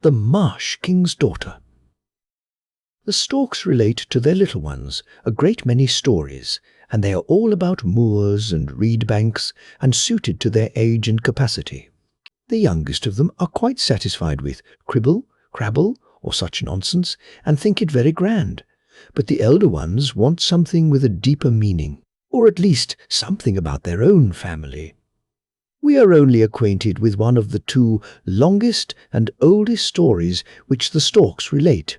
The Marsh King's Daughter. The storks relate to their little ones a great many stories, and they are all about moors and reed banks and suited to their age and capacity. The youngest of them are quite satisfied with cribble, crabble, or such nonsense, and think it very grand. But the elder ones want something with a deeper meaning, or at least something about their own family. We are only acquainted with one of the two longest and oldest stories which the storks relate.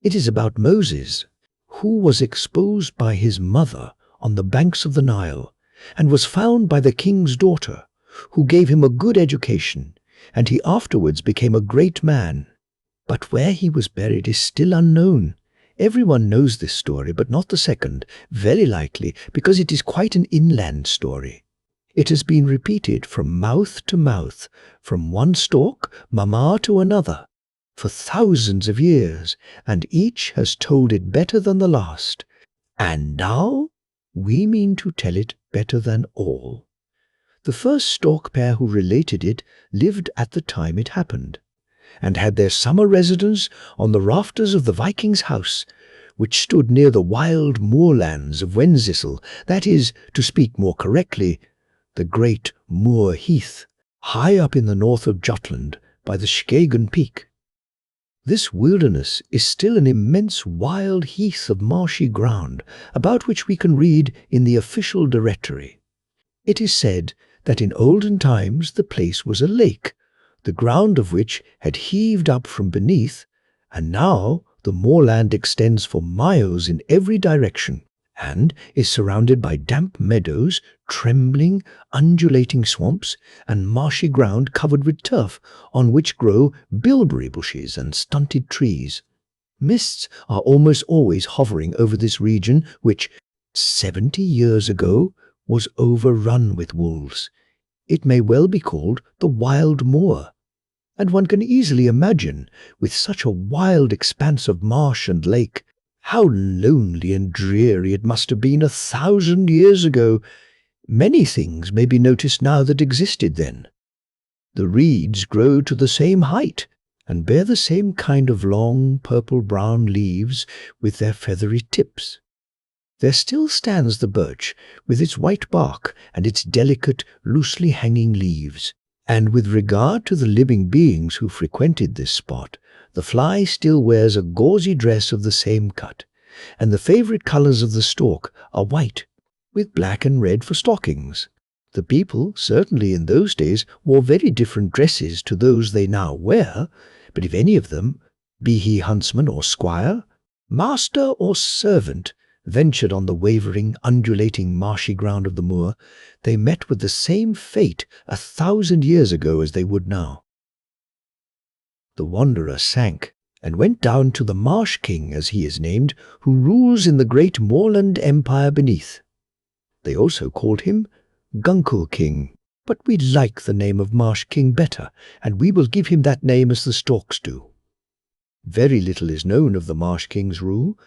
It is about Moses, who was exposed by his mother on the banks of the Nile, and was found by the king's daughter, who gave him a good education, and he afterwards became a great man. But where he was buried is still unknown. Everyone knows this story, but not the second, very likely because it is quite an inland story. It has been repeated from mouth to mouth, from one stork, mamma, to another, for thousands of years, and each has told it better than the last. And now we mean to tell it better than all. The first stork pair who related it lived at the time it happened, and had their summer residence on the rafters of the Viking's house, which stood near the wild moorlands of Wensissel, that is, to speak more correctly, the great moor heath, high up in the north of Jutland by the Skagen Peak. This wilderness is still an immense wild heath of marshy ground, about which we can read in the official directory. It is said that in olden times the place was a lake, the ground of which had heaved up from beneath, and now the moorland extends for miles in every direction, and is surrounded by damp meadows, trembling, undulating swamps, and marshy ground covered with turf, on which grow bilberry bushes and stunted trees. Mists are almost always hovering over this region, which, 70 years ago, was overrun with wolves. It may well be called the Wild Moor, and one can easily imagine, with such a wild expanse of marsh and lake, how lonely and dreary it must have been 1,000 years ago. Many things may be noticed now that existed then. The reeds grow to the same height, and bear the same kind of long purple-brown leaves with their feathery tips. There still stands the birch, with its white bark and its delicate, loosely hanging leaves. And with regard to the living beings who frequented this spot, the fly still wears a gauzy dress of the same cut, and the favourite colours of the stork are white, with black and red for stockings. The people, certainly in those days, wore very different dresses to those they now wear, but if any of them, be he huntsman or squire, master or servant, ventured on the wavering, undulating, marshy ground of the moor, they met with the same fate 1,000 years ago as they would now. The wanderer sank, and went down to the Marsh King, as he is named, who rules in the great moorland empire beneath. They also called him Guncle King, but we like the name of Marsh King better, and we will give him that name as the storks do. Very little is known of the Marsh King's rule,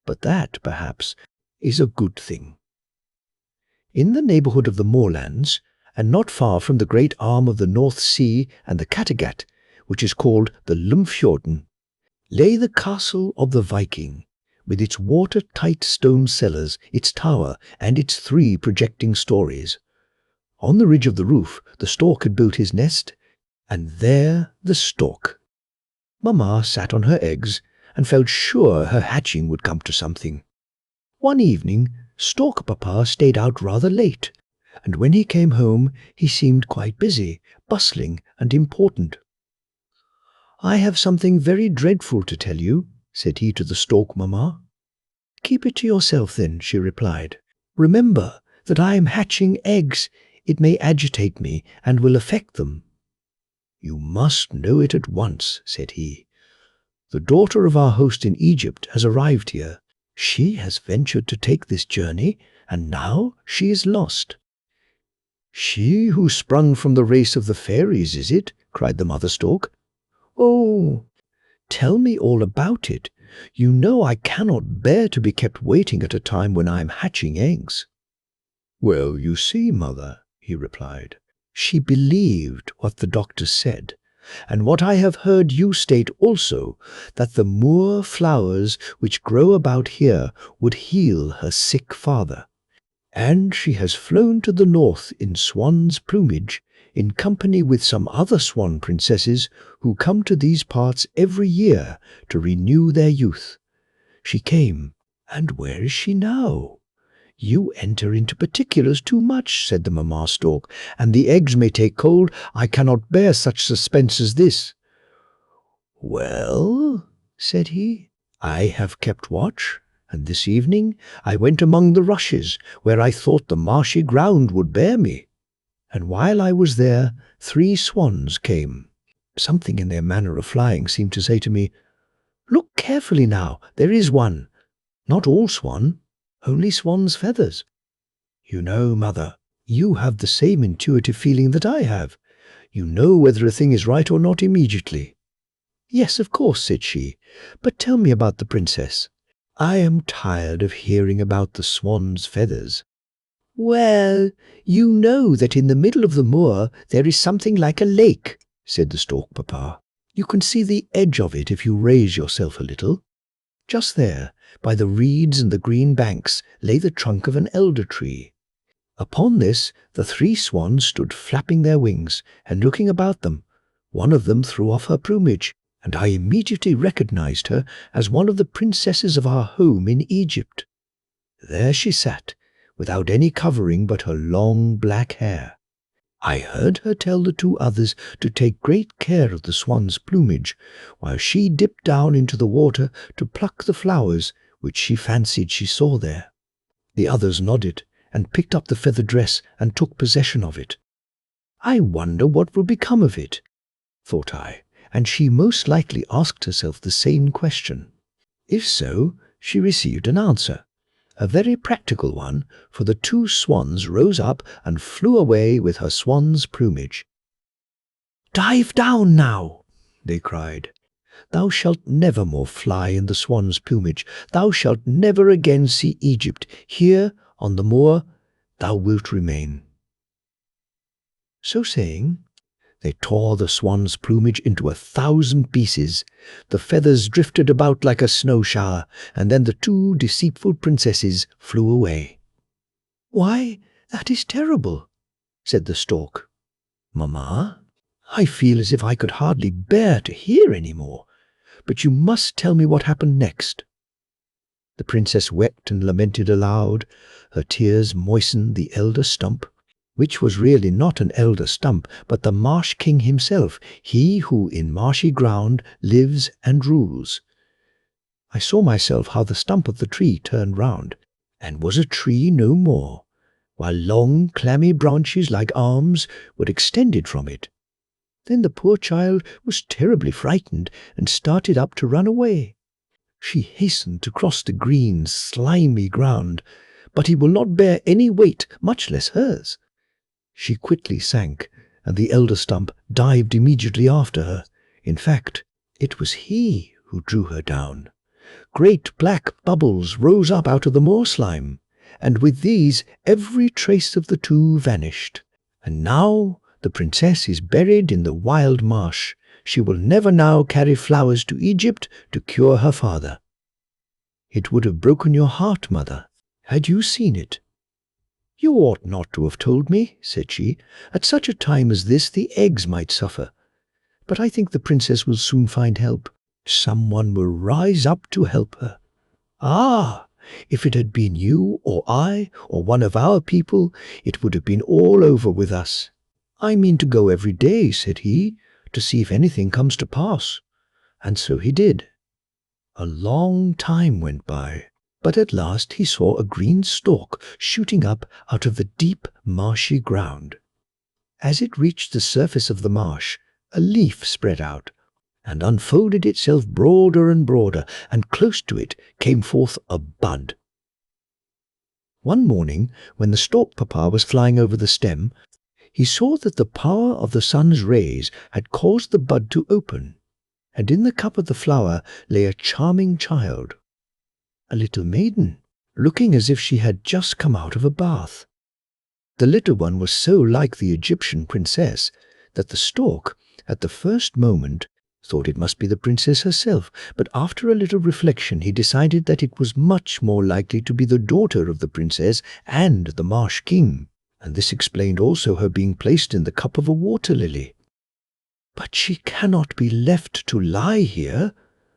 but that, perhaps, is a good thing. In the neighbourhood of the moorlands, and not far from the great arm of the North Sea and the Kattegat, which is called the Lumfjorden, lay the castle of the Viking, with its watertight stone cellars, its tower, and its 3 projecting stories. On the ridge of the roof the stork had built his nest, and there the stork. Mamma sat on her eggs, and felt sure her hatching would come to something. One evening, Stork Papa stayed out rather late, and when he came home he seemed quite busy, bustling, and important. "I have something very dreadful to tell you," said he to the stork mamma. "Keep it to yourself, then," she replied. "Remember that I am hatching eggs. It may agitate me, and will affect them." "You must know it at once," said he. "The daughter of our host in Egypt has arrived here. She has ventured to take this journey, and now she is lost." "She who sprung from the race of the fairies, is it?" cried the mother stork. "Oh, tell me all about it. You know I cannot bear to be kept waiting at a time when I am hatching eggs." "Well, you see, mother," he replied, "she believed what the doctor said, and what I have heard you state also, that the moor flowers which grow about here would heal her sick father. And she has flown to the north in swan's plumage, in company with some other swan princesses who come to these parts every year to renew their youth. She came, and where is she now? You enter into particulars too much, said the mamma stork, and the eggs may take cold. I cannot bear such suspense as this. Well, said he, I have kept watch, and this evening I went among the rushes, where I thought the marshy ground would bear me. And while I was there, 3 swans came. Something in their manner of flying seemed to say to me, Look carefully now, there is one. Not all swan, only swan's feathers. You know, mother, you have the same intuitive feeling that I have. You know whether a thing is right or not immediately. Yes, of course, said she, but tell me about the princess. I am tired of hearing about the swan's feathers. Well, you know that in the middle of the moor there is something like a lake, said the stork papa. You can see the edge of it if you raise yourself a little. Just there, by the reeds and the green banks, lay the trunk of an elder tree. Upon this the 3 swans stood flapping their wings and looking about them. One of them threw off her plumage, and I immediately recognized her as one of the princesses of our home in Egypt. There she sat, without any covering but her long black hair. I heard her tell the 2 others to take great care of the swan's plumage, while she dipped down into the water to pluck the flowers which she fancied she saw there. The others nodded, and picked up the feather dress and took possession of it. I wonder what will become of it, thought I, and she most likely asked herself the same question. If so, she received an answer. A very practical one, for the 2 swans rose up and flew away with her swan's plumage. Dive down now, they cried. Thou shalt never more fly in the swan's plumage. Thou shalt never again see Egypt. Here, on the moor, thou wilt remain. So saying, they tore the swan's plumage into 1,000 pieces. The feathers drifted about like a snow shower, and then the 2 deceitful princesses flew away. Why, that is terrible, said the stork. Mamma, I feel as if I could hardly bear to hear any more, but you must tell me what happened next. The princess wept and lamented aloud. Her tears moistened the elder stump, which was really not an elder stump, but the marsh king himself, he who in marshy ground lives and rules. I saw myself how the stump of the tree turned round, and was a tree no more, while long clammy branches like arms were extended from it. Then the poor child was terribly frightened and started up to run away. She hastened to cross the green, slimy ground, but he will not bear any weight, much less hers. She quickly sank, and the elder stump dived immediately after her. In fact, it was he who drew her down. Great black bubbles rose up out of the moor slime, and with these every trace of the 2 vanished. And now the princess is buried in the wild marsh. She will never now carry flowers to Egypt to cure her father. It would have broken your heart, mother, had you seen it. You ought not to have told me, said she. At such a time as this the eggs might suffer. But I think the princess will soon find help. Someone will rise up to help her. Ah, if it had been you or I or one of our people, it would have been all over with us. I mean to go every day, said he, to see if anything comes to pass. And so he did. A long time went by, but at last he saw a green stalk shooting up out of the deep marshy ground. As it reached the surface of the marsh, a leaf spread out, and unfolded itself broader and broader, and close to it came forth a bud. One morning, when the stork papa was flying over the stem, he saw that the power of the sun's rays had caused the bud to open, and in the cup of the flower lay a charming child, a little maiden, looking as if she had just come out of a bath. The little one was so like the Egyptian princess that the stork, at the first moment, thought it must be the princess herself, but after a little reflection he decided that it was much more likely to be the daughter of the princess and the marsh king, and this explained also her being placed in the cup of a water lily. "But she cannot be left to lie here,"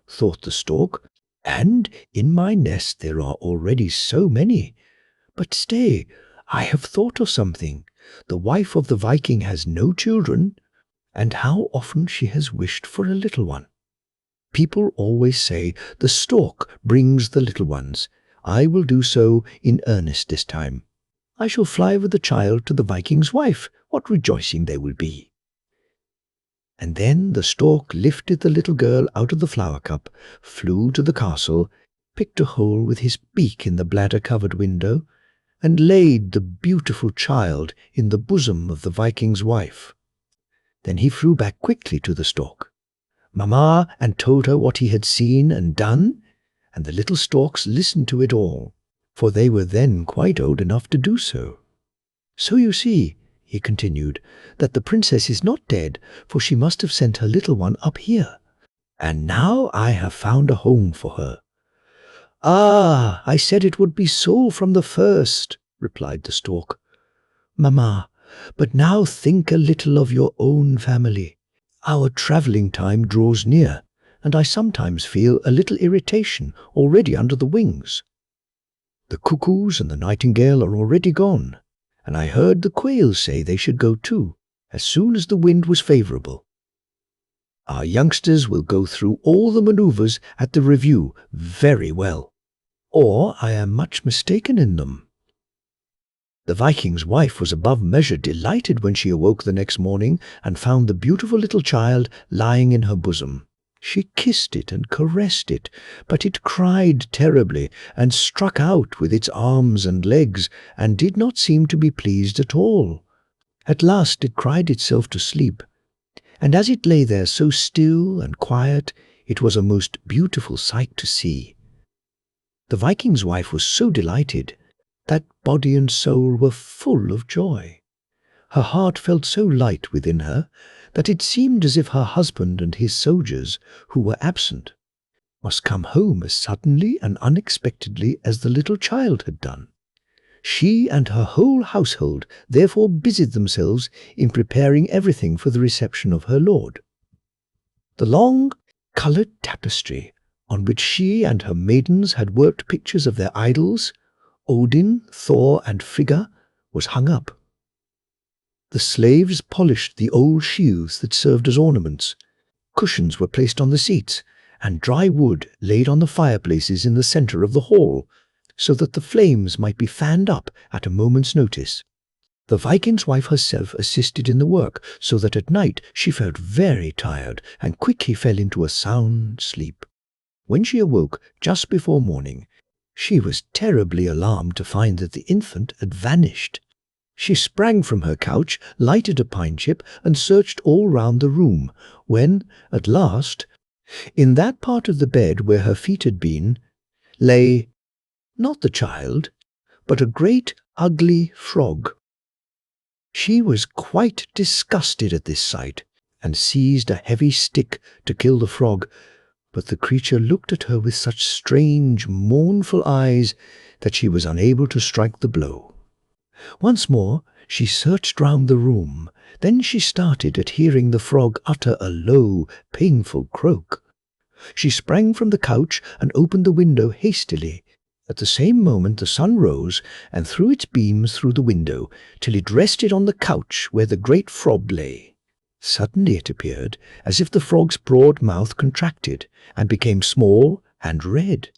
thought the stork, "and in my nest there are already so many. But stay, I have thought of something. The wife of the Viking has no children, and how often she has wished for a little one. People always say the stork brings the little ones. I will do so in earnest this time. I shall fly with the child to the Viking's wife. What rejoicing there will be!" And then the stork lifted the little girl out of the flower cup, flew to the castle, picked a hole with his beak in the bladder-covered window, and laid the beautiful child in the bosom of the Viking's wife. Then he flew back quickly to the stork, "Mamma," and told her what he had seen and done, and the little storks listened to it all, for they were then quite old enough to do so. "So you see," he continued, "that the princess is not dead, for she must have sent her little one up here, and now I have found a home for her." "Ah, I said it would be so from the first," replied the stork. "Mamma, but now think a little of your own family. Our travelling time draws near, and I sometimes feel a little irritation already under the wings. The cuckoos and the nightingale are already gone, and I heard the quails say they should go too, as soon as the wind was favourable. Our youngsters will go through all the manoeuvres at the review very well, or I am much mistaken in them." The Viking's wife was above measure delighted when she awoke the next morning and found the beautiful little child lying in her bosom. She kissed it and caressed it, but it cried terribly and struck out with its arms and legs, and did not seem to be pleased at all. At last it cried itself to sleep, and as it lay there so still and quiet, it was a most beautiful sight to see. The Viking's wife was so delighted that body and soul were full of joy. Her heart felt so light within her that it seemed as if her husband and his soldiers, who were absent, must come home as suddenly and unexpectedly as the little child had done. She and her whole household therefore busied themselves in preparing everything for the reception of her lord. The long coloured tapestry on which she and her maidens had worked pictures of their idols, Odin, Thor, and Frigga, was hung up. The slaves polished the old shields that served as ornaments. Cushions were placed on the seats, and dry wood laid on the fireplaces in the centre of the hall, so that the flames might be fanned up at a moment's notice. The Viking's wife herself assisted in the work, so that at night she felt very tired and quickly fell into a sound sleep. When she awoke just before morning, she was terribly alarmed to find that the infant had vanished. She sprang from her couch, lighted a pine chip, and searched all round the room, when, at last, in that part of the bed where her feet had been, lay, not the child, but a great ugly frog. She was quite disgusted at this sight, and seized a heavy stick to kill the frog, but the creature looked at her with such strange, mournful eyes that she was unable to strike the blow. Once more she searched round the room. Then she started at hearing the frog utter a low, painful croak. She sprang from the couch and opened the window hastily. At the same moment the sun rose and threw its beams through the window till it rested on the couch where the great frog lay. Suddenly it appeared as if the frog's broad mouth contracted and became small and red.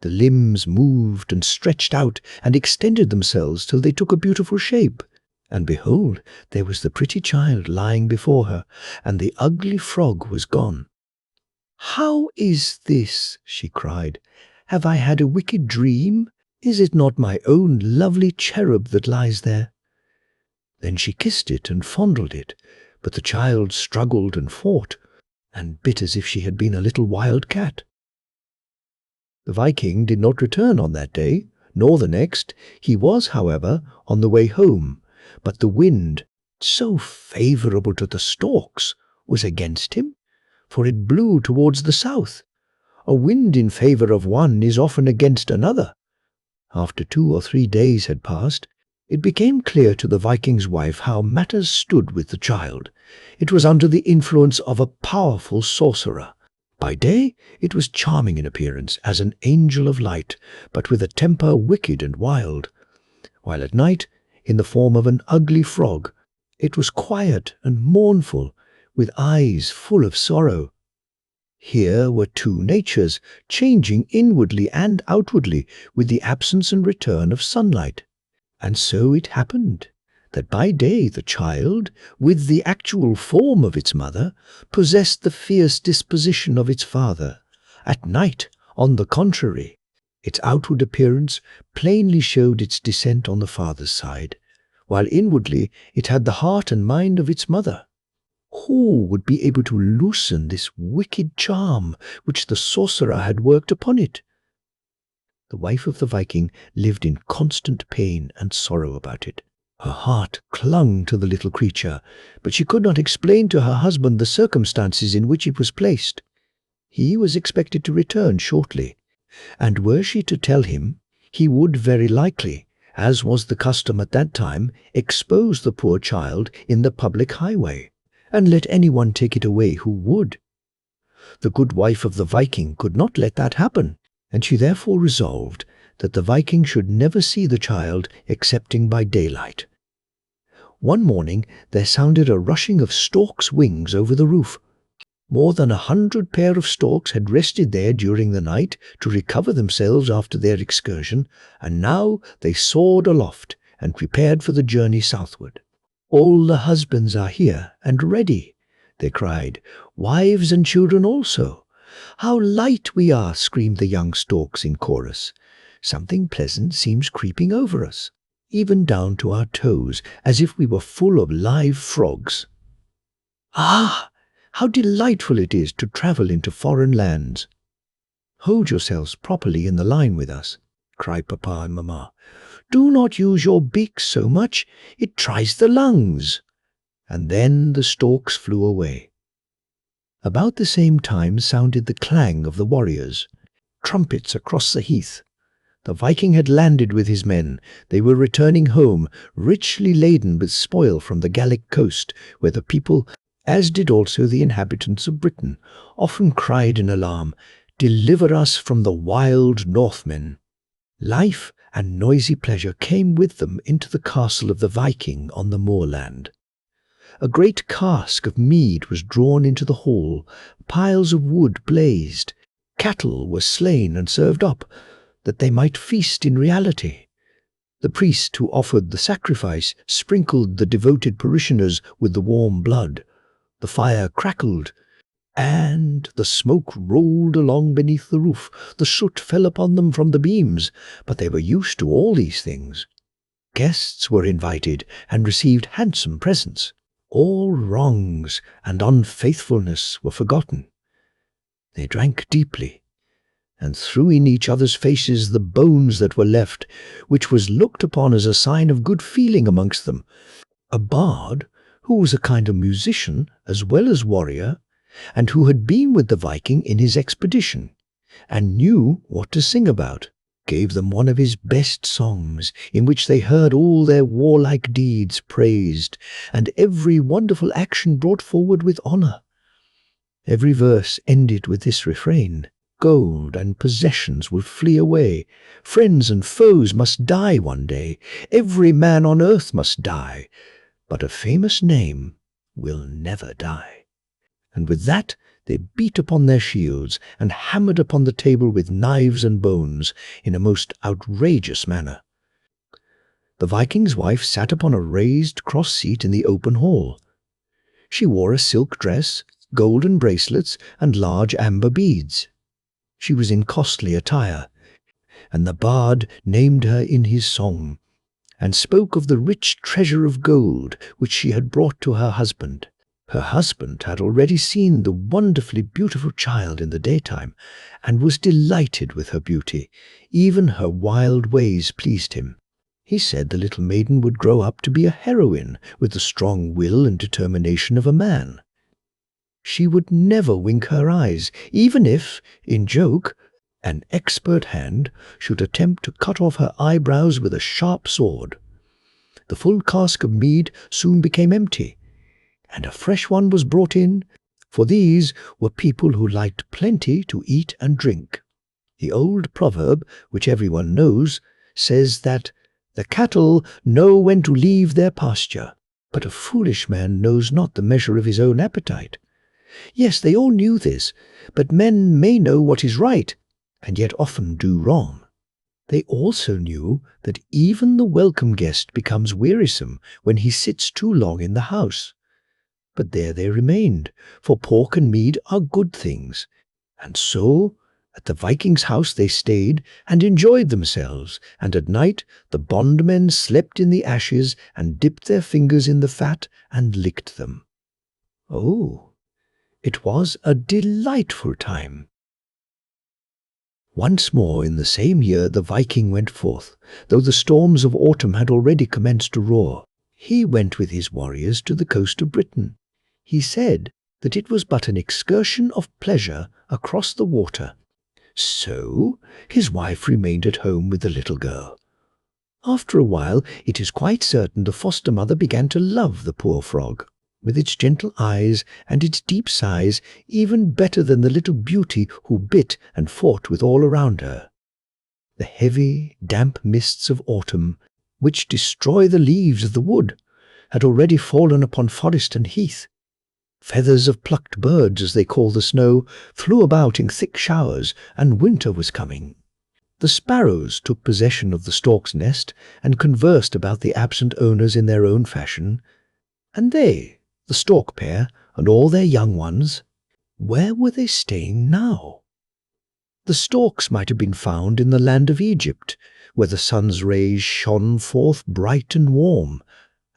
The limbs moved and stretched out and extended themselves till they took a beautiful shape. And behold, there was the pretty child lying before her, and the ugly frog was gone. "How is this?" she cried. "Have I had a wicked dream? Is it not my own lovely cherub that lies there?" Then she kissed it and fondled it, but the child struggled and fought, and bit as if she had been a little wild cat. The Viking did not return on that day, nor the next. He was, however, on the way home, but the wind so favourable to the storks, was against him, for it blew towards the south. A wind in favour of one is often against another. After 2 or 3 days had passed, it became clear to the Viking's wife how matters stood with the child. It was under the influence of a powerful sorcerer. By day it was charming in appearance, as an angel of light, but with a temper wicked and wild, while at night, in the form of an ugly frog, it was quiet and mournful, with eyes full of sorrow. Here were two natures, changing inwardly and outwardly with the absence and return of sunlight. And so it happened that by day the child, with the actual form of its mother, possessed the fierce disposition of its father. At night, on the contrary, its outward appearance plainly showed its descent on the father's side, while inwardly it had the heart and mind of its mother. Who would be able to loosen this wicked charm which the sorcerer had worked upon it? The wife of the Viking lived in constant pain and sorrow about it. Her heart clung to the little creature, but she could not explain to her husband the circumstances in which it was placed. He was expected to return shortly, and were she to tell him, he would very likely, as was the custom at that time, expose the poor child in the public highway, and let anyone take it away who would. The good wife of the Viking could not let that happen, and she therefore resolved that the Viking should never see the child excepting by daylight. One morning there sounded a rushing of storks' wings over the roof. More than 100 pair of storks had rested there during the night to recover themselves after their excursion, and now they soared aloft and prepared for the journey southward. "All the husbands are here and ready," they cried, "wives and children also. How light we are!" screamed the young storks in chorus. "Something pleasant seems creeping over us, even down to our toes, as if we were full of live frogs. Ah, how delightful it is to travel into foreign lands!" "Hold yourselves properly in the line with us," cried Papa and Mamma. "Do not use your beaks so much, it tries the lungs." And then the storks flew away. About the same time sounded the clang of the warriors' trumpets across the heath. The Viking had landed with his men. They were returning home, richly laden with spoil from the Gallic coast, where the people, as did also the inhabitants of Britain, often cried in alarm, "Deliver us from the wild Northmen." Life and noisy pleasure came with them into the castle of the Viking on the moorland. A great cask of mead was drawn into the hall, piles of wood blazed, cattle were slain and served up, that they might feast in reality. The priest who offered the sacrifice sprinkled the devoted parishioners with the warm blood. The fire crackled, and the smoke rolled along beneath the roof. The soot fell upon them from the beams, but they were used to all these things. Guests were invited and received handsome presents. All wrongs and unfaithfulness were forgotten. They drank deeply, and threw in each other's faces the bones that were left, which was looked upon as a sign of good feeling amongst them. A bard, who was a kind of musician as well as warrior, and who had been with the Viking in his expedition, and knew what to sing about, gave them one of his best songs, in which they heard all their warlike deeds praised, and every wonderful action brought forward with honour. Every verse ended with this refrain: "Gold and possessions will flee away. Friends and foes must die one day. Every man on earth must die. But a famous name will never die." And with that they beat upon their shields and hammered upon the table with knives and bones in a most outrageous manner. The Viking's wife sat upon a raised cross seat in the open hall. She wore a silk dress, golden bracelets, and large amber beads. She was in costly attire, and the bard named her in his song, and spoke of the rich treasure of gold which she had brought to her husband. Her husband had already seen the wonderfully beautiful child in the daytime, and was delighted with her beauty. Even her wild ways pleased him. He said the little maiden would grow up to be a heroine with the strong will and determination of a man. She would never wink her eyes, even if, in joke, an expert hand should attempt to cut off her eyebrows with a sharp sword. The full cask of mead soon became empty, and a fresh one was brought in, for these were people who liked plenty to eat and drink. The old proverb, which everyone knows, says that the cattle know when to leave their pasture, but a foolish man knows not the measure of his own appetite. Yes, they all knew this, but men may know what is right, and yet often do wrong. They also knew that even the welcome guest becomes wearisome when he sits too long in the house. But there they remained, for pork and mead are good things, and so at the Viking's house they stayed and enjoyed themselves, and at night the bondmen slept in the ashes and dipped their fingers in the fat and licked them. Oh, it was a delightful time. Once more in the same year the Viking went forth, though the storms of autumn had already commenced to roar. He went with his warriors to the coast of Britain. He said that it was but an excursion of pleasure across the water. So his wife remained at home with the little girl. After a while, it is quite certain the foster mother began to love the poor frog, with its gentle eyes and its deep sighs, even better than the little beauty who bit and fought with all around her. The heavy, damp mists of autumn, which destroy the leaves of the wood, had already fallen upon forest and heath. Feathers of plucked birds, as they call the snow, flew about in thick showers, and winter was coming. The sparrows took possession of the stork's nest and conversed about the absent owners in their own fashion. And they, the stork pair, and all their young ones, where were they staying now? The storks might have been found in the land of Egypt, where the sun's rays shone forth bright and warm,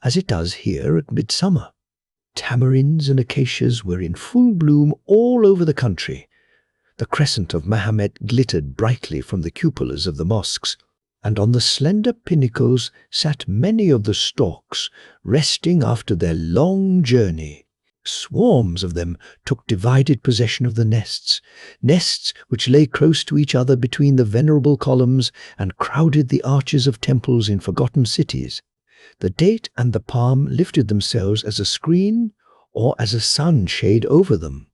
as it does here at midsummer. Tamarinds and acacias were in full bloom all over the country. The crescent of Mahomet glittered brightly from the cupolas of the mosques, and on the slender pinnacles sat many of the storks, resting after their long journey. Swarms of them took divided possession of the nests which lay close to each other between the venerable columns and crowded the arches of temples in forgotten cities. The date and the palm lifted themselves as a screen or as a sunshade over them.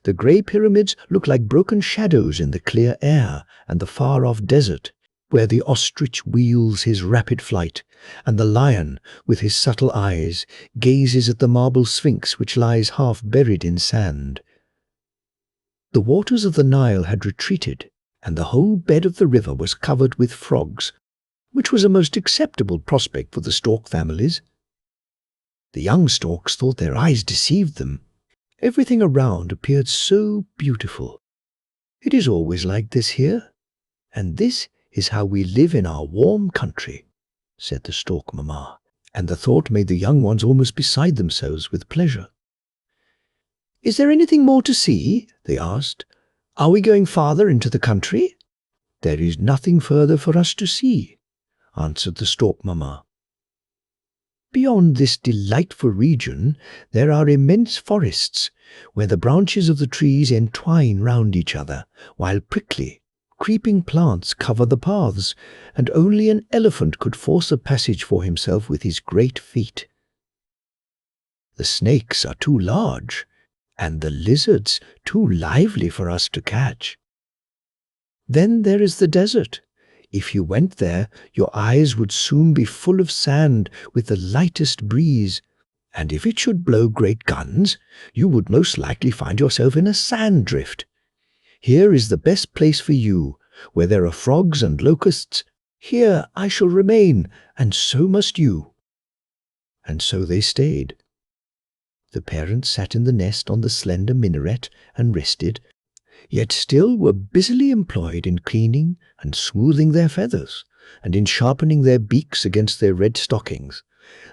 The grey pyramids looked like broken shadows in the clear air and the far-off desert, where the ostrich wheels his rapid flight, and the lion, with his subtle eyes, gazes at the marble sphinx which lies half buried in sand. The waters of the Nile had retreated, and the whole bed of the river was covered with frogs, which was a most acceptable prospect for the stork families. The young storks thought their eyes deceived them. Everything around appeared so beautiful. It is always like this here, and this is how we live in our warm country, said the stork mamma, and the thought made the young ones almost beside themselves with pleasure. Is there anything more to see? They asked. Are we going farther into the country? There is nothing further for us to see, answered the stork mamma. Beyond this delightful region there are immense forests, where the branches of the trees entwine round each other, while prickly, creeping plants cover the paths, and only an elephant could force a passage for himself with his great feet. The snakes are too large, and the lizards too lively for us to catch. Then there is the desert. If you went there, your eyes would soon be full of sand with the lightest breeze, and if it should blow great guns, you would most likely find yourself in a sand drift. Here is the best place for you, where there are frogs and locusts. Here I shall remain, and so must you. And so they stayed. The parents sat in the nest on the slender minaret and rested, yet still were busily employed in cleaning and smoothing their feathers, and in sharpening their beaks against their red stockings.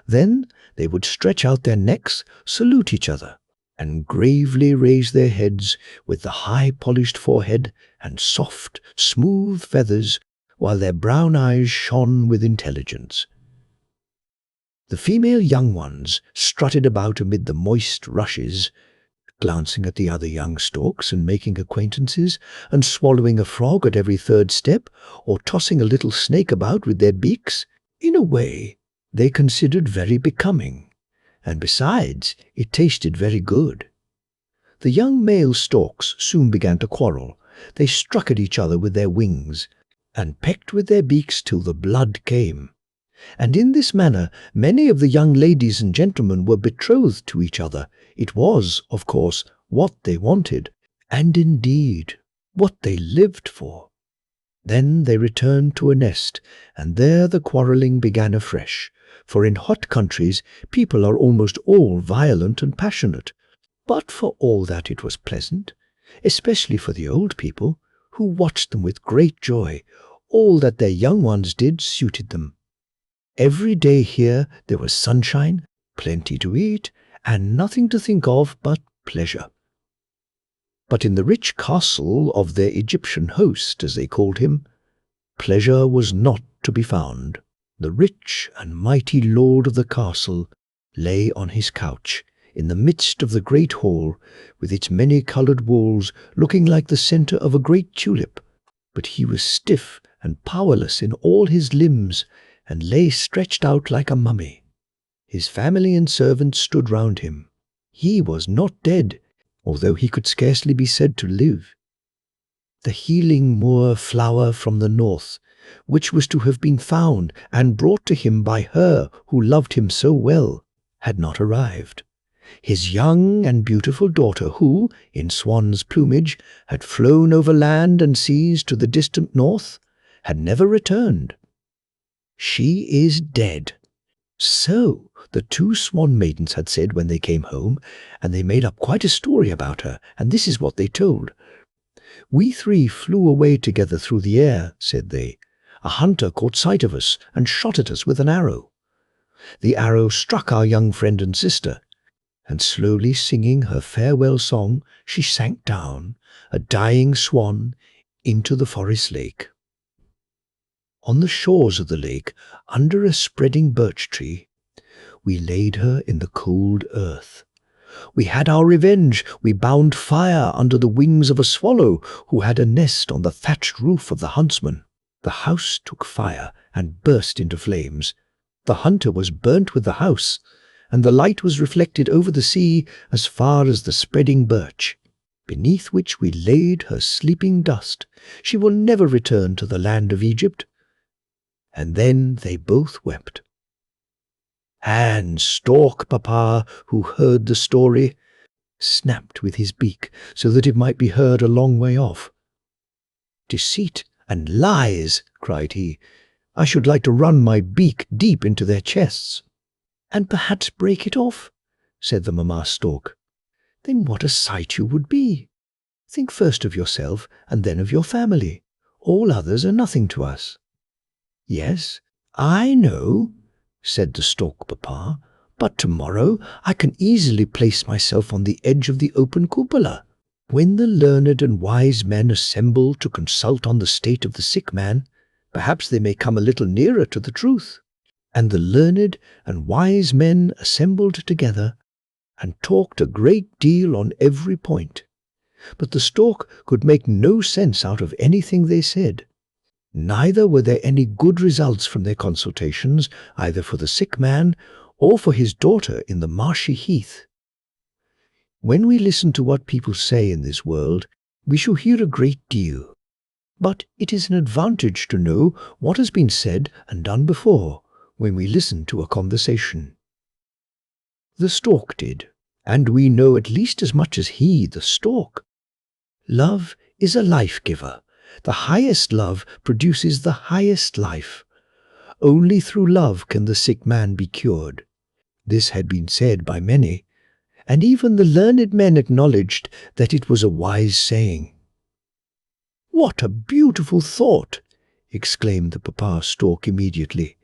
Then they would stretch out their necks, salute each other, and gravely raise their heads with the high polished forehead and soft, smooth feathers while their brown eyes shone with intelligence. The female young ones strutted about amid the moist rushes, glancing at the other young storks and making acquaintances, and swallowing a frog at every third step, or tossing a little snake about with their beaks, in a way they considered very becoming, and besides, it tasted very good. The young male storks soon began to quarrel. They struck at each other with their wings, and pecked with their beaks till the blood came. And in this manner many of the young ladies and gentlemen were betrothed to each other. It was, of course, what they wanted, and indeed what they lived for. Then they returned to a nest, and there the quarrelling began afresh, for in hot countries people are almost all violent and passionate. But for all that it was pleasant, especially for the old people, who watched them with great joy. All that their young ones did suited them. Every day here there was sunshine, plenty to eat, and nothing to think of but pleasure. But in the rich castle of their Egyptian host, as they called him, pleasure was not to be found. The rich and mighty lord of the castle lay on his couch, in the midst of the great hall, with its many-coloured walls, looking like the centre of a great tulip. But he was stiff and powerless in all his limbs, and lay stretched out like a mummy. His family and servants stood round him. He was not dead, although he could scarcely be said to live. The healing moor flower from the north, which was to have been found and brought to him by her who loved him so well, had not arrived. His young and beautiful daughter, who, in swan's plumage, had flown over land and seas to the distant north, had never returned. She is dead. So the two swan maidens had said when they came home, and they made up quite a story about her, and this is what they told. "We three flew away together through the air," said they. "A hunter caught sight of us and shot at us with an arrow. The arrow struck our young friend and sister, and slowly singing her farewell song, she sank down, a dying swan, into the forest lake. On the shores of the lake, under a spreading birch tree, we laid her in the cold earth. We had our revenge. We bound fire under the wings of a swallow who had a nest on the thatched roof of the huntsman. The house took fire and burst into flames. The hunter was burnt with the house, and the light was reflected over the sea as far as the spreading birch, beneath which we laid her sleeping dust. She will never return to the land of Egypt." And then they both wept. And Stork Papa, who heard the story, snapped with his beak so that it might be heard a long way off. "Deceit and lies," cried he. "I should like to run my beak deep into their chests." "And perhaps break it off," said the mamma stork. "Then what a sight you would be! Think first of yourself and then of your family. All others are nothing to us." "Yes, I know," said the Stork Papa, "but tomorrow I can easily place myself on the edge of the open cupola. When the learned and wise men assemble to consult on the state of the sick man, perhaps they may come a little nearer to the truth." And the learned and wise men assembled together and talked a great deal on every point. But the stork could make no sense out of anything they said. Neither were there any good results from their consultations, either for the sick man or for his daughter in the marshy heath. When we listen to what people say in this world, we shall hear a great deal. But it is an advantage to know what has been said and done before, when we listen to a conversation. The stork did, and we know at least as much as he, the stork. Love is a life-giver. The highest love produces the highest life. Only through love can the sick man be cured. This had been said by many, and even the learned men acknowledged that it was a wise saying. "What a beautiful thought!" exclaimed the papa stork immediately.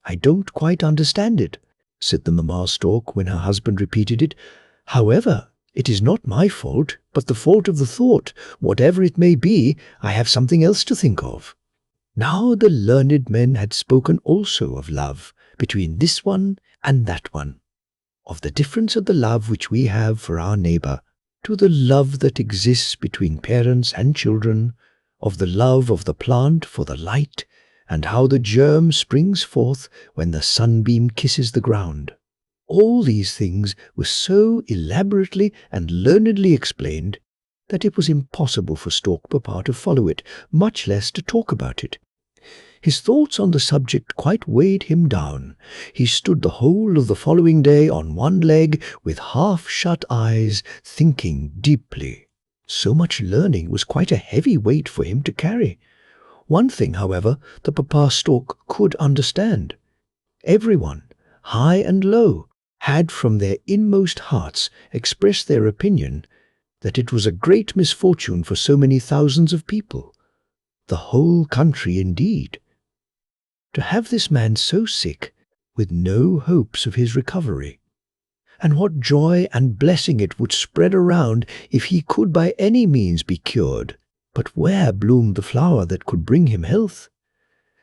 "I don't quite understand it," said the mamma stork when her husband repeated it. "However, it is not my fault, but the fault of the thought. Whatever it may be, I have something else to think of." Now the learned men had spoken also of love between this one and that one, of the difference of the love which we have for our neighbor, to the love that exists between parents and children, of the love of the plant for the light, and how the germ springs forth when the sunbeam kisses the ground. All these things were so elaborately and learnedly explained that it was impossible for Stork Papa to follow it, much less to talk about it. His thoughts on the subject quite weighed him down. He stood the whole of the following day on one leg with half-shut eyes, thinking deeply. So much learning was quite a heavy weight for him to carry. One thing, however, the Papa Stork could understand. Everyone, high and low, had from their inmost hearts expressed their opinion that it was a great misfortune for so many thousands of people. The whole country, indeed. To have this man so sick, with no hopes of his recovery. And what joy and blessing it would spread around if he could by any means be cured. But where bloomed the flower that could bring him health?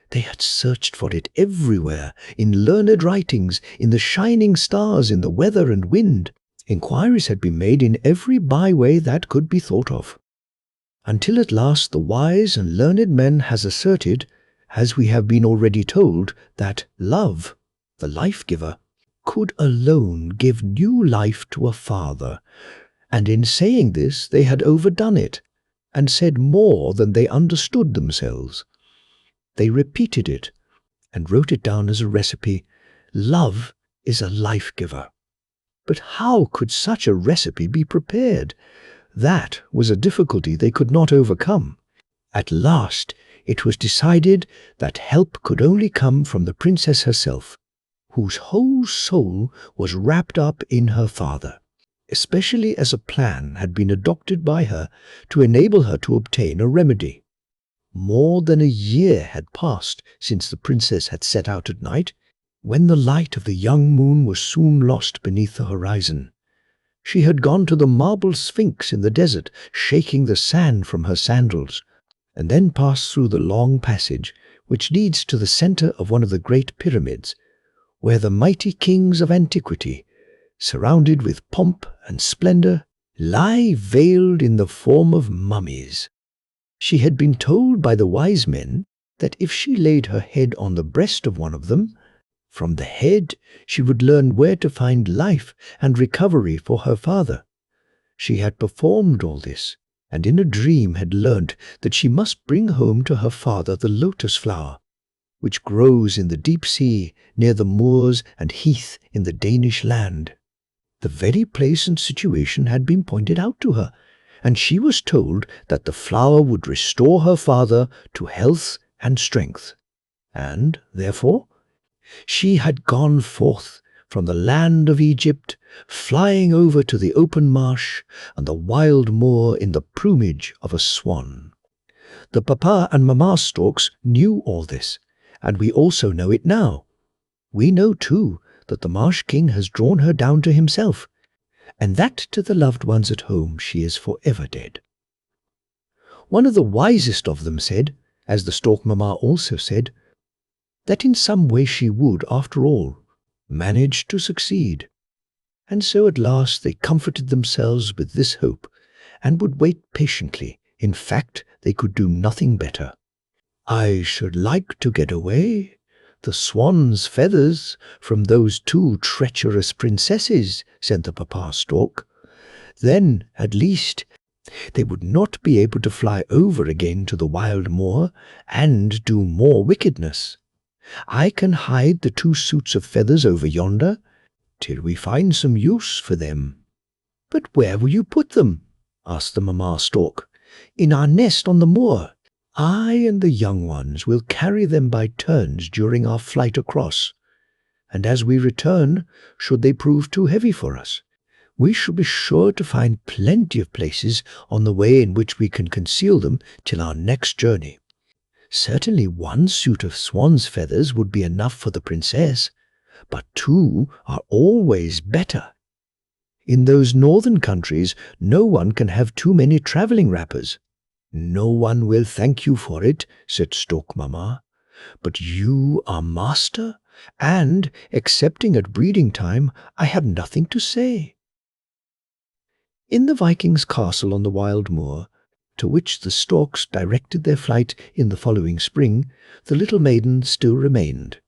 They had searched for it everywhere, in learned writings, in the shining stars, in the weather and wind. Inquiries had been made in every byway that could be thought of. Until at last the wise and learned men has asserted, as we have been already told, that love, the life-giver, could alone give new life to a father, and in saying this they had overdone it, and said more than they understood themselves. They repeated it, and wrote it down as a recipe. Love is a life-giver. But how could such a recipe be prepared? That was a difficulty they could not overcome. At last it was decided that help could only come from the princess herself, whose whole soul was wrapped up in her father, especially as a plan had been adopted by her to enable her to obtain a remedy. More than a year had passed since the princess had set out at night, when the light of the young moon was soon lost beneath the horizon. She had gone to the marble sphinx in the desert, shaking the sand from her sandals, and then passed through the long passage which leads to the center of one of the great pyramids, where the mighty kings of antiquity, surrounded with pomp and splendor, lie veiled in the form of mummies. She had been told by the wise men that if she laid her head on the breast of one of them, from the head she would learn where to find life and recovery for her father. She had performed all this, and in a dream had learnt that she must bring home to her father the lotus flower, which grows in the deep sea near the moors and heath in the Danish land. The very place and situation had been pointed out to her, and she was told that the flower would restore her father to health and strength. And, therefore, she had gone forth from the land of Egypt, flying over to the open marsh and the wild moor in the plumage of a swan. The Papa and Mamma Storks knew all this, and we also know it now. We know, too, that the Marsh King has drawn her down to himself, and that to the loved ones at home she is forever dead. One of the wisest of them said, as the Stork Mamma also said, that in some way she would, after all, manage to succeed. And so at last they comforted themselves with this hope, and would wait patiently. In fact, they could do nothing better. I should like to get away, the swan's feathers, from those two treacherous princesses, said the Papa Stork. Then, at least, they would not be able to fly over again to the wild moor and do more wickedness. I can hide the two suits of feathers over yonder, till we find some use for them. But where will you put them? Asked the Mamma Stork. In our nest on the moor. I and the young ones will carry them by turns during our flight across, and as we return, should they prove too heavy for us, we shall be sure to find plenty of places on the way in which we can conceal them till our next journey. Certainly one suit of swan's feathers would be enough for the princess, but two are always better. In those northern countries, no one can have too many travelling wrappers. "No one will thank you for it," said Stork Mamma, "but you are master, and, excepting at breeding time, I have nothing to say." In the Viking's castle on the wild moor, to which the storks directed their flight in the following spring, the little maiden still remained.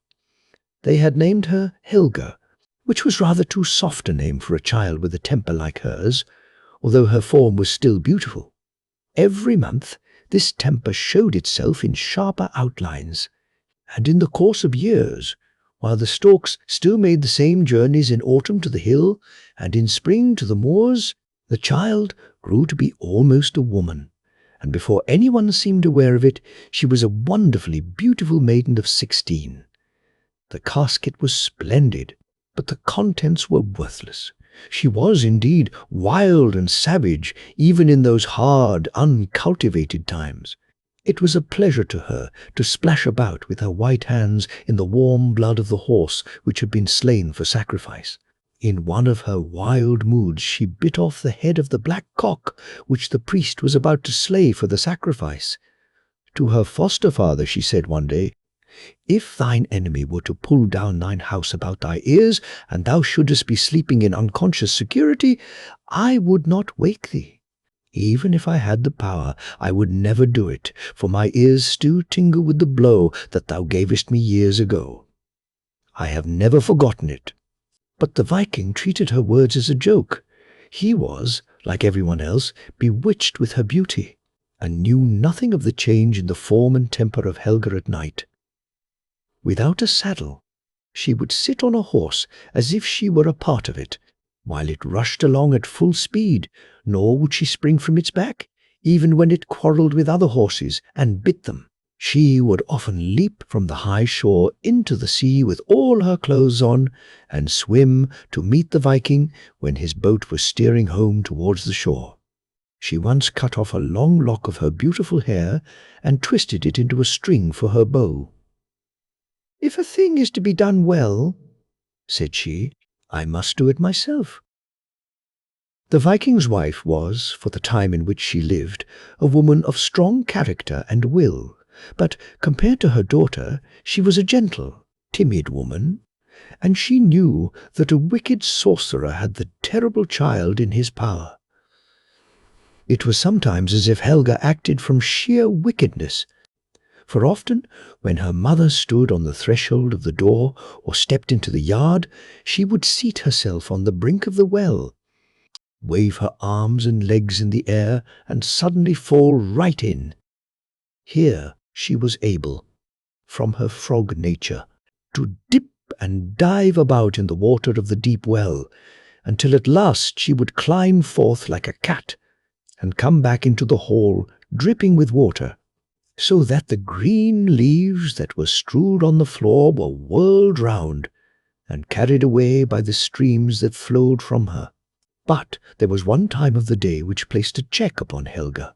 They had named her Helga, which was rather too soft a name for a child with a temper like hers, although her form was still beautiful. Every month this temper showed itself in sharper outlines, and in the course of years, while the storks still made the same journeys in autumn to the hill and in spring to the moors, the child grew to be almost a woman, and before anyone seemed aware of it, she was a wonderfully beautiful maiden of 16. The casket was splendid, but the contents were worthless. She was indeed wild and savage, even in those hard, uncultivated times. It was a pleasure to her to splash about with her white hands in the warm blood of the horse which had been slain for sacrifice. In one of her wild moods she bit off the head of the black cock which the priest was about to slay for the sacrifice. To her foster father she said one day, "If thine enemy were to pull down thine house about thy ears, and thou shouldest be sleeping in unconscious security, I would not wake thee. Even if I had the power, I would never do it, for my ears still tingle with the blow that thou gavest me years ago. I have never forgotten it." But the Viking treated her words as a joke. He was, like everyone else, bewitched with her beauty, and knew nothing of the change in the form and temper of Helga at night. Without a saddle, she would sit on a horse as if she were a part of it, while it rushed along at full speed, nor would she spring from its back, even when it quarrelled with other horses and bit them. She would often leap from the high shore into the sea with all her clothes on, and swim to meet the Viking when his boat was steering home towards the shore. She once cut off a long lock of her beautiful hair and twisted it into a string for her bow. "If a thing is to be done well," said she, "I must do it myself." The Viking's wife was, for the time in which she lived, a woman of strong character and will, but compared to her daughter, she was a gentle, timid woman, and she knew that a wicked sorcerer had the terrible child in his power. It was sometimes as if Helga acted from sheer wickedness, for often, when her mother stood on the threshold of the door or stepped into the yard, she would seat herself on the brink of the well, wave her arms and legs in the air, and suddenly fall right in. Here she was able, from her frog nature, to dip and dive about in the water of the deep well, until at last she would climb forth like a cat, and come back into the hall dripping with water, so that the green leaves that were strewed on the floor were whirled round, and carried away by the streams that flowed from her. But there was one time of the day which placed a check upon Helga.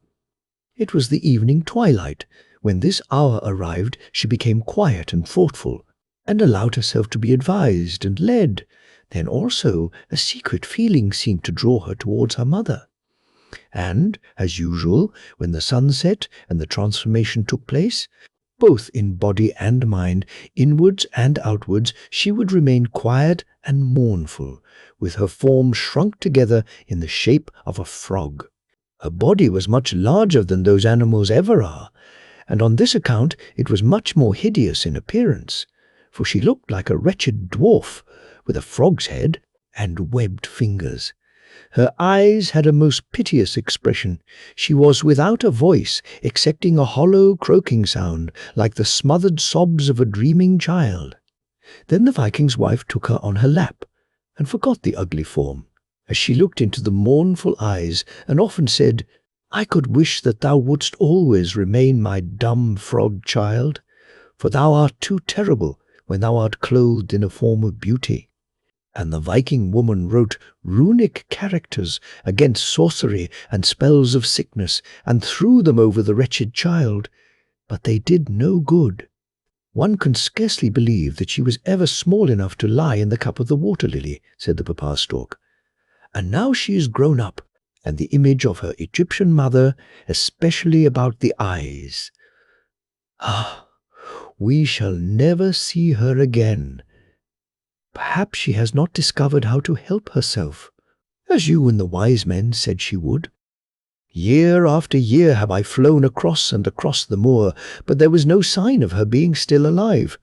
It was the evening twilight. When this hour arrived, she became quiet and thoughtful, and allowed herself to be advised and led. Then also a secret feeling seemed to draw her towards her mother. And, as usual, when the sun set and the transformation took place, both in body and mind, inwards and outwards, she would remain quiet and mournful, with her form shrunk together in the shape of a frog. Her body was much larger than those animals ever are, and on this account it was much more hideous in appearance, for she looked like a wretched dwarf, with a frog's head and webbed fingers. Her eyes had a most piteous expression. She was without a voice, excepting a hollow croaking sound, like the smothered sobs of a dreaming child. Then the Viking's wife took her on her lap, and forgot the ugly form, as she looked into the mournful eyes, and often said, "I could wish that thou wouldst always remain my dumb frog child, for thou art too terrible when thou art clothed in a form of beauty." And the Viking woman wrote runic characters against sorcery and spells of sickness, and threw them over the wretched child, but they did no good. "One can scarcely believe that she was ever small enough to lie in the cup of the water lily," said the papa stork. "And now she is grown up, and the image of her Egyptian mother, especially about the eyes. Ah, we shall never see her again. Perhaps she has not discovered how to help herself, as you and the wise men said she would. Year after year have I flown across and across the moor, but there was no sign of her being still alive.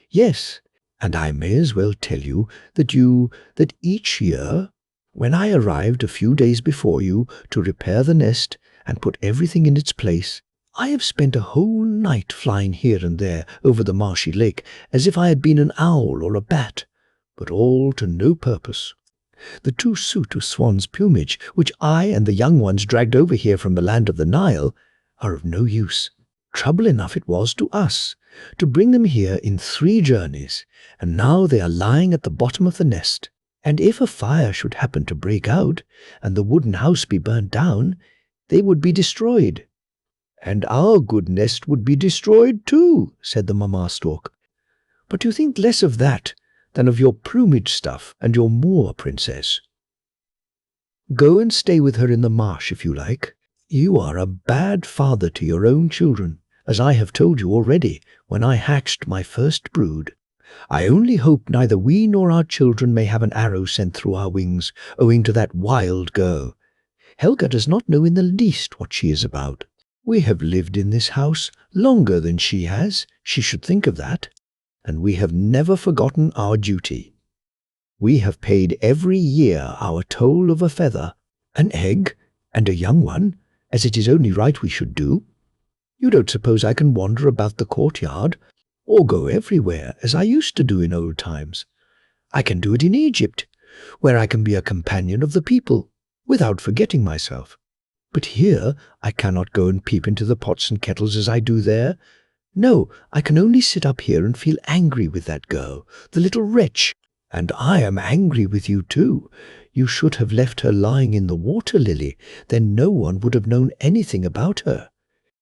Yes, and I may as well tell you that each year, when I arrived a few days before you to repair the nest and put everything in its place, I have spent a whole night flying here and there over the marshy lake as if I had been an owl or a bat, but all to no purpose. The true suit of swan's plumage, which I and the young ones dragged over here from the land of the Nile, are of no use. Trouble enough it was to us to bring them here in 3 journeys, and now they are lying at the bottom of the nest. And if a fire should happen to break out, and the wooden house be burnt down, they would be destroyed. And our good nest would be destroyed too, said the mamma stork. But you think less of that than of your plumage stuff and your moor princess. Go and stay with her in the marsh if you like. You are a bad father to your own children, as I have told you already when I hatched my first brood. I only hope neither we nor our children may have an arrow sent through our wings, owing to that wild girl. Helga does not know in the least what she is about. We have lived in this house longer than she has, she should think of that, and we have never forgotten our duty. We have paid every year our toll of a feather, an egg, and a young one, as it is only right we should do. You don't suppose I can wander about the courtyard, or go everywhere as I used to do in old times. I can do it in Egypt, where I can be a companion of the people, without forgetting myself. But here I cannot go and peep into the pots and kettles as I do there. No, I can only sit up here and feel angry with that girl, the little wretch. And I am angry with you too. You should have left her lying in the water lily, then no one would have known anything about her.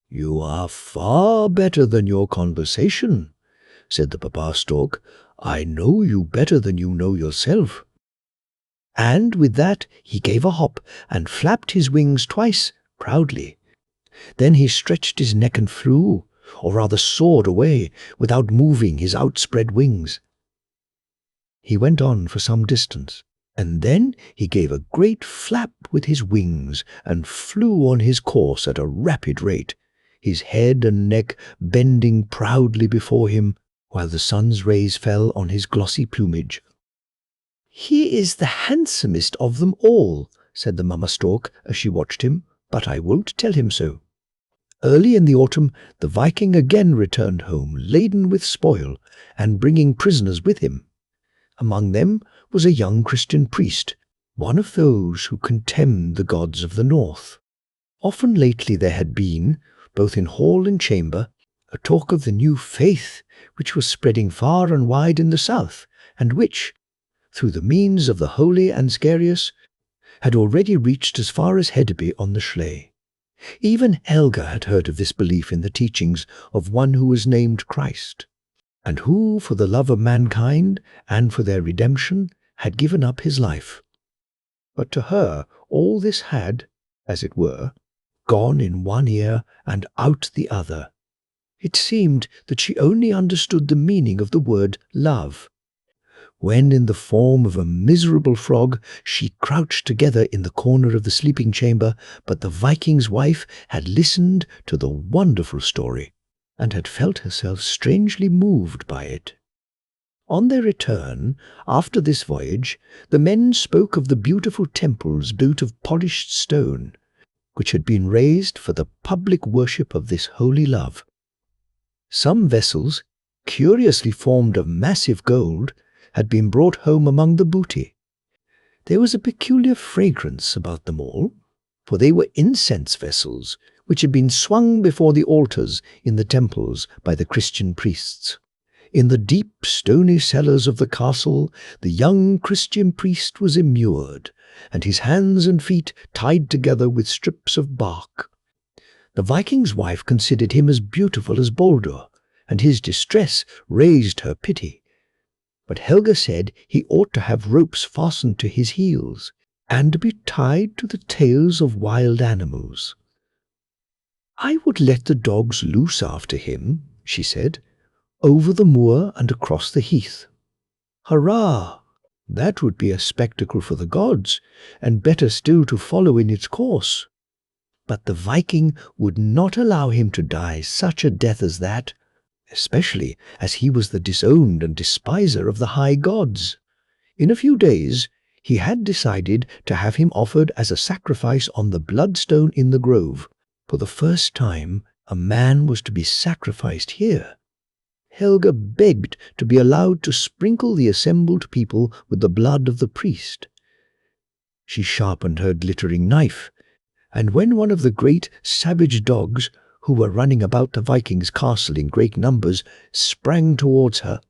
You are far better than your conversation, said the papa stork. I know you better than you know yourself. And with that he gave a hop and flapped his wings twice, proudly. Then he stretched his neck and flew, or rather soared away, without moving his outspread wings. He went on for some distance, and then he gave a great flap with his wings and flew on his course at a rapid rate, his head and neck bending proudly before him, while the sun's rays fell on his glossy plumage. "He is the handsomest of them all," said the mamma stork as she watched him, "but I won't tell him so." Early in the autumn, the Viking again returned home, laden with spoil, and bringing prisoners with him. Among them was a young Christian priest, one of those who contemned the gods of the north. Often lately there had been, both in hall and chamber, a talk of the new faith which was spreading far and wide in the south, and which, through the means of the holy Ansgarius, had already reached as far as Hedeby on the Schlei. Even Helga had heard of this belief in the teachings of one who was named Christ, and who, for the love of mankind and for their redemption, had given up his life. But to her all this had, as it were, gone in one ear and out the other. It seemed that she only understood the meaning of the word love, when in the form of a miserable frog she crouched together in the corner of the sleeping chamber, but the Viking's wife had listened to the wonderful story, and had felt herself strangely moved by it. On their return, after this voyage, the men spoke of the beautiful temples built of polished stone, which had been raised for the public worship of this holy love. Some vessels, curiously formed of massive gold, had been brought home among the booty. There was a peculiar fragrance about them all, for they were incense vessels which had been swung before the altars in the temples by the Christian priests. In the deep stony cellars of the castle the young Christian priest was immured, and his hands and feet tied together with strips of bark. The Viking's wife considered him as beautiful as Baldur, and his distress raised her pity. But Helga said he ought to have ropes fastened to his heels. and be tied to the tails of wild animals. I would let the dogs loose after him, she said, over the moor and across the heath. Hurrah! That would be a spectacle for the gods, and better still to follow in its course. But the Viking would not allow him to die such a death as that, especially as he was the disowned and despiser of the high gods. In a few days, he had decided to have him offered as a sacrifice on the bloodstone in the grove. For the first time, a man was to be sacrificed here. Helga begged to be allowed to sprinkle the assembled people with the blood of the priest. She sharpened her glittering knife, and when one of the great savage dogs, who were running about the Viking's castle in great numbers, sprang towards her,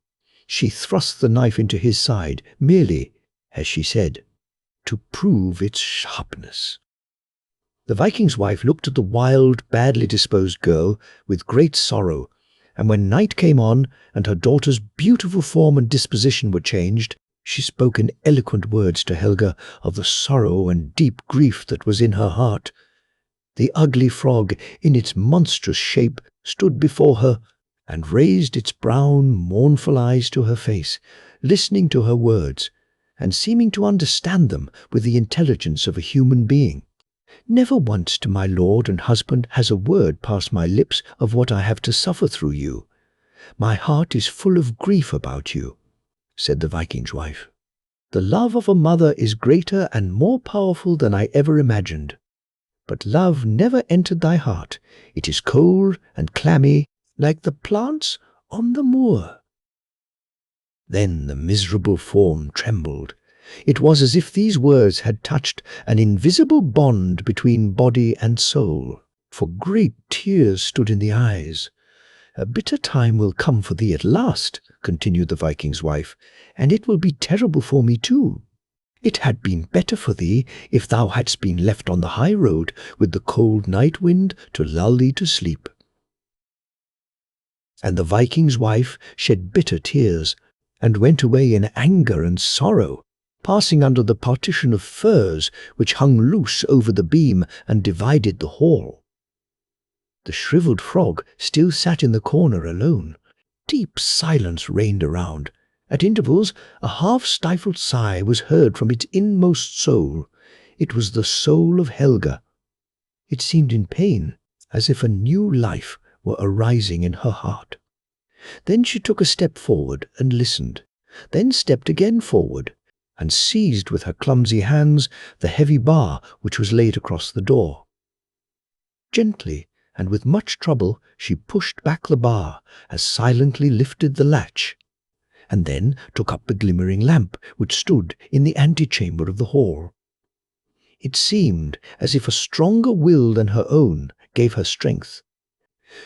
she thrust the knife into his side, merely, as she said, to prove its sharpness. The Viking's wife looked at the wild, badly disposed girl with great sorrow, and when night came on and her daughter's beautiful form and disposition were changed, she spoke in eloquent words to Helga of the sorrow and deep grief that was in her heart. The ugly frog, in its monstrous shape, stood before her, and raised its brown, mournful eyes to her face, listening to her words, and seeming to understand them with the intelligence of a human being. Never once to my lord and husband has a word passed my lips of what I have to suffer through you. My heart is full of grief about you, said the Viking's wife. The love of a mother is greater and more powerful than I ever imagined. But love never entered thy heart. It is cold and clammy, like the plants on the moor. Then the miserable form trembled. It was as if these words had touched an invisible bond between body and soul, for great tears stood in the eyes. A bitter time will come for thee at last, continued the Viking's wife, and it will be terrible for me too. It had been better for thee if thou hadst been left on the high road with the cold night wind to lull thee to sleep. And the Viking's wife shed bitter tears, and went away in anger and sorrow, passing under the partition of furs which hung loose over the beam and divided the hall. The shriveled frog still sat in the corner alone. Deep silence reigned around. At intervals, a half-stifled sigh was heard from its inmost soul. It was the soul of Helga. It seemed in pain, as if a new life were arising in her heart. Then she took a step forward and listened, then stepped again forward, and seized with her clumsy hands the heavy bar which was laid across the door. Gently and with much trouble she pushed back the bar, as silently lifted the latch, and then took up the glimmering lamp which stood in the antechamber of the hall. It seemed as if a stronger will than her own gave her strength.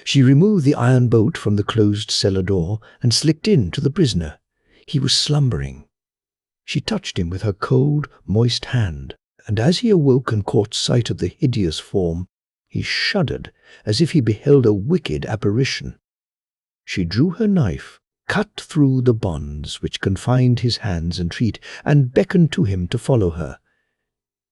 She removed the iron bolt from the closed cellar door and slipped in to the prisoner. He was slumbering. She touched him with her cold, moist hand, and as he awoke and caught sight of the hideous form, he shuddered as if he beheld a wicked apparition. She drew her knife, cut through the bonds which confined his hands and feet, and beckoned to him to follow her.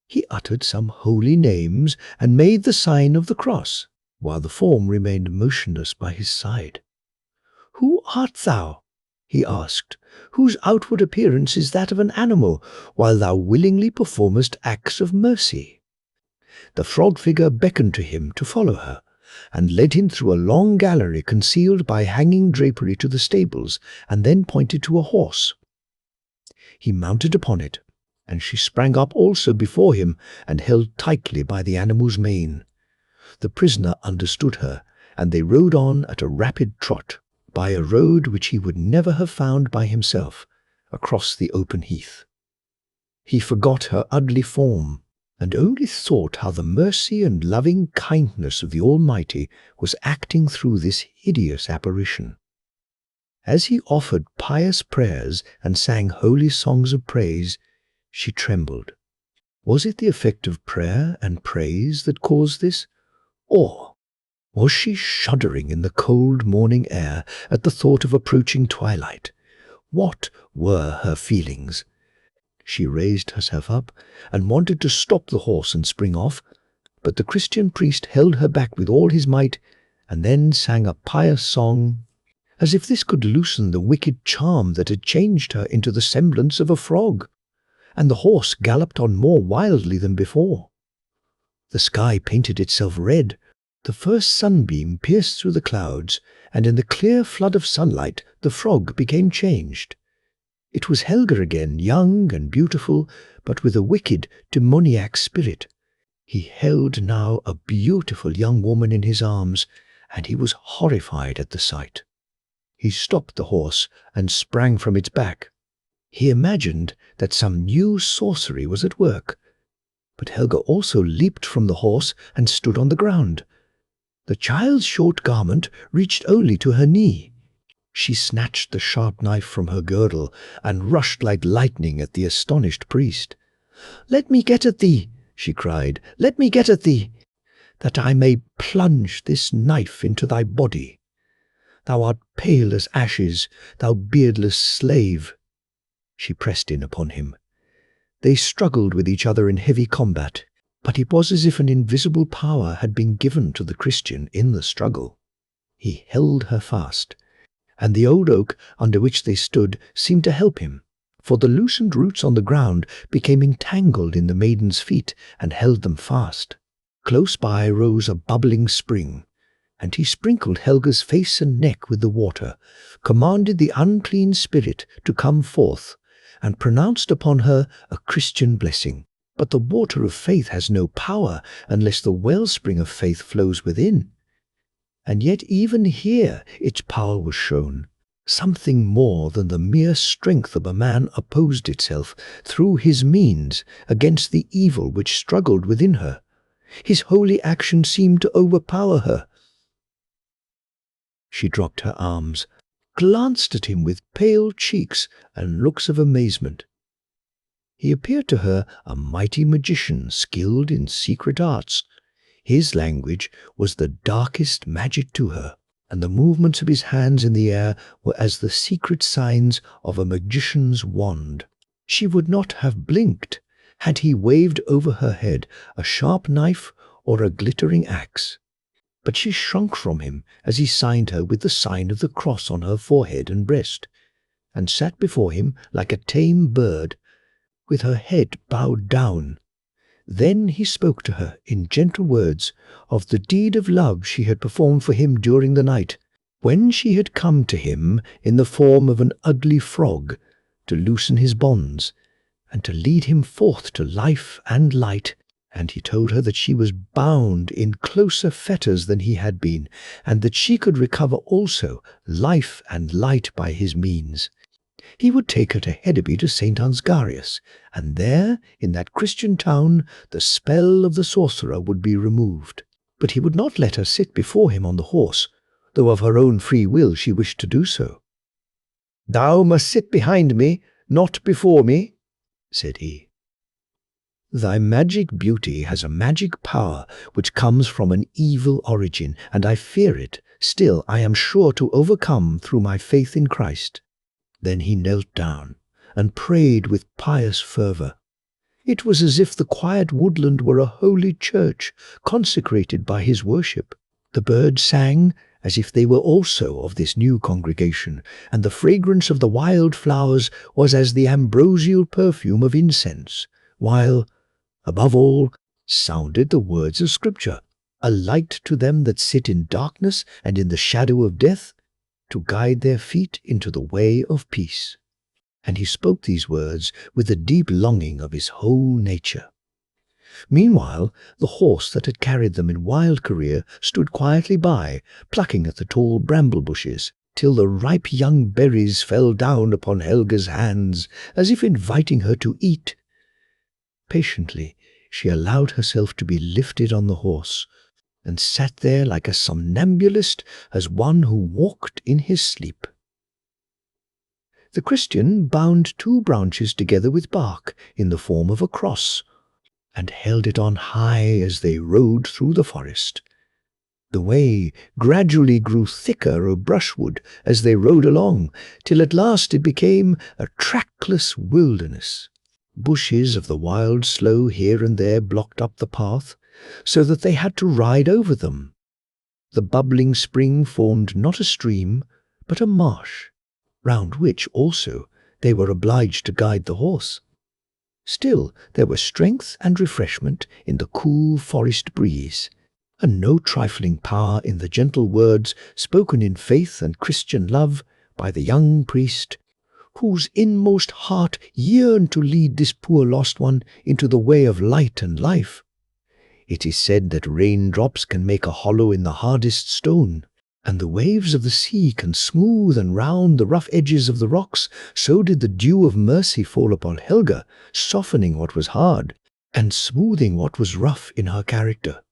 He uttered some holy names and made the sign of the cross, while the form remained motionless by his side. "Who art thou?" he asked, "whose outward appearance is that of an animal, while thou willingly performest acts of mercy?" The frog figure beckoned to him to follow her, and led him through a long gallery concealed by hanging drapery to the stables, and then pointed to a horse. He mounted upon it, and she sprang up also before him and held tightly by the animal's mane. The prisoner understood her, and they rode on at a rapid trot, by a road which he would never have found by himself, across the open heath. He forgot her ugly form, and only thought how the mercy and loving kindness of the Almighty was acting through this hideous apparition. As he offered pious prayers and sang holy songs of praise, she trembled. Was it the effect of prayer and praise that caused this? Or was she shuddering in the cold morning air at the thought of approaching twilight? What were her feelings? She raised herself up and wanted to stop the horse and spring off, but the Christian priest held her back with all his might and then sang a pious song, as if this could loosen the wicked charm that had changed her into the semblance of a frog, and the horse galloped on more wildly than before. The sky painted itself red, the first sunbeam pierced through the clouds, and in the clear flood of sunlight the frog became changed. It was Helga again, young and beautiful, but with a wicked, demoniac spirit. He held now a beautiful young woman in his arms, and he was horrified at the sight. He stopped the horse and sprang from its back. He imagined that some new sorcery was at work, but Helga also leaped from the horse and stood on the ground. The child's short garment reached only to her knee. She snatched the sharp knife from her girdle and rushed like lightning at the astonished priest. "Let me get at thee," she cried, "let me get at thee, that I may plunge this knife into thy body. Thou art pale as ashes, thou beardless slave." She pressed in upon him. They struggled with each other in heavy combat, but it was as if an invisible power had been given to the Christian in the struggle. He held her fast, and the old oak under which they stood seemed to help him, for the loosened roots on the ground became entangled in the maiden's feet and held them fast. Close by rose a bubbling spring, and he sprinkled Helga's face and neck with the water, commanded the unclean spirit to come forth, and pronounced upon her a Christian blessing. But the water of faith has no power unless the wellspring of faith flows within. And yet even here its power was shown. Something more than the mere strength of a man opposed itself, through his means, against the evil which struggled within her. His holy action seemed to overpower her. She dropped her arms, glanced at him with pale cheeks and looks of amazement. He appeared to her a mighty magician skilled in secret arts. His language was the darkest magic to her, and the movements of his hands in the air were as the secret signs of a magician's wand. She would not have blinked had he waved over her head a sharp knife or a glittering axe. But she shrunk from him as he signed her with the sign of the cross on her forehead and breast, and sat before him like a tame bird, with her head bowed down. Then he spoke to her in gentle words of the deed of love she had performed for him during the night, when she had come to him in the form of an ugly frog to loosen his bonds and to lead him forth to life and light. And he told her that she was bound in closer fetters than he had been, and that she could recover also life and light by his means. He would take her to Hedeby to St. Ansgarius, and there, in that Christian town, the spell of the sorcerer would be removed. But he would not let her sit before him on the horse, though of her own free will she wished to do so. "Thou must sit behind me, not before me," said he. "Thy magic beauty has a magic power which comes from an evil origin, and I fear it. Still, I am sure to overcome through my faith in Christ." Then he knelt down and prayed with pious fervor. It was as if the quiet woodland were a holy church consecrated by his worship. The birds sang as if they were also of this new congregation, and the fragrance of the wild flowers was as the ambrosial perfume of incense, while, above all, sounded the words of Scripture, a light to them that sit in darkness and in the shadow of death, to guide their feet into the way of peace. And he spoke these words with the deep longing of his whole nature. Meanwhile, the horse that had carried them in wild career stood quietly by, plucking at the tall bramble bushes, till the ripe young berries fell down upon Helga's hands, as if inviting her to eat. Patiently she allowed herself to be lifted on the horse, and sat there like a somnambulist, as one who walked in his sleep. The Christian bound 2 branches together with bark in the form of a cross, and held it on high as they rode through the forest. The way gradually grew thicker of brushwood as they rode along, till at last it became a trackless wilderness. Bushes of the wild sloe here and there blocked up the path, so that they had to ride over them. The bubbling spring formed not a stream, but a marsh, round which also they were obliged to guide the horse. Still there was strength and refreshment in the cool forest breeze, and no trifling power in the gentle words spoken in faith and Christian love by the young priest, whose inmost heart yearned to lead this poor lost one into the way of light and life. It is said that raindrops can make a hollow in the hardest stone, and the waves of the sea can smooth and round the rough edges of the rocks. So did the dew of mercy fall upon Helga, softening what was hard, and smoothing what was rough in her character.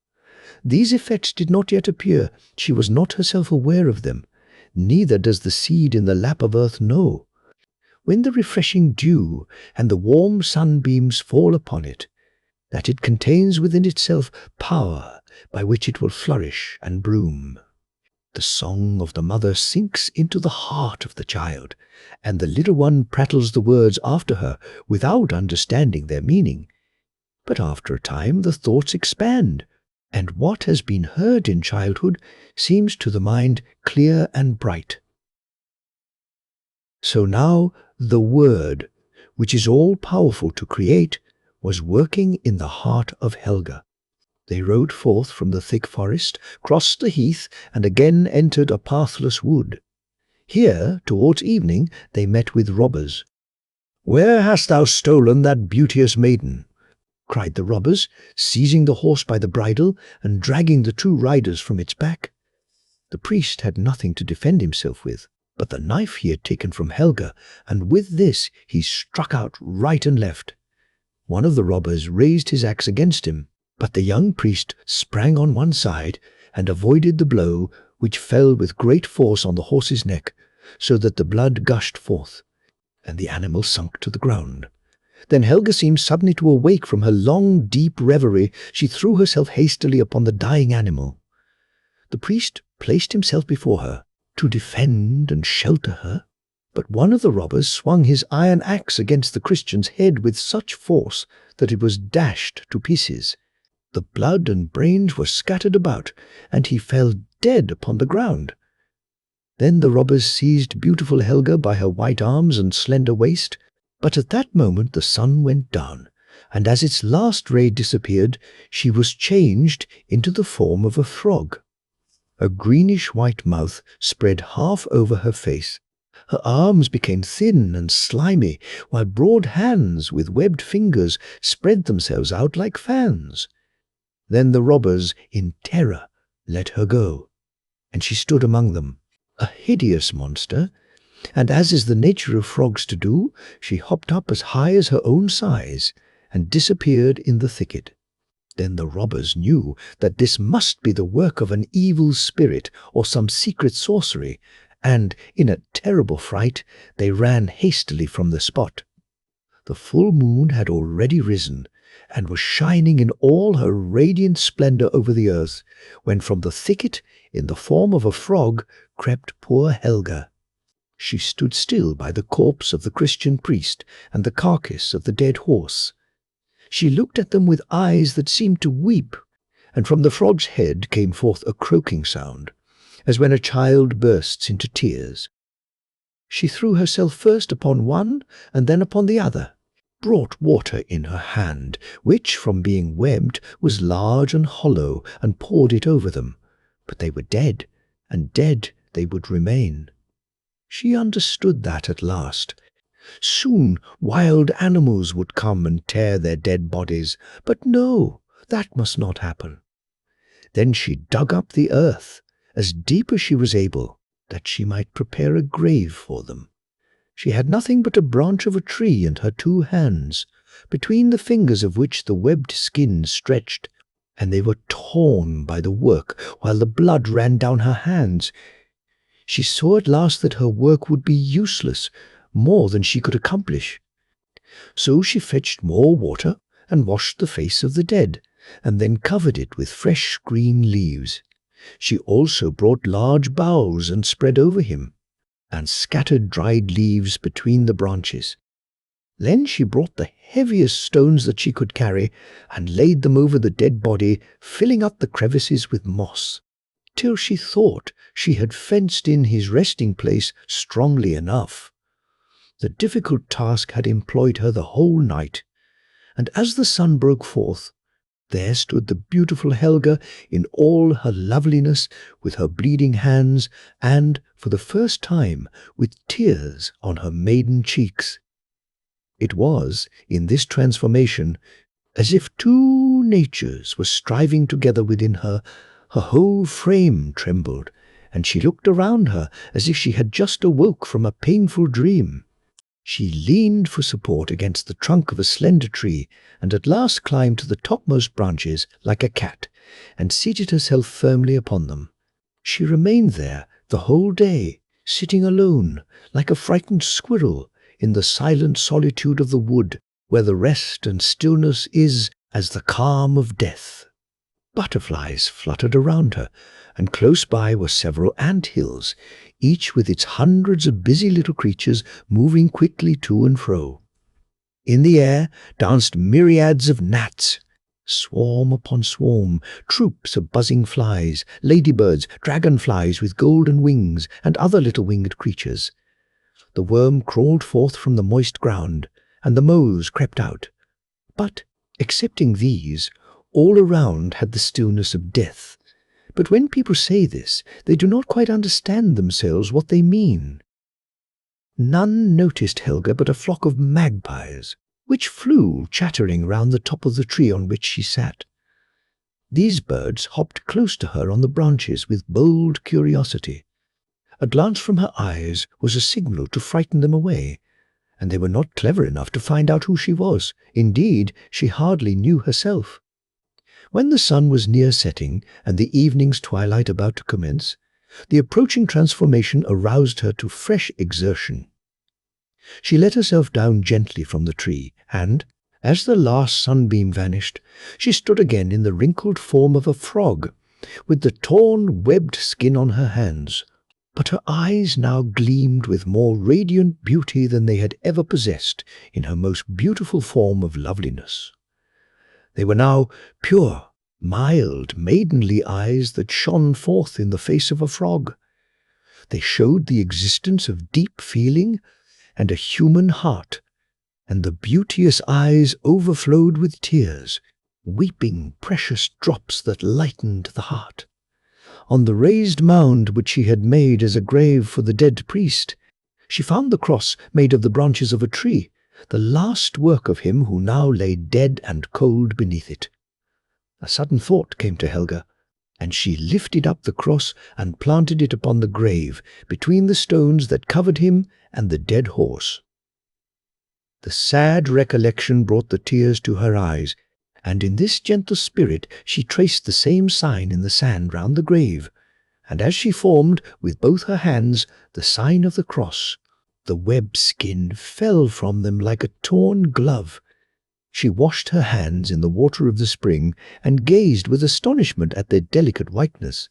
These effects did not yet appear. She was not herself aware of them. Neither does the seed in the lap of earth know. When the refreshing dew and the warm sunbeams fall upon it, that it contains within itself power by which it will flourish and bloom. The song of the mother sinks into the heart of the child, and the little one prattles the words after her without understanding their meaning. But after a time the thoughts expand, and what has been heard in childhood seems to the mind clear and bright. So now the Word, which is all-powerful to create, was working in the heart of Helga. They rode forth from the thick forest, crossed the heath, and again entered a pathless wood. Here, towards evening, they met with robbers. "Where hast thou stolen that beauteous maiden?" cried the robbers, seizing the horse by the bridle and dragging the two riders from its back. The priest had nothing to defend himself with but the knife he had taken from Helga, and with this he struck out right and left. One of the robbers raised his axe against him, but the young priest sprang on one side and avoided the blow, which fell with great force on the horse's neck, so that the blood gushed forth, and the animal sunk to the ground. Then Helga seemed suddenly to awake from her long, deep reverie. She threw herself hastily upon the dying animal. The priest placed himself before her, to defend and shelter her, but one of the robbers swung his iron axe against the Christian's head with such force that it was dashed to pieces. The blood and brains were scattered about, and he fell dead upon the ground. Then the robbers seized beautiful Helga by her white arms and slender waist, but at that moment the sun went down, and as its last ray disappeared, she was changed into the form of a frog. A greenish-white mouth spread half over her face. Her arms became thin and slimy, while broad hands with webbed fingers spread themselves out like fans. Then the robbers, in terror, let her go, and she stood among them, a hideous monster, and as is the nature of frogs to do, she hopped up as high as her own size, and disappeared in the thicket. Then the robbers knew that this must be the work of an evil spirit or some secret sorcery, and, in a terrible fright, they ran hastily from the spot. The full moon had already risen, and was shining in all her radiant splendor over the earth, when from the thicket, in the form of a frog, crept poor Helga. She stood still by the corpse of the Christian priest and the carcass of the dead horse. She looked at them with eyes that seemed to weep, and from the frog's head came forth a croaking sound, as when a child bursts into tears. She threw herself first upon one and then upon the other, brought water in her hand, which, from being webbed, was large and hollow, and poured it over them. But they were dead, and dead they would remain. She understood that at last. Soon wild animals would come and tear their dead bodies, but no, that must not happen. Then she dug up the earth, as deep as she was able, that she might prepare a grave for them. She had nothing but a branch of a tree and her 2 hands, between the fingers of which the webbed skin stretched, and they were torn by the work, while the blood ran down her hands. She saw at last that her work would be useless, more than she could accomplish. So she fetched more water and washed the face of the dead, and then covered it with fresh green leaves. She also brought large boughs and spread over him, and scattered dried leaves between the branches. Then she brought the heaviest stones that she could carry and laid them over the dead body, filling up the crevices with moss, till she thought she had fenced in his resting place strongly enough. The difficult task had employed her the whole night, and as the sun broke forth, there stood the beautiful Helga in all her loveliness, with her bleeding hands, and, for the first time, with tears on her maiden cheeks. It was, in this transformation, as if two natures were striving together within her. Her whole frame trembled, and she looked around her as if she had just awoke from a painful dream. She leaned for support against the trunk of a slender tree, and at last climbed to the topmost branches like a cat, and seated herself firmly upon them. She remained there the whole day, sitting alone, like a frightened squirrel, in the silent solitude of the wood, where the rest and stillness is as the calm of death. Butterflies fluttered around her, and close by were several ant-hills, each with its hundreds of busy little creatures moving quickly to and fro. In the air danced myriads of gnats, swarm upon swarm, troops of buzzing flies, ladybirds, dragonflies with golden wings, and other little winged creatures. The worm crawled forth from the moist ground, and the moths crept out. But, excepting these, all around had the stillness of death. But when people say this, they do not quite understand themselves what they mean. None noticed Helga but a flock of magpies, which flew chattering round the top of the tree on which she sat. These birds hopped close to her on the branches with bold curiosity. A glance from her eyes was a signal to frighten them away, and they were not clever enough to find out who she was. Indeed, she hardly knew herself. When the sun was near setting and the evening's twilight about to commence, the approaching transformation aroused her to fresh exertion. She let herself down gently from the tree, and, as the last sunbeam vanished, she stood again in the wrinkled form of a frog, with the torn, webbed skin on her hands. But her eyes now gleamed with more radiant beauty than they had ever possessed in her most beautiful form of loveliness. They were now pure, mild, maidenly eyes that shone forth in the face of a frog. They showed the existence of deep feeling and a human heart, and the beauteous eyes overflowed with tears, weeping precious drops that lightened the heart. On the raised mound which she had made as a grave for the dead priest, she found the cross made of the branches of a tree, the last work of him who now lay dead and cold beneath it. A sudden thought came to Helga, and she lifted up the cross and planted it upon the grave, between the stones that covered him and the dead horse. The sad recollection brought the tears to her eyes, and in this gentle spirit she traced the same sign in the sand round the grave, and as she formed, with both her hands, the sign of the cross, the web skin fell from them like a torn glove. She washed her hands in the water of the spring, and gazed with astonishment at their delicate whiteness.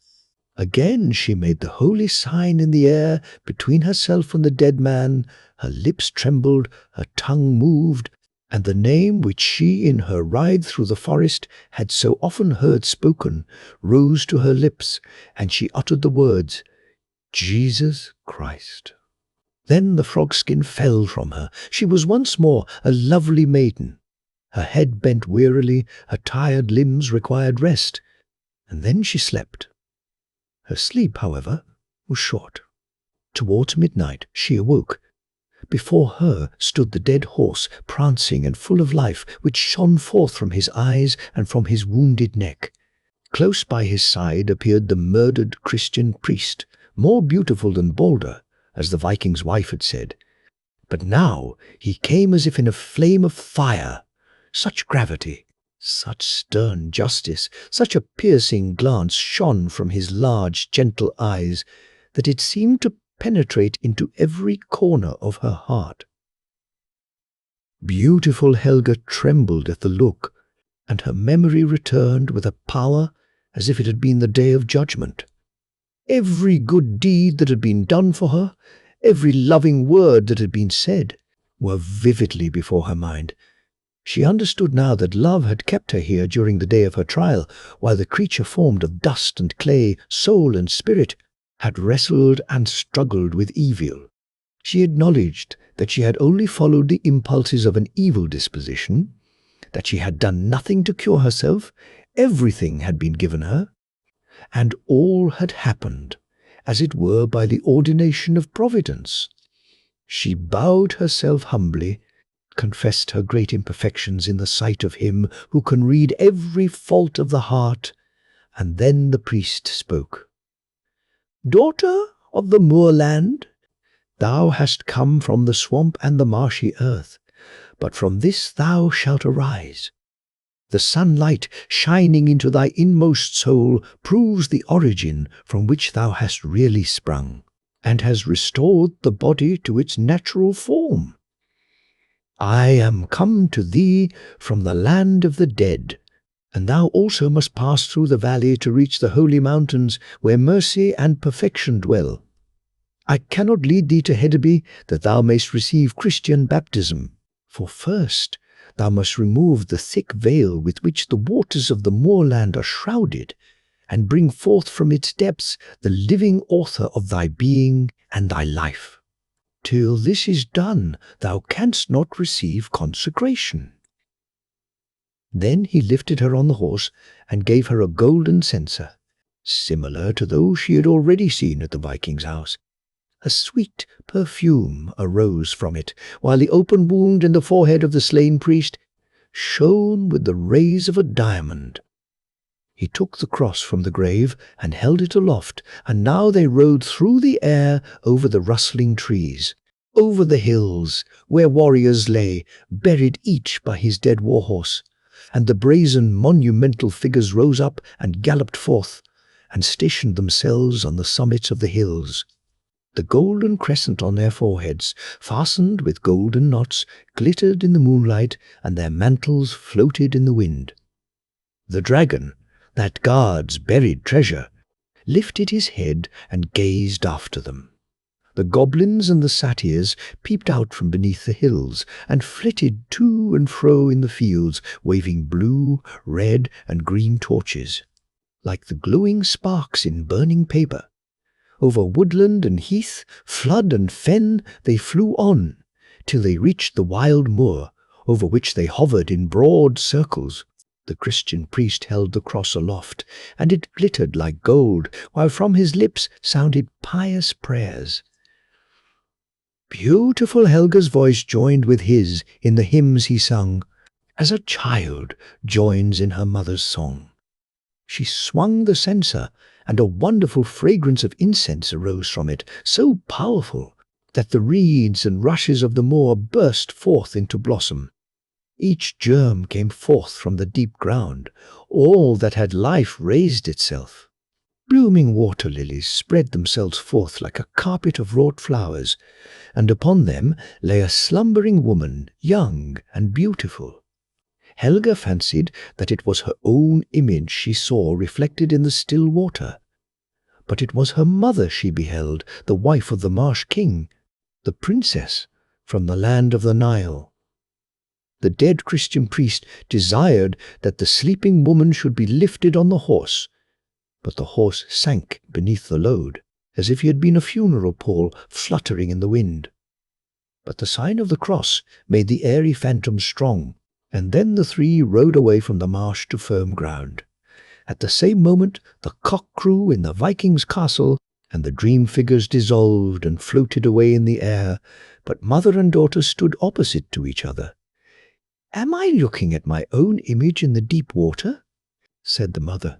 Again she made the holy sign in the air between herself and the dead man. Her lips trembled, her tongue moved, and the name which she in her ride through the forest had so often heard spoken rose to her lips, and she uttered the words, Jesus Christ. Then the frog skin fell from her. She was once more a lovely maiden. Her head bent wearily, her tired limbs required rest, and then she slept. Her sleep, however, was short. Towards midnight she awoke. Before her stood the dead horse, prancing and full of life, which shone forth from his eyes and from his wounded neck. Close by his side appeared the murdered Christian priest, more beautiful than Balder, as the Viking's wife had said. But now he came as if in a flame of fire. Such gravity, such stern justice, such a piercing glance shone from his large, gentle eyes, that it seemed to penetrate into every corner of her heart. Beautiful Helga trembled at the look, and her memory returned with a power as if it had been the day of judgment. Every good deed that had been done for her, every loving word that had been said, were vividly before her mind. She understood now that love had kept her here during the day of her trial, while the creature formed of dust and clay, soul and spirit, had wrestled and struggled with evil. She acknowledged that she had only followed the impulses of an evil disposition, that she had done nothing to cure herself, everything had been given her, and all had happened, as it were by the ordination of Providence. She bowed herself humbly, confessed her great imperfections in the sight of Him who can read every fault of the heart, and then the priest spoke. "Daughter of the moorland, thou hast come from the swamp and the marshy earth, but from this thou shalt arise. The sunlight shining into thy inmost soul proves the origin from which thou hast really sprung, and has restored the body to its natural form. I am come to thee from the land of the dead, and thou also must pass through the valley to reach the holy mountains where mercy and perfection dwell. I cannot lead thee to Hedeby that thou mayst receive Christian baptism, for first thou must remove the thick veil with which the waters of the moorland are shrouded, and bring forth from its depths the living author of thy being and thy life. Till this is done, thou canst not receive consecration." Then he lifted her on the horse and gave her a golden censer, similar to those she had already seen at the Viking's house. A sweet perfume arose from it, while the open wound in the forehead of the slain priest shone with the rays of a diamond. He took the cross from the grave and held it aloft, and now they rode through the air over the rustling trees, over the hills where warriors lay, buried each by his dead war-horse, and the brazen monumental figures rose up and galloped forth, and stationed themselves on the summits of the hills. The golden crescent on their foreheads, fastened with golden knots, glittered in the moonlight, and their mantles floated in the wind. The dragon, that guards buried treasure, lifted his head and gazed after them. The goblins and the satyrs peeped out from beneath the hills, and flitted to and fro in the fields, waving blue, red, and green torches, like the glowing sparks in burning paper. Over woodland and heath, flood and fen, they flew on, till they reached the wild moor, over which they hovered in broad circles. The Christian priest held the cross aloft, and it glittered like gold, while from his lips sounded pious prayers. Beautiful Helga's voice joined with his in the hymns he sung, as a child joins in her mother's song. She swung the censer, and a wonderful fragrance of incense arose from it, so powerful that the reeds and rushes of the moor burst forth into blossom. Each germ came forth from the deep ground. All that had life raised itself. Blooming water lilies spread themselves forth like a carpet of wrought flowers, and upon them lay a slumbering woman, young and beautiful. Helga fancied that it was her own image she saw reflected in the still water. But it was her mother she beheld, the wife of the marsh king, the princess from the land of the Nile. The dead Christian priest desired that the sleeping woman should be lifted on the horse, but the horse sank beneath the load, as if he had been a funeral pall fluttering in the wind. But the sign of the cross made the airy phantom strong, and then the three rode away from the marsh to firm ground. At the same moment the cock crew in the Viking's castle, and the dream figures dissolved and floated away in the air, but mother and daughter stood opposite to each other. "Am I looking at my own image in the deep water?" said the mother.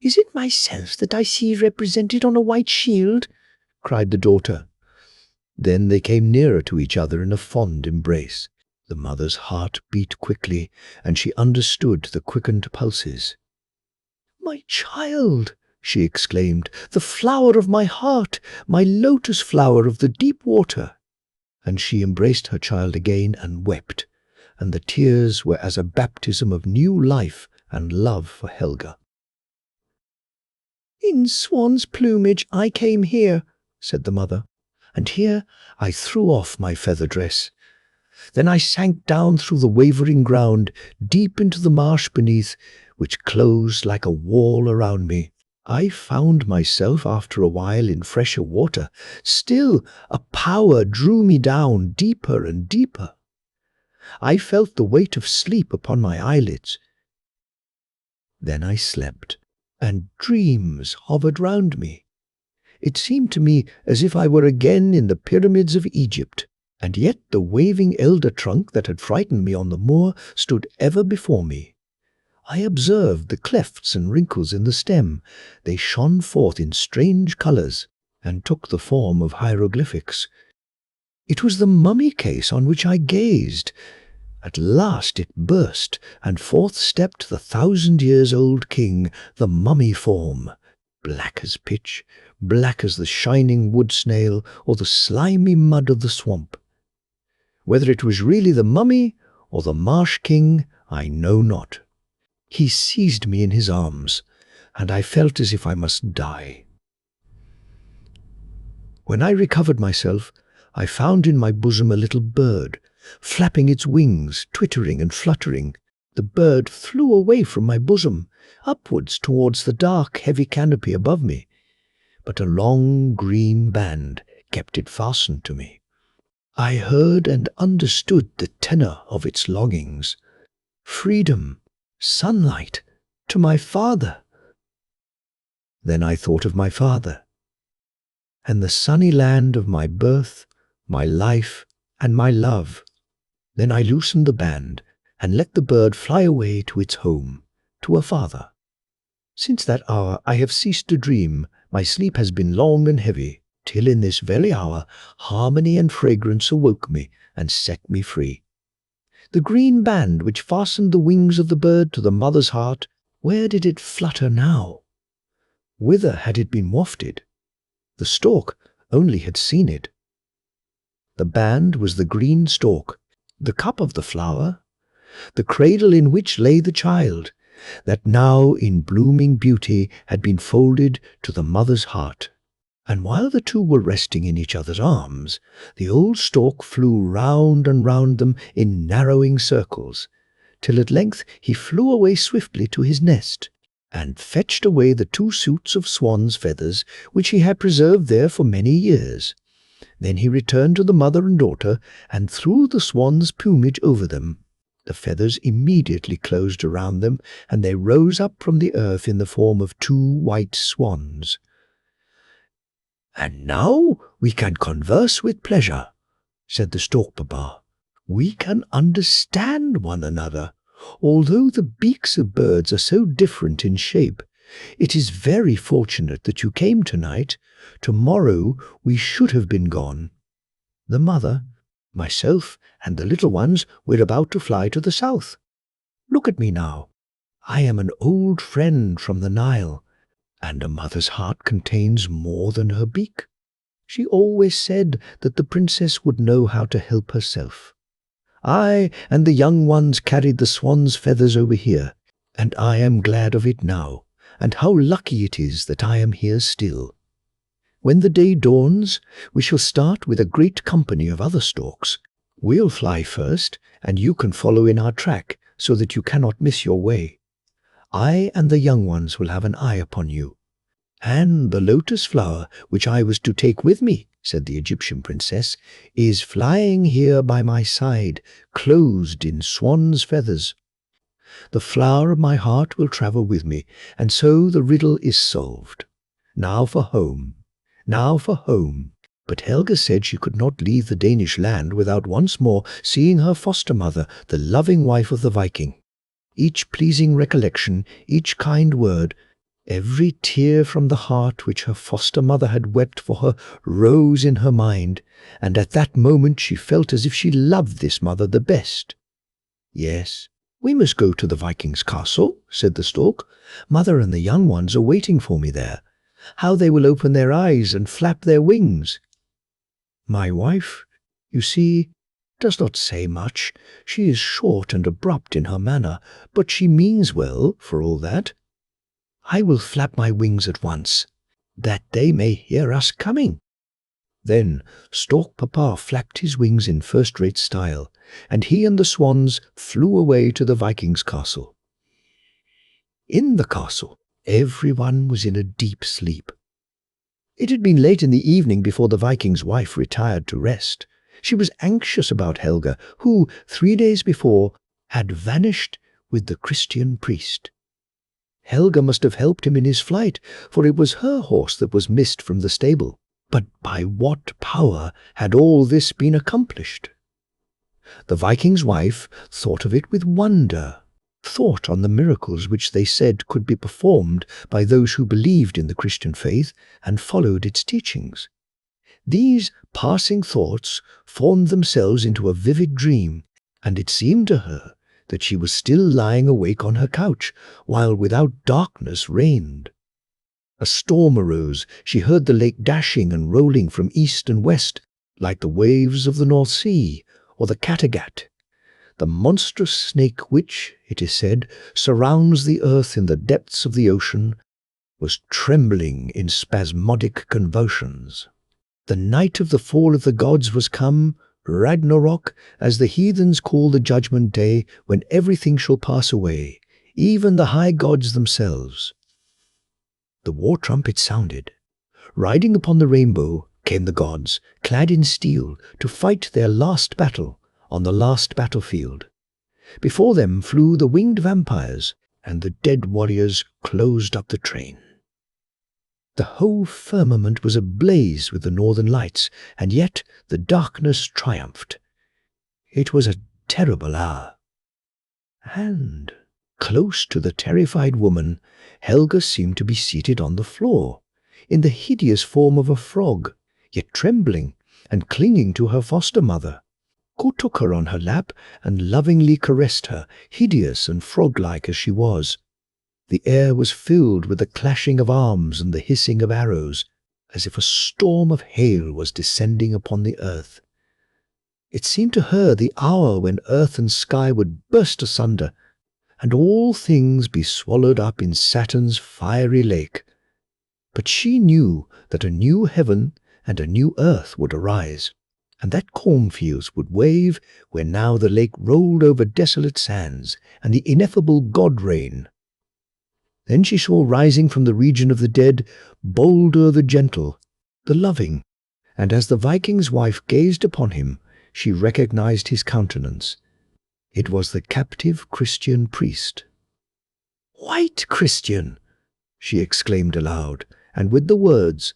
"Is it myself that I see represented on a white shield?" cried the daughter. Then they came nearer to each other in a fond embrace. The mother's heart beat quickly, and she understood the quickened pulses. "My child!" she exclaimed, "the flower of my heart, my lotus flower of the deep water!" And she embraced her child again and wept, and the tears were as a baptism of new life and love for Helga. "In swan's plumage I came here," said the mother, "and here I threw off my feather dress. Then I sank down through the wavering ground, deep into the marsh beneath, which closed like a wall around me. I found myself after a while in fresher water. Still, a power drew me down deeper and deeper. I felt the weight of sleep upon my eyelids. Then I slept, and dreams hovered round me. It seemed to me as if I were again in the pyramids of Egypt, and yet the waving elder trunk that had frightened me on the moor stood ever before me. I observed the clefts and wrinkles in the stem. They shone forth in strange colours, and took the form of hieroglyphics. It was the mummy case on which I gazed. At last it burst, and forth stepped the 1,000-years-old king, the mummy form, black as pitch, black as the shining wood-snail or the slimy mud of the swamp. Whether it was really the mummy or the marsh king, I know not. He seized me in his arms, and I felt as if I must die. When I recovered myself, I found in my bosom a little bird, flapping its wings, twittering and fluttering. The bird flew away from my bosom, upwards towards the dark, heavy canopy above me, but a long green band kept it fastened to me. I heard and understood the tenor of its longings. Freedom, sunlight, to my father. Then I thought of my father, and the sunny land of my birth, my life, and my love. Then I loosened the band, and let the bird fly away to its home, to a father. Since that hour I have ceased to dream. My sleep has been long and heavy, till in this very hour harmony and fragrance awoke me and set me free. The green band which fastened the wings of the bird to the mother's heart, where did it flutter now? Whither had it been wafted? The stork only had seen it. The band was the green stalk, the cup of the flower, the cradle in which lay the child, that now in blooming beauty had been folded to the mother's heart. And while the two were resting in each other's arms, the old stork flew round and round them in narrowing circles, till at length he flew away swiftly to his nest, and fetched away the 2 suits of swan's feathers which he had preserved there for many years. Then he returned to the mother and daughter, and threw the swan's plumage over them. The feathers immediately closed around them, and they rose up from the earth in the form of 2 white swans. "And now we can converse with pleasure," said the stork-papa. "We can understand one another. Although the beaks of birds are so different in shape, it is very fortunate that you came tonight. Tomorrow we should have been gone. The mother, myself, and the little ones were about to fly to the south. Look at me now. I am an old friend from the Nile, and a mother's heart contains more than her beak. She always said that the princess would know how to help herself. I and the young ones carried the swan's feathers over here, and I am glad of it now, and how lucky it is that I am here still. When the day dawns, we shall start with a great company of other storks. We'll fly first, and you can follow in our track, so that you cannot miss your way. I and the young ones will have an eye upon you. And the lotus flower, which I was to take with me," said the Egyptian princess, "is flying here by my side, clothed in swan's feathers. The flower of my heart will travel with me, and so the riddle is solved. Now for home, now for home." But Helga said she could not leave the Danish land without once more seeing her foster-mother, the loving wife of the Viking. Each pleasing recollection, each kind word, every tear from the heart which her foster-mother had wept for her rose in her mind, and at that moment she felt as if she loved this mother the best. "Yes, we must go to the Viking's castle," said the stork. "Mother and the young ones are waiting for me there. How they will open their eyes and flap their wings! My wife, you see, does not say much. She is short and abrupt in her manner, but she means well for all that. I will flap my wings at once, that they may hear us coming." Then Stork Papa flapped his wings in first-rate style, and he and the swans flew away to the Viking's castle. In the castle, everyone was in a deep sleep. It had been late in the evening before the Viking's wife retired to rest. She was anxious about Helga, who, 3 days before, had vanished with the Christian priest. Helga must have helped him in his flight, for it was her horse that was missed from the stable. But by what power had all this been accomplished? The Viking's wife thought of it with wonder, thought on the miracles which they said could be performed by those who believed in the Christian faith and followed its teachings. These passing thoughts formed themselves into a vivid dream, and it seemed to her that she was still lying awake on her couch, while without darkness reigned. A storm arose. She heard the lake dashing and rolling from east and west, like the waves of the North Sea or the Kattegat. The monstrous snake which, it is said, surrounds the earth in the depths of the ocean, was trembling in spasmodic convulsions. The night of the fall of the gods was come, Ragnarok, as the heathens call the judgment day, when everything shall pass away, even the high gods themselves. The war trumpet sounded. Riding upon the rainbow came the gods, clad in steel, to fight their last battle on the last battlefield. Before them flew the winged vampires, and the dead warriors closed up the train. The whole firmament was ablaze with the northern lights, and yet the darkness triumphed. It was a terrible hour. And close to the terrified woman, Helga seemed to be seated on the floor, in the hideous form of a frog, yet trembling and clinging to her foster-mother, who took her on her lap and lovingly caressed her, hideous and frog-like as she was. The air was filled with the clashing of arms and the hissing of arrows, as if a storm of hail was descending upon the earth. It seemed to her the hour when earth and sky would burst asunder, and all things be swallowed up in Saturn's fiery lake. But she knew that a new heaven and a new earth would arise, and that cornfields would wave where now the lake rolled over desolate sands, and the ineffable God reign. Then she saw rising from the region of the dead Baldur the gentle, the loving, and as the Viking's wife gazed upon him, she recognized his countenance. It was the captive Christian priest. "White Christian!" she exclaimed aloud, and with the words,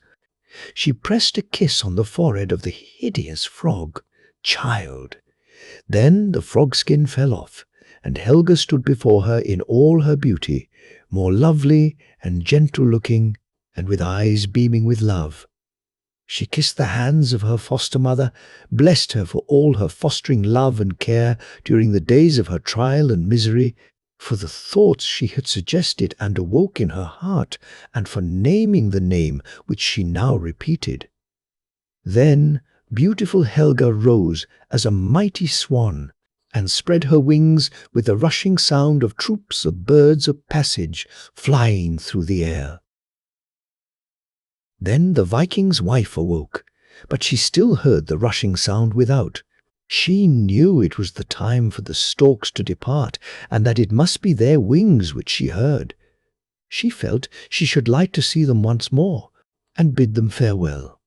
she pressed a kiss on the forehead of the hideous frog. "Child!" Then the frog skin fell off, and Helga stood before her in all her beauty, more lovely and gentle-looking, and with eyes beaming with love. She kissed the hands of her foster-mother, blessed her for all her fostering love and care during the days of her trial and misery, for the thoughts she had suggested and awoke in her heart, and for naming the name which she now repeated. Then beautiful Helga rose as a mighty swan, and spread her wings with the rushing sound of troops of birds of passage flying through the air. Then the Viking's wife awoke, but she still heard the rushing sound without. She knew it was the time for the storks to depart, and that it must be their wings which she heard. She felt she should like to see them once more, and bid them farewell.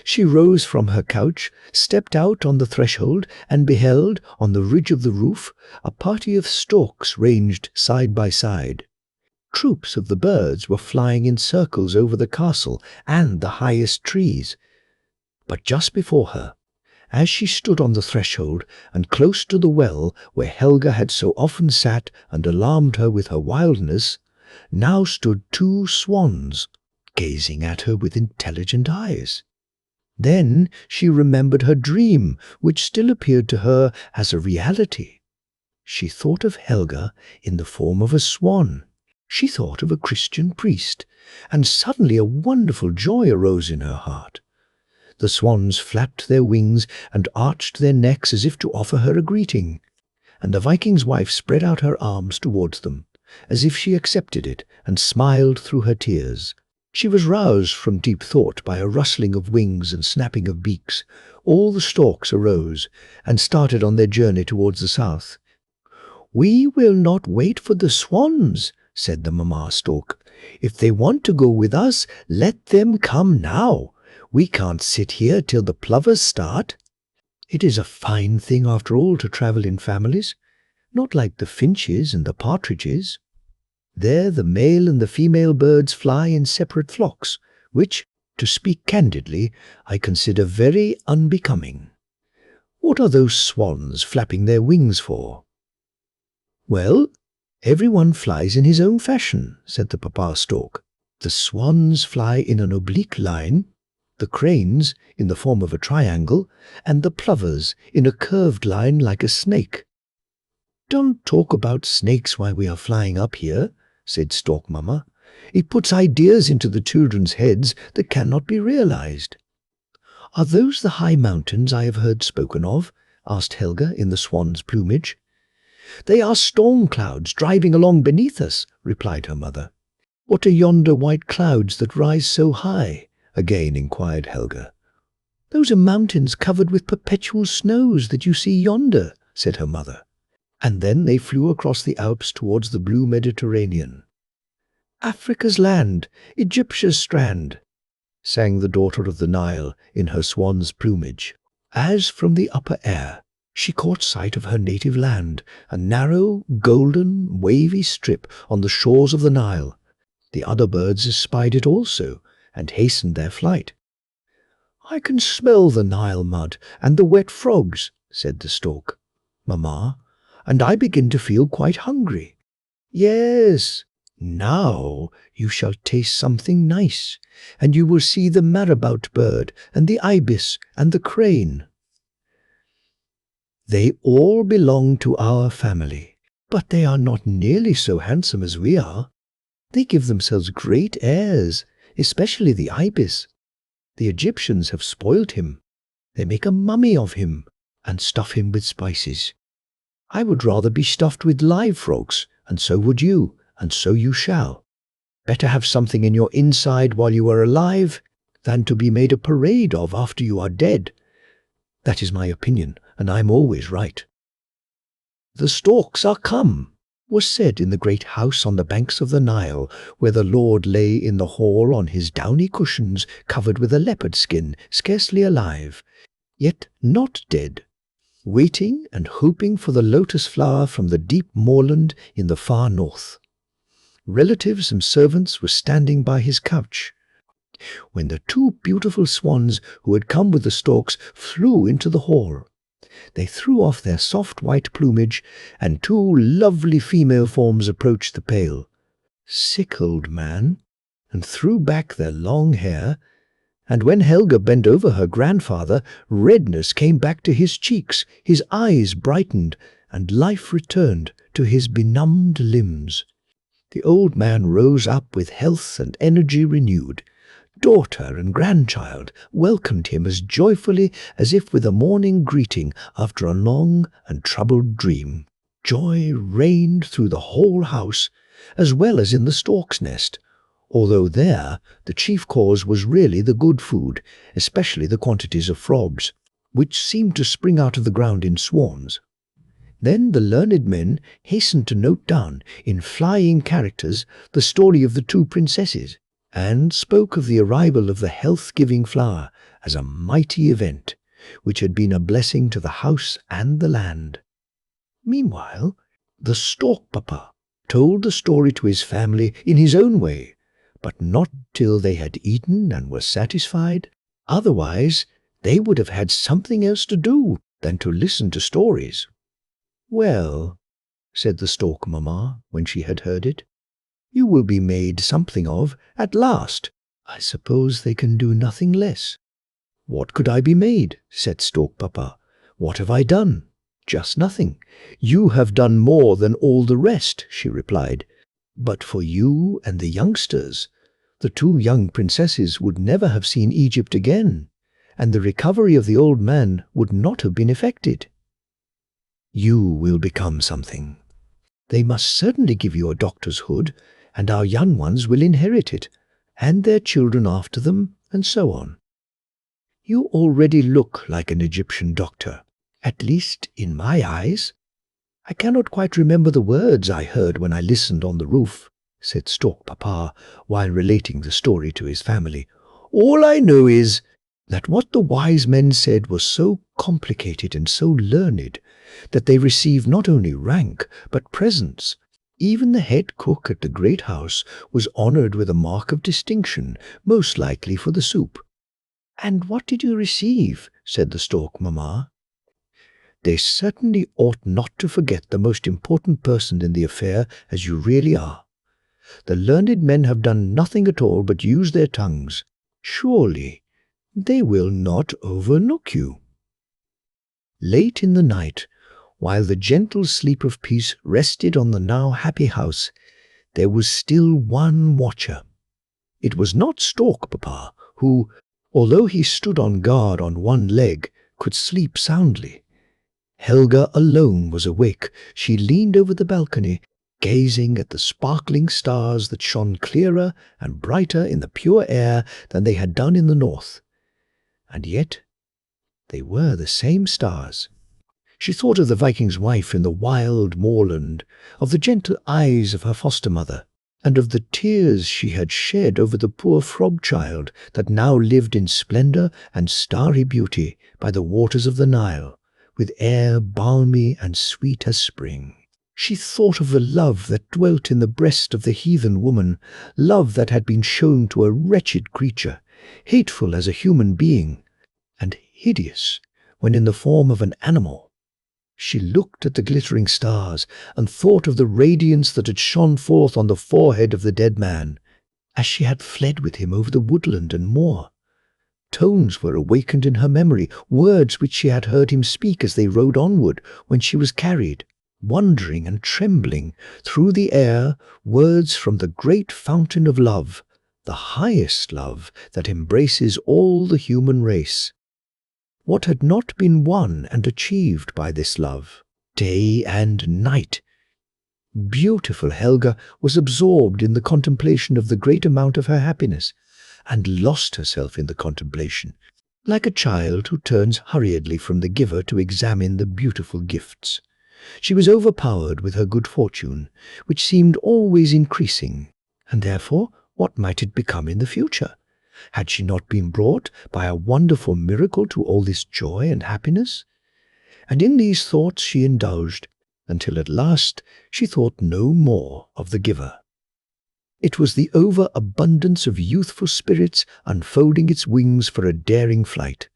She rose from her couch, stepped out on the threshold, and beheld, on the ridge of the roof, a party of storks ranged side by side. Troops of the birds were flying in circles over the castle and the highest trees. But just before her, as she stood on the threshold and close to the well where Helga had so often sat and alarmed her with her wildness, now stood 2 swans, gazing at her with intelligent eyes. Then she remembered her dream, which still appeared to her as a reality. She thought of Helga in the form of a swan. She thought of a Christian priest, and suddenly a wonderful joy arose in her heart. The swans flapped their wings and arched their necks as if to offer her a greeting, and the Viking's wife spread out her arms towards them, as if she accepted it and smiled through her tears. She was roused from deep thought by a rustling of wings and snapping of beaks. All the storks arose and started on their journey towards the south. "We will not wait for the swans," said the mamma stork. "If they want to go with us, let them come now. We can't sit here till the plovers start." It is a fine thing after all to travel in families, not like the finches and the partridges. There the male and the female birds fly in separate flocks, which, to speak candidly, I consider very unbecoming. What are those swans flapping their wings for? "Well, everyone flies in his own fashion," said the papa stork. "The swans fly in an oblique line, the cranes in the form of a triangle, and the plovers in a curved line like a snake." "Don't talk about snakes while we are flying up here," said Stork Mamma. "It puts ideas into the children's heads that cannot be realized." "Are those the high mountains I have heard spoken of?" asked Helga in the swan's plumage. "They are storm clouds driving along beneath us," replied her mother. "What are yonder white clouds that rise so high?" again inquired Helga. "Those are mountains covered with perpetual snows that you see yonder," said her mother. And then they flew across the Alps towards the blue Mediterranean. "Africa's land, Egyptia's strand," sang the daughter of the Nile in her swan's plumage. As from the upper air, she caught sight of her native land, a narrow, golden, wavy strip on the shores of the Nile. The other birds espied it also, and hastened their flight. "I can smell the Nile mud and the wet frogs," said the stork, "Mamma, and I begin to feel quite hungry." "Yes, now you shall taste something nice, and you will see the marabout bird and the ibis and the crane. They all belong to our family, but they are not nearly so handsome as we are. They give themselves great airs, especially the ibis. The Egyptians have spoiled him. They make a mummy of him and stuff him with spices. I would rather be stuffed with live frogs, and so would you, and so you shall. Better have something in your inside while you are alive than to be made a parade of after you are dead. That is my opinion, and I'm always right." "The storks are come," was said in the great house on the banks of the Nile, where the Lord lay in the hall on his downy cushions covered with a leopard skin, scarcely alive, yet not dead, waiting and hoping for the lotus flower from the deep moorland in the far north. Relatives and servants were standing by his couch, when the two beautiful swans who had come with the storks flew into the hall. They threw off their soft white plumage, and two lovely female forms approached the pail. Sick old man, and threw back their long hair, and when Helga bent over her grandfather, redness came back to his cheeks, his eyes brightened, and life returned to his benumbed limbs. The old man rose up with health and energy renewed. Daughter and grandchild welcomed him as joyfully as if with a morning greeting after a long and troubled dream. Joy reigned through the whole house, as well as in the stork's nest, although there the chief cause was really the good food, especially the quantities of frogs, which seemed to spring out of the ground in swarms. Then the learned men hastened to note down, in flying characters, the story of the two princesses, and spoke of the arrival of the health-giving flower as a mighty event, which had been a blessing to the house and the land. Meanwhile, the stork papa told the story to his family in his own way, but not till they had eaten and were satisfied. Otherwise, they would have had something else to do than to listen to stories. "Well," said the stork mamma when she had heard it, "you will be made something of at last. I suppose they can do nothing less." "What could I be made?" said stork papa. "What have I done?" "Just nothing. You have done more than all the rest," she replied. "But for you and the youngsters, the two young princesses would never have seen Egypt again, and the recovery of the old man would not have been effected. You will become something. They must certainly give you a doctor's hood, and our young ones will inherit it, and their children after them, and so on. You already look like an Egyptian doctor, at least in my eyes. I cannot quite remember the words I heard when I listened on the roof, said Stork Papa, while relating the story to his family. All I know is that what the wise men said was so complicated and so learned that they received not only rank, but presents. Even the head cook at the great house was honoured with a mark of distinction, most likely for the soup. And what did you receive? Said the stork mamma. They certainly ought not to forget the most important person in the affair, as you really are. The learned men have done nothing at all but use their tongues. Surely they will not overlook you. Late in the night, while the gentle sleep of peace rested on the now happy house, there was still one watcher. It was not Stork Papa, who, although he stood on guard on one leg, could sleep soundly. Helga alone was awake. She leaned over the balcony, gazing at the sparkling stars that shone clearer and brighter in the pure air than they had done in the north. And yet they were the same stars. She thought of the Viking's wife in the wild moorland, of the gentle eyes of her foster-mother, and of the tears she had shed over the poor frog-child that now lived in splendour and starry beauty by the waters of the Nile, with air balmy and sweet as spring. She thought of the love that dwelt in the breast of the heathen woman, love that had been shown to a wretched creature, hateful as a human being, and hideous when in the form of an animal. She looked at the glittering stars and thought of the radiance that had shone forth on the forehead of the dead man, as she had fled with him over the woodland and moor. Tones were awakened in her memory, words which she had heard him speak as they rode onward when she was carried, wandering and trembling, through the air, words from the great fountain of love, the highest love that embraces all the human race. What had not been won and achieved by this love, day and night? Beautiful Helga was absorbed in the contemplation of the great amount of her happiness, and lost herself in the contemplation, like a child who turns hurriedly from the giver to examine the beautiful gifts. She was overpowered with her good fortune, which seemed always increasing, and therefore what might it become in the future? Had she not been brought by a wonderful miracle to all this joy and happiness? And in these thoughts she indulged, until at last she thought no more of the giver. It was the overabundance of youthful spirits unfolding its wings for a daring flight.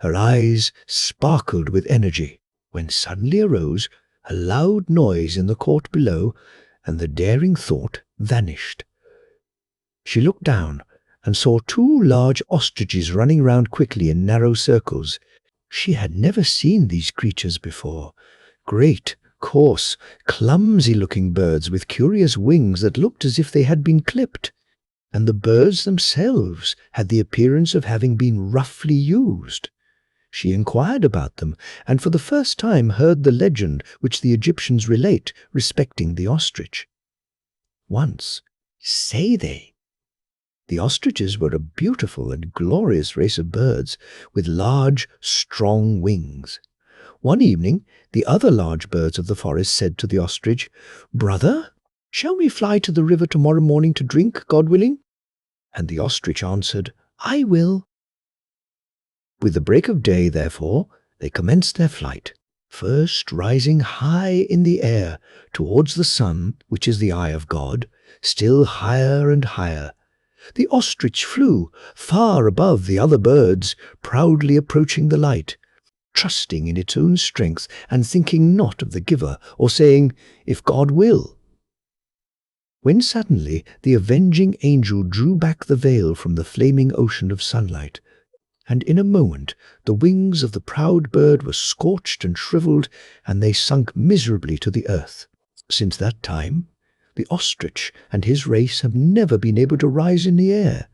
Her eyes sparkled with energy, when suddenly arose a loud noise in the court below, and the daring thought vanished. She looked down and saw two large ostriches running round quickly in narrow circles. She had never seen these creatures before. Great, coarse, clumsy-looking birds with curious wings that looked as if they had been clipped, and the birds themselves had the appearance of having been roughly used. She inquired about them, and for the first time heard the legend which the Egyptians relate respecting the ostrich. Once, say they, the ostriches were a beautiful and glorious race of birds with large, strong wings. One evening, the other large birds of the forest said to the ostrich, "Brother, shall we fly to the river tomorrow morning to drink, God willing?" And the ostrich answered, "I will." With the break of day, therefore, they commenced their flight, first rising high in the air towards the sun, which is the eye of God, still higher and higher. The ostrich flew far above the other birds, proudly approaching the light, trusting in its own strength and thinking not of the giver, or saying, "If God will." When suddenly the avenging angel drew back the veil from the flaming ocean of sunlight, and in a moment the wings of the proud bird were scorched and shriveled, and they sunk miserably to the earth. Since that time, the ostrich and his race have never been able to rise in the air.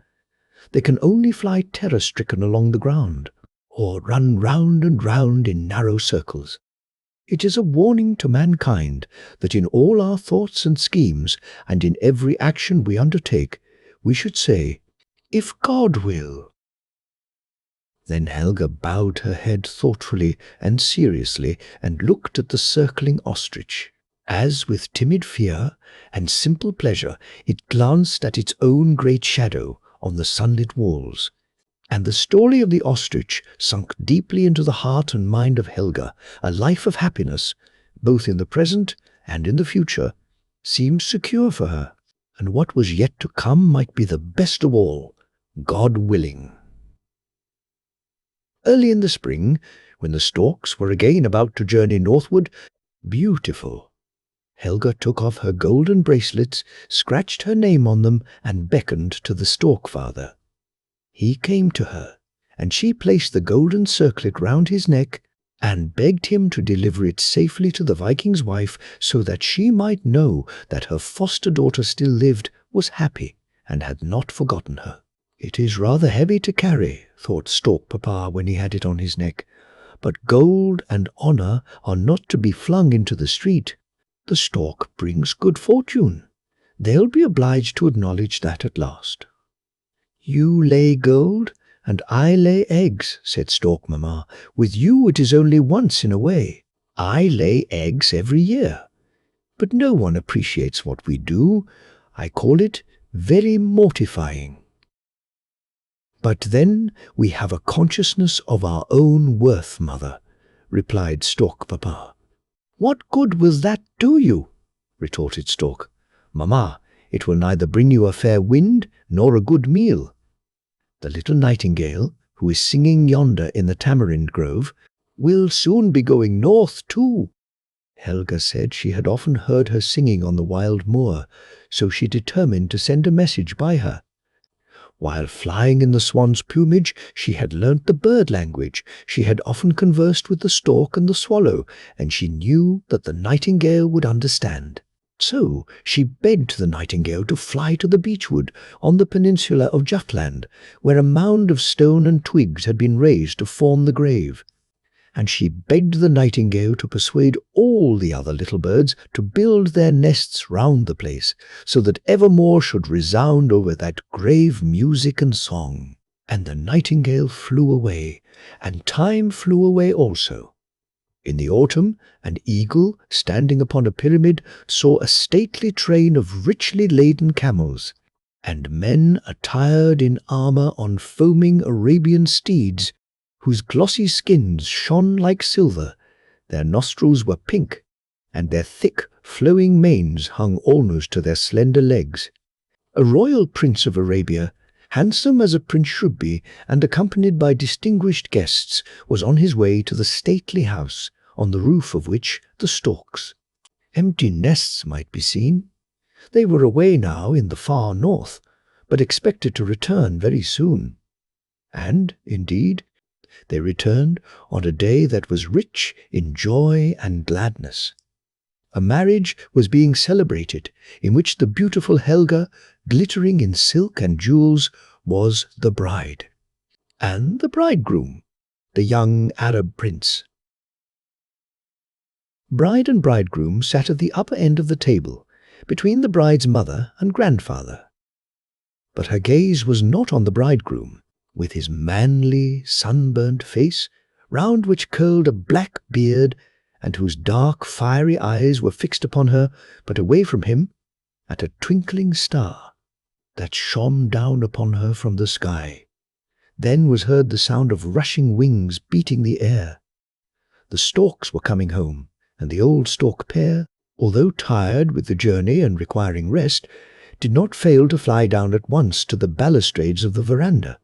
They can only fly terror-stricken along the ground, or run round and round in narrow circles. It is a warning to mankind that in all our thoughts and schemes, and in every action we undertake, we should say, "If God will." Then Helga bowed her head thoughtfully and seriously and looked at the circling ostrich, as with timid fear and simple pleasure it glanced at its own great shadow on the sunlit walls. And the story of the ostrich sunk deeply into the heart and mind of Helga. A life of happiness, both in the present and in the future, seemed secure for her, and what was yet to come might be the best of all, God willing. Early in the spring, when the storks were again about to journey northward, beautiful, Helga took off her golden bracelets, scratched her name on them, and beckoned to the stork-father. He came to her, and she placed the golden circlet round his neck and begged him to deliver it safely to the Viking's wife so that she might know that her foster daughter still lived, was happy, and had not forgotten her. "It is rather heavy to carry," thought Stork Papa when he had it on his neck, "but gold and honor are not to be flung into the street. The stork brings good fortune. They'll be obliged to acknowledge that at last." "You lay gold, and I lay eggs," said Stork Mamma. "With you it is only once in a way. I lay eggs every year. But no one appreciates what we do. I call it very mortifying." "But then we have a consciousness of our own worth, Mother," replied Stork Papa. "What good will that do you?" retorted Stork. "Mamma, it will neither bring you a fair wind nor a good meal. The little nightingale, who is singing yonder in the tamarind grove, will soon be going north too." Helga said she had often heard her singing on the wild moor, so she determined to send a message by her. While flying in the swan's plumage, she had learnt the bird language. She had often conversed with the stork and the swallow, and she knew that the nightingale would understand. So she begged the nightingale to fly to the beechwood on the peninsula of Jutland, where a mound of stone and twigs had been raised to form the grave. And she begged the nightingale to persuade all the other little birds to build their nests round the place, so that evermore should resound over that grave music and song. And the nightingale flew away, and time flew away also. In the autumn, an eagle, standing upon a pyramid, saw a stately train of richly laden camels, and men attired in armor on foaming Arabian steeds, whose glossy skins shone like silver. Their nostrils were pink, and their thick, flowing manes hung almost to their slender legs. A royal prince of Arabia, handsome as a prince should be, and accompanied by distinguished guests, was on his way to the stately house, on the roof of which the storks. Empty nests might be seen. They were away now in the far north, but expected to return very soon. And, indeed, they returned on a day that was rich in joy and gladness. A marriage was being celebrated, in which the beautiful Helga, glittering in silk and jewels, was the bride, and the bridegroom, the young Arab prince. Bride and bridegroom sat at the upper end of the table, between the bride's mother and grandfather. But her gaze was not on the bridegroom, with his manly, sunburnt face, round which curled a black beard, and whose dark, fiery eyes were fixed upon her, but away from him, at a twinkling star that shone down upon her from the sky. Then was heard the sound of rushing wings beating the air. The storks were coming home, and the old stork pair, although tired with the journey and requiring rest, did not fail to fly down at once to the balustrades of the veranda,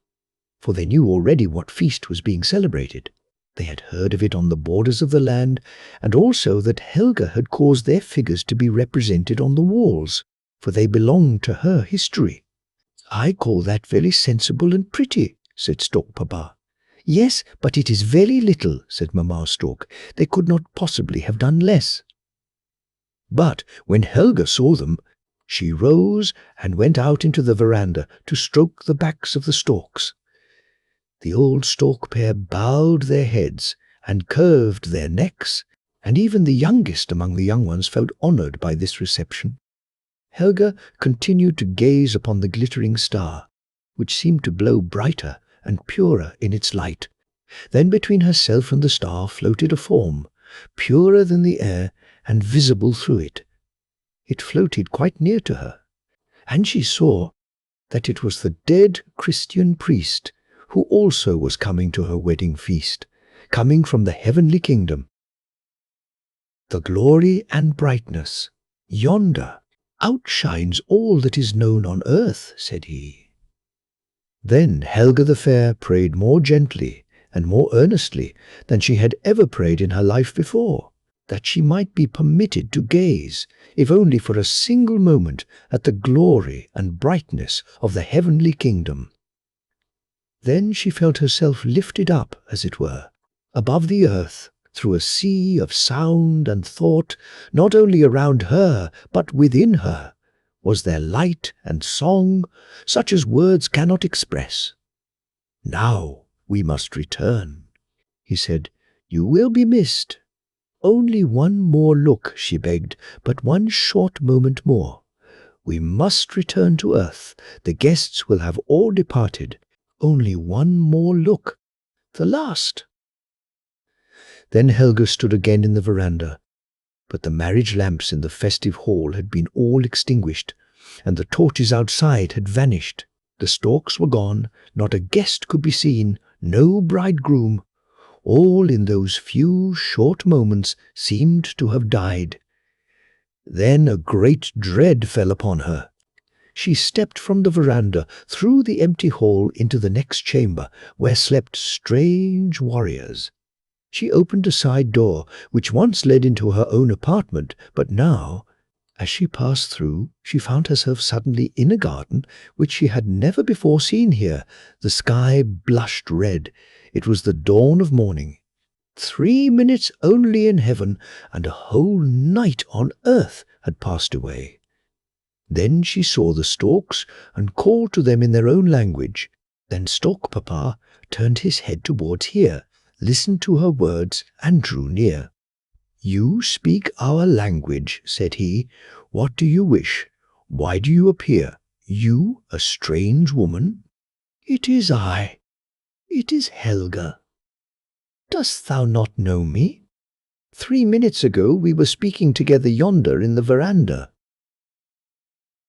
for they knew already what feast was being celebrated. They had heard of it on the borders of the land, and also that Helga had caused their figures to be represented on the walls, for they belonged to her history. "I call that very sensible and pretty," said Stork Papa. "Yes, but it is very little," said Mamma Stork. "They could not possibly have done less." But when Helga saw them, she rose and went out into the veranda to stroke the backs of the storks. The old stork pair bowed their heads and curved their necks, and even the youngest among the young ones felt honored by this reception. Helga continued to gaze upon the glittering star, which seemed to glow brighter and purer in its light. Then between herself and the star floated a form, purer than the air and visible through it. It floated quite near to her, and she saw that it was the dead Christian priest who also was coming to her wedding feast, coming from the heavenly kingdom. The glory and brightness yonder outshines all that is known on earth, said he. Then Helga the Fair prayed more gently and more earnestly than she had ever prayed in her life before, that she might be permitted to gaze, if only for a single moment, at the glory and brightness of the heavenly kingdom. Then she felt herself lifted up, as it were, above the earth, through a sea of sound and thought. Not only around her, but within her, was there light and song, such as words cannot express. "Now we must return," he said. "You will be missed." "Only one more look," she begged, "but one short moment more. We must return to earth. The guests will have all departed. Only one more look. The last." Then Helga stood again in the veranda, but the marriage lamps in the festive hall had been all extinguished, and the torches outside had vanished. The storks were gone, not a guest could be seen, no bridegroom. All in those few short moments seemed to have died. Then a great dread fell upon her. She stepped from the veranda through the empty hall into the next chamber, where slept strange warriors. She opened a side door, which once led into her own apartment, but now, as she passed through, she found herself suddenly in a garden which she had never before seen here. The sky blushed red. It was the dawn of morning. 3 minutes only in heaven, and a whole night on earth had passed away. Then she saw the storks and called to them in their own language. Then Stork Papa turned his head towards here, listened to her words, and drew near. "You speak our language," said he. "What do you wish? Why do you appear? You, a strange woman?" "It is I. It is Helga. Dost thou not know me? 3 minutes ago we were speaking together yonder in the veranda."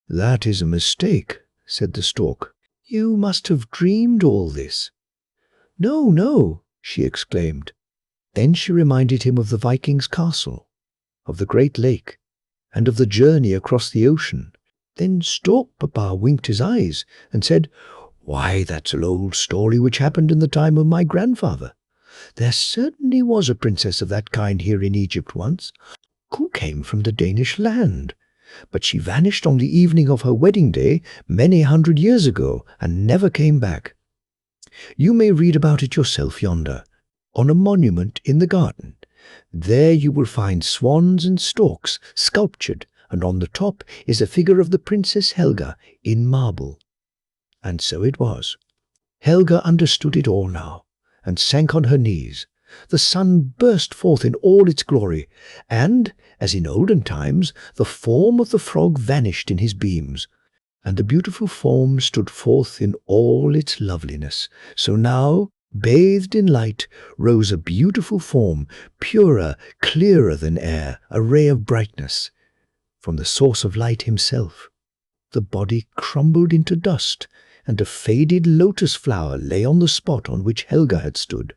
"That is a mistake," said the stork. "You must have dreamed all this." "No, no," she exclaimed. Then she reminded him of the Viking's castle, of the great lake, and of the journey across the ocean. Then Stork Papa winked his eyes and said, "Why, that's an old story which happened in the time of my grandfather. There certainly was a princess of that kind here in Egypt once, who came from the Danish land. But she vanished on the evening of her wedding day many 100 years ago and never came back. You may read about it yourself yonder, on a monument in the garden. There you will find swans and storks sculptured, and on the top is a figure of the Princess Helga in marble." And so it was. Helga understood it all now, and sank on her knees. The sun burst forth in all its glory, and, as in olden times, the form of the frog vanished in his beams, and the beautiful form stood forth in all its loveliness. So now, bathed in light, rose a beautiful form, purer, clearer than air, a ray of brightness, from the source of light himself. The body crumbled into dust, and a faded lotus flower lay on the spot on which Helga had stood.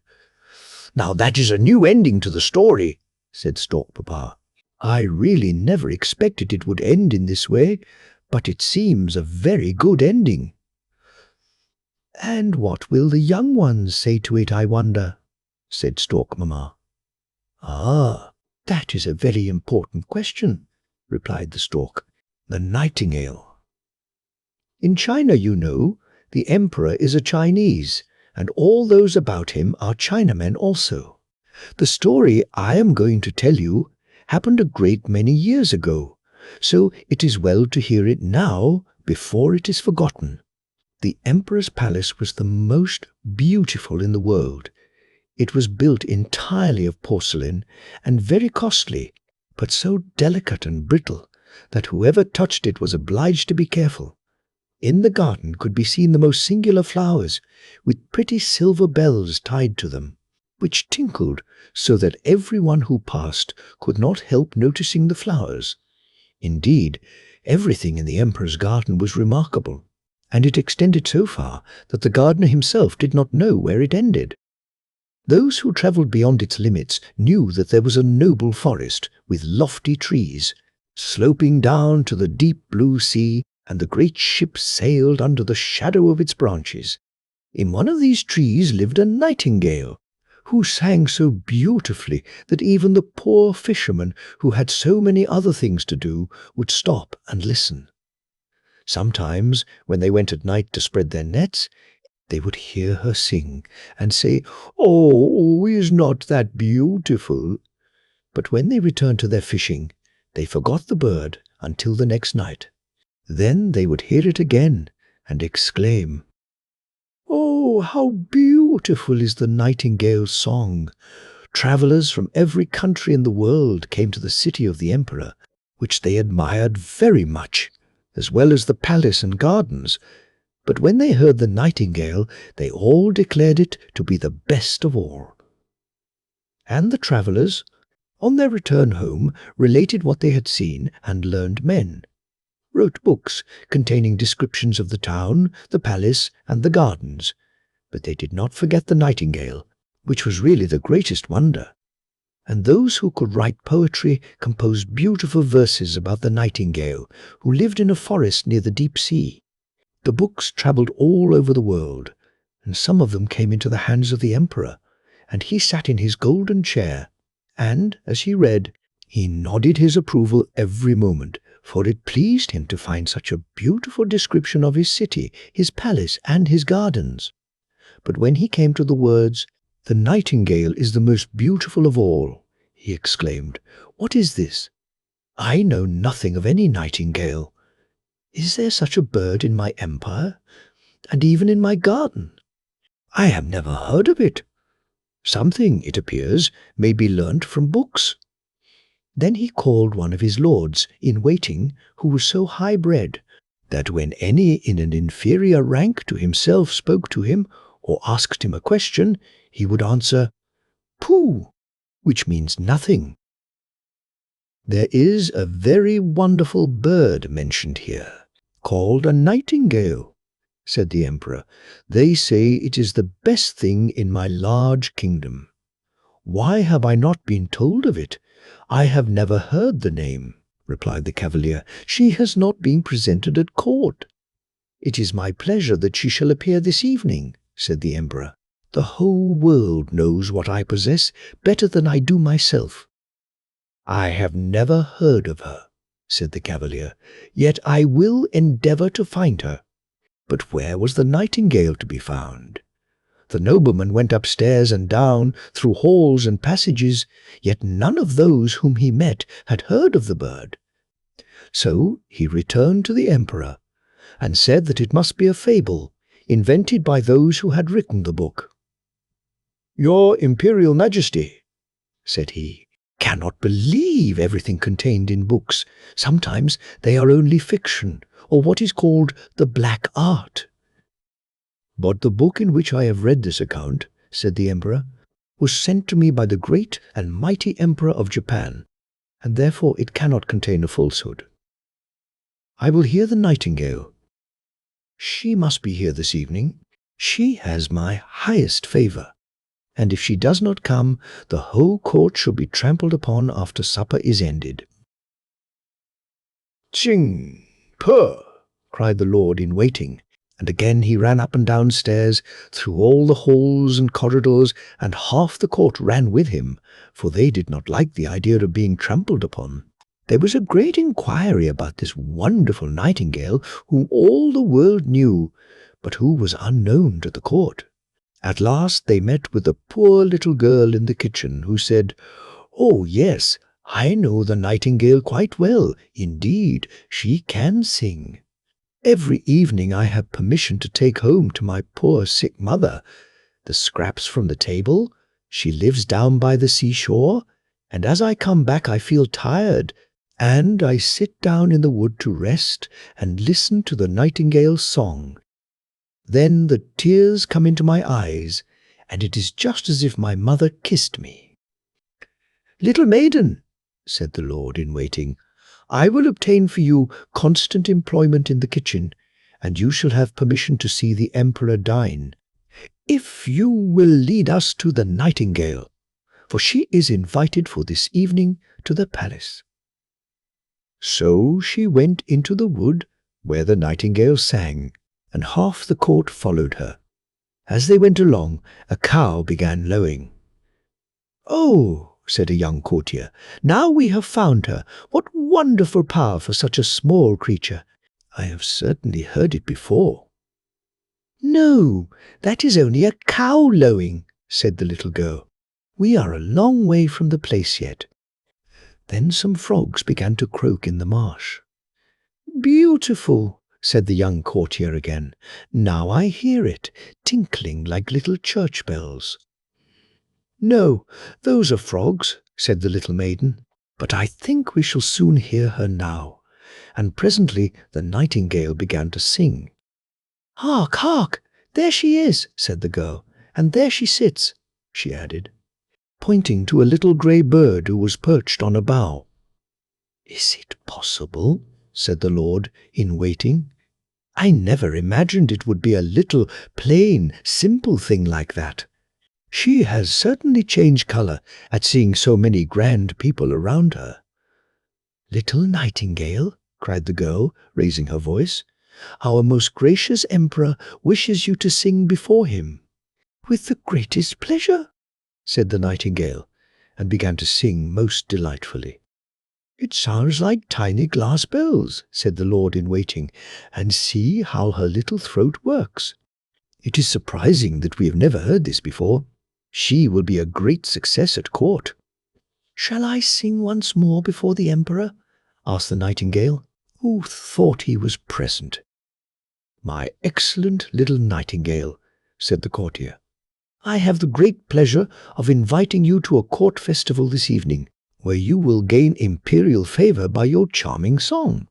"Now that is a new ending to the story," said Stork Papa. "I really never expected it would end in this way, but it seems a very good ending." "And what will the young ones say to it, I wonder?" said Stork Mamma. "Ah, that is a very important question," replied the stork. "The nightingale. In China, you know, the emperor is a Chinese, and all those about him are Chinamen also. The story I am going to tell you happened a great many years ago, so it is well to hear it now before it is forgotten. The emperor's palace was the most beautiful in the world. It was built entirely of porcelain and very costly, but so delicate and brittle that whoever touched it was obliged to be careful. In the garden could be seen the most singular flowers, with pretty silver bells tied to them, which tinkled so that everyone who passed could not help noticing the flowers. Indeed, everything in the emperor's garden was remarkable, and it extended so far that the gardener himself did not know where it ended. Those who travelled beyond its limits knew that there was a noble forest with lofty trees, sloping down to the deep blue sea, and the great ship sailed under the shadow of its branches. In one of these trees lived a nightingale, who sang so beautifully that even the poor fishermen, who had so many other things to do, would stop and listen. Sometimes, when they went at night to spread their nets, they would hear her sing and say, "Oh, is not that beautiful?" But when they returned to their fishing, they forgot the bird until the next night. Then they would hear it again and exclaim, "Oh, how beautiful is the nightingale's song!" Travellers from every country in the world came to the city of the emperor, which they admired very much, as well as the palace and gardens. But when they heard the nightingale, they all declared it to be the best of all. And the travellers, on their return home, related what they had seen and learned men, wrote books containing descriptions of the town, the palace, and the gardens. But they did not forget the nightingale, which was really the greatest wonder. And those who could write poetry composed beautiful verses about the nightingale, who lived in a forest near the deep sea. The books travelled all over the world, and some of them came into the hands of the emperor, and he sat in his golden chair, and, as he read, he nodded his approval every moment, for it pleased him to find such a beautiful description of his city, his palace, and his gardens. But when he came to the words, "The nightingale is the most beautiful of all," he exclaimed, "What is this? I know nothing of any nightingale. Is there such a bird in my empire, and even in my garden? I have never heard of it. Something, it appears, may be learnt from books." Then he called one of his lords in waiting, who was so high-bred that when any in an inferior rank to himself spoke to him or asked him a question, he would answer, "Pooh," which means nothing. There is a very wonderful bird mentioned here, called a nightingale, said the emperor. They say it is the best thing in my large kingdom. Why have I not been told of it? I have never heard the name, replied the cavalier. She has not been presented at court. It is my pleasure that she shall appear this evening, said the emperor. The whole world knows what I possess better than I do myself. I have never heard of her, said the cavalier, yet I will endeavour to find her. But where was the nightingale to be found? The nobleman went upstairs and down, through halls and passages, yet none of those whom he met had heard of the bird. So he returned to the emperor, and said that it must be a fable, invented by those who had written the book. Your Imperial Majesty, said he, cannot believe everything contained in books. Sometimes they are only fiction, or what is called the black art. But the book in which I have read this account, said the emperor, was sent to me by the great and mighty emperor of Japan, and therefore it cannot contain a falsehood. I will hear the nightingale. She must be here this evening. She has my highest favour, and if she does not come, the whole court shall be trampled upon after supper is ended. Ching! Purr! Cried the lord in waiting, and again he ran up and down stairs, through all the halls and corridors, and half the court ran with him, for they did not like the idea of being trampled upon. There was a great inquiry about this wonderful nightingale, whom all the world knew, but who was unknown to the court. At last they met with the poor little girl in the kitchen, who said, "Oh, yes, I know the nightingale quite well. Indeed, she can sing. Every evening I have permission to take home to my poor sick mother the scraps from the table. She lives down by the seashore, and as I come back I feel tired, and I sit down in the wood to rest and listen to the nightingale's song. Then the tears come into my eyes, and it is just as if my mother kissed me. "Little maiden," said the lord in waiting, "I will obtain for you constant employment in the kitchen, and you shall have permission to see the emperor dine, if you will lead us to the nightingale, for she is invited for this evening to the palace." So she went into the wood where the nightingale sang, and half the court followed her. As they went along, a cow began lowing. "Oh," said a young courtier, "now we have found her. What wonderful power for such a small creature! I have certainly heard it before." "No, that is only a cow lowing," said the little girl. "We are a long way from the place yet." Then some frogs began to croak in the marsh. "Beautiful," said the young courtier again. "Now I hear it, tinkling like little church bells." "No, those are frogs," said the little maiden, "but I think we shall soon hear her now." And presently the nightingale began to sing. "Hark, hark! There she is," said the girl. "And there she sits," she added, pointing to a little grey bird who was perched on a bough. "Is it possible?" said the lord in waiting. "I never imagined it would be a little, plain, simple thing like that. She has certainly changed colour at seeing so many grand people around her." "Little nightingale," cried the girl, raising her voice, "our most gracious emperor wishes you to sing before him." "With the greatest pleasure," said the nightingale, and began to sing most delightfully. "It sounds like tiny glass bells," said the lord in waiting, "and see how her little throat works. It is surprising that we have never heard this before. She will be a great success at court." "Shall I sing once more before the emperor?" asked the nightingale, who thought he was present. "My excellent little nightingale," said the courtier, "I have the great pleasure of inviting you to a court festival this evening, where you will gain imperial favour by your charming song."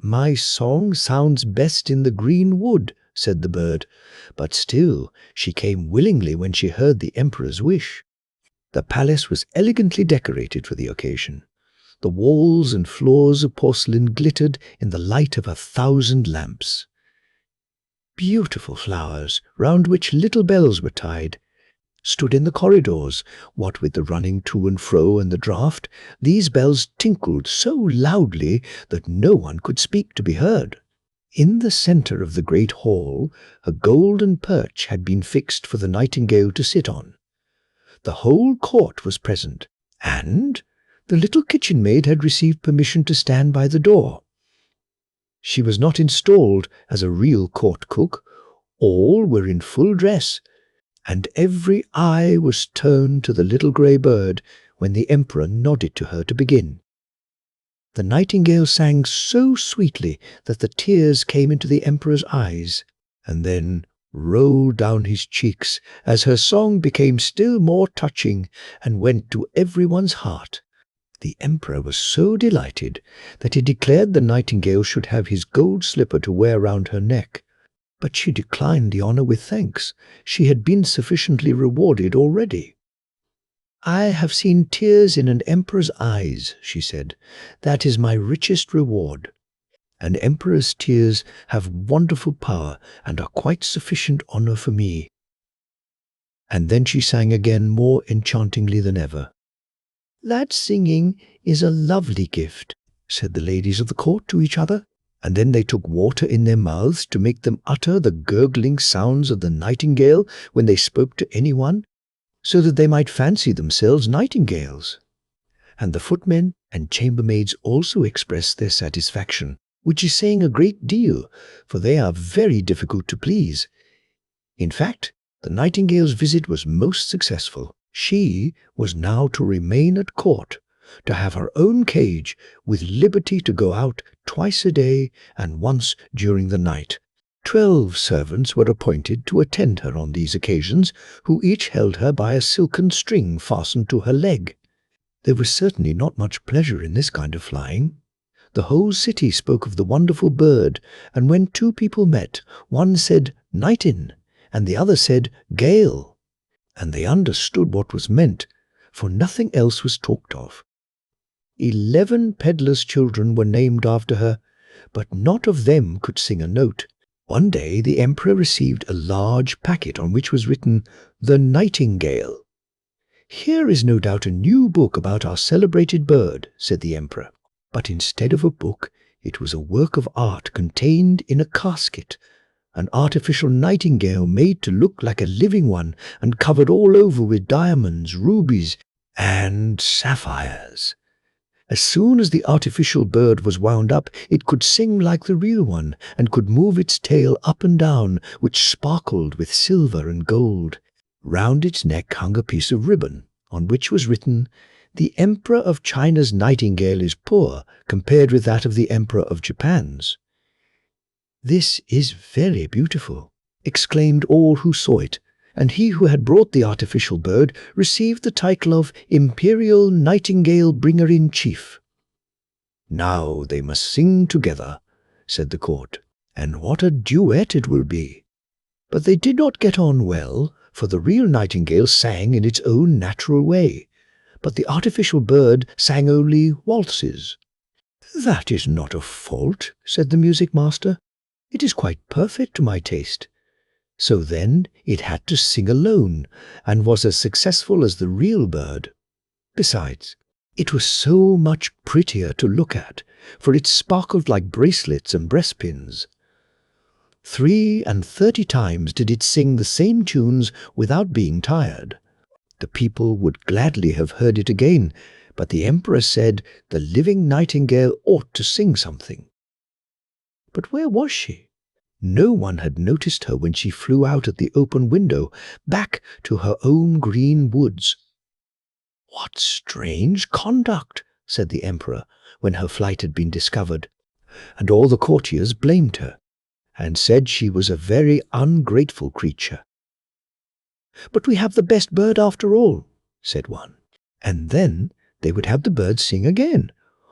"My song sounds best in the green wood," said the bird, but still she came willingly when she heard the emperor's wish. The palace was elegantly decorated for the occasion. The walls and floors of porcelain glittered in the light of 1,000 lamps. Beautiful flowers, round which little bells were tied, stood in the corridors. What with the running to and fro and the draught, these bells tinkled so loudly that no one could speak to be heard. In the centre of the great hall, a golden perch had been fixed for the nightingale to sit on. The whole court was present, and the little kitchen maid had received permission to stand by the door. She was not installed as a real court cook. All were in full dress, and every eye was turned to the little grey bird when the emperor nodded to her to begin. The nightingale sang so sweetly that the tears came into the emperor's eyes, and then rolled down his cheeks as her song became still more touching and went to everyone's heart. The emperor was so delighted that he declared the nightingale should have his gold slipper to wear round her neck. But she declined the honour with thanks. She had been sufficiently rewarded already. "I have seen tears in an emperor's eyes," she said. "That is my richest reward. An emperor's tears have wonderful power and are quite sufficient honour for me." And then she sang again more enchantingly than ever. "That singing is a lovely gift," said the ladies of the court to each other, and then they took water in their mouths to make them utter the gurgling sounds of the nightingale when they spoke to anyone, so that they might fancy themselves nightingales. And the footmen and chambermaids also expressed their satisfaction, which is saying a great deal, for they are very difficult to please. In fact, the nightingale's visit was most successful. She was now to remain at court, to have her own cage, with liberty to go out twice a day and once during the night. 12 servants were appointed to attend her on these occasions, who each held her by a silken string fastened to her leg. There was certainly not much pleasure in this kind of flying. The whole city spoke of the wonderful bird, and when two people met, one said "nightin," and the other said "gale," and they understood what was meant, for nothing else was talked of. 11 peddlers' children were named after her, but not of them could sing a note. One day the emperor received a large packet on which was written, "The Nightingale." "Here is no doubt a new book about our celebrated bird," said the emperor. But instead of a book, it was a work of art contained in a casket, an artificial nightingale made to look like a living one and covered all over with diamonds, rubies, and sapphires. As soon as the artificial bird was wound up, it could sing like the real one and could move its tail up and down, which sparkled with silver and gold. Round its neck hung a piece of ribbon, on which was written, "The Emperor of China's nightingale is poor compared with that of the Emperor of Japan's." "This is very beautiful," exclaimed all who saw it, and he who had brought the artificial bird received the title of Imperial Nightingale Bringer-in-Chief. "Now they must sing together," said the court, "and what a duet it will be." But they did not get on well, for the real nightingale sang in its own natural way, but the artificial bird sang only waltzes. "That is not a fault," said the music master. "It is quite perfect to my taste." So then it had to sing alone, and was as successful as the real bird. Besides, it was so much prettier to look at, for it sparkled like bracelets and breastpins. 33 times did it sing the same tunes without being tired. The people would gladly have heard it again, but the emperor said the living nightingale ought to sing something. But where was she? No one had noticed her when she flew out at the open window, back to her own green woods. "What strange conduct," said the emperor, when her flight had been discovered, and all the courtiers blamed her, and said she was a very ungrateful creature. "But we have the best bird after all," said one, and then they would have the bird sing again,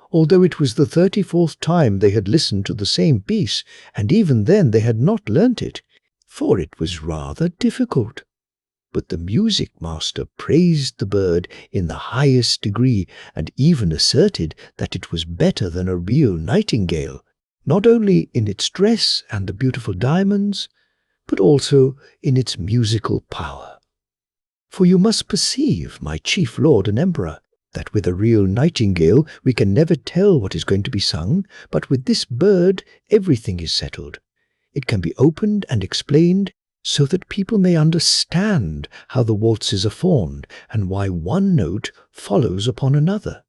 although it was the 34th time they had listened to the same piece, and even then they had not learnt it, for it was rather difficult. But the music master praised the bird in the highest degree, and even asserted that it was better than a real nightingale, not only in its dress and the beautiful diamonds, but also in its musical power. For you must perceive, my chief lord and emperor, that with a real nightingale we can never tell what is going to be sung, but with this bird everything is settled. It can be opened and explained so that people may understand how the waltzes are formed and why one note follows upon another.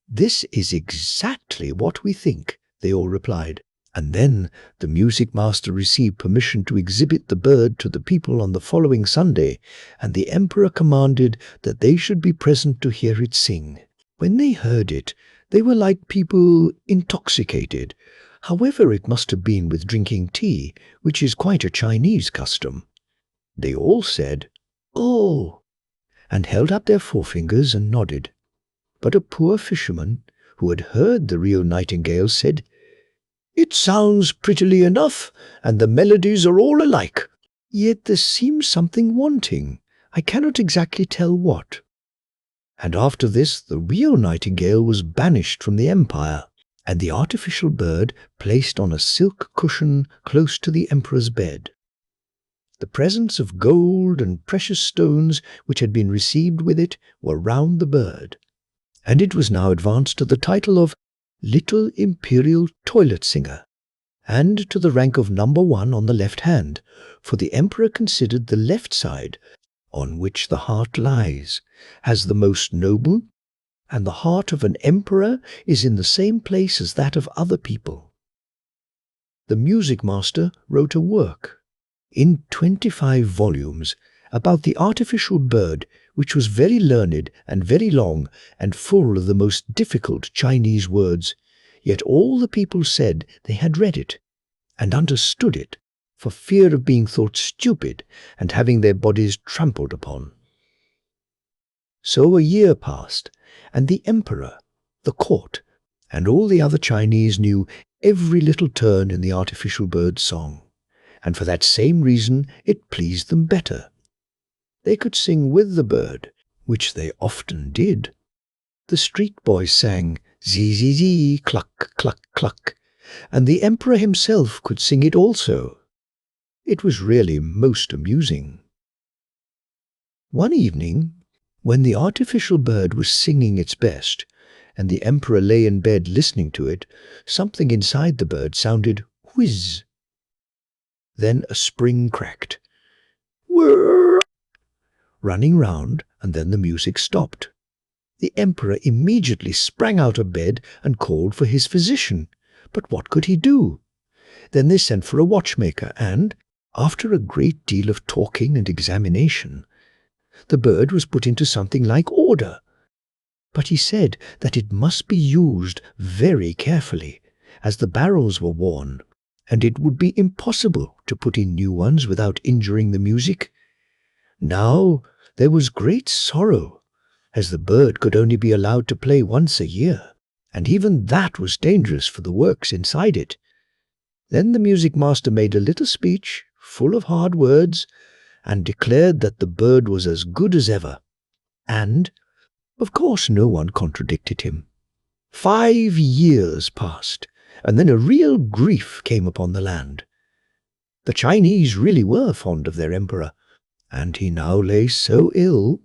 "This is exactly what we think," they all replied. And then the music master received permission to exhibit the bird to the people on the following Sunday, and the emperor commanded that they should be present to hear it sing. When they heard it, they were like people intoxicated. However, it must have been with drinking tea, which is quite a Chinese custom. They all said, "Oh," and held up their forefingers and nodded. But a poor fisherman, who had heard the real nightingale, said, "It sounds prettily enough, and the melodies are all alike. Yet there seems something wanting. I cannot exactly tell what." And after this the real nightingale was banished from the empire, and the artificial bird placed on a silk cushion close to the emperor's bed. The presents of gold and precious stones which had been received with it were round the bird, and it was now advanced to the title of Little Imperial Toilet Singer, and to the rank of number 1 on the left hand, for the emperor considered the left side, on which the heart lies, as the most noble, and the heart of an emperor is in the same place as that of other people. The music master wrote a work, in 25 volumes, about the artificial bird, which was very learned and very long and full of the most difficult Chinese words, yet all the people said they had read it and understood it for fear of being thought stupid and having their bodies trampled upon. So a year passed, and the emperor, the court, and all the other Chinese knew every little turn in the artificial bird's song, and for that same reason it pleased them better. They could sing with the bird, which they often did. The street boys sang zee zee zee, cluck cluck cluck, and the emperor himself could sing it also. It was really most amusing. One evening, when the artificial bird was singing its best, and the emperor lay in bed listening to it, something inside the bird sounded whiz. Then a spring cracked. Whirr! Running round, and then the music stopped. The emperor immediately sprang out of bed and called for his physician. But what could he do? Then they sent for a watchmaker, and, after a great deal of talking and examination, the bird was put into something like order. But he said that it must be used very carefully, as the barrels were worn, and it would be impossible to put in new ones without injuring the music. Now there was great sorrow, as the bird could only be allowed to play once a year, and even that was dangerous for the works inside it. Then the music master made a little speech, full of hard words, and declared that the bird was as good as ever. And, of course, no one contradicted him. 5 years passed, and then a real grief came upon the land. The Chinese really were fond of their emperor, and he now lay so ill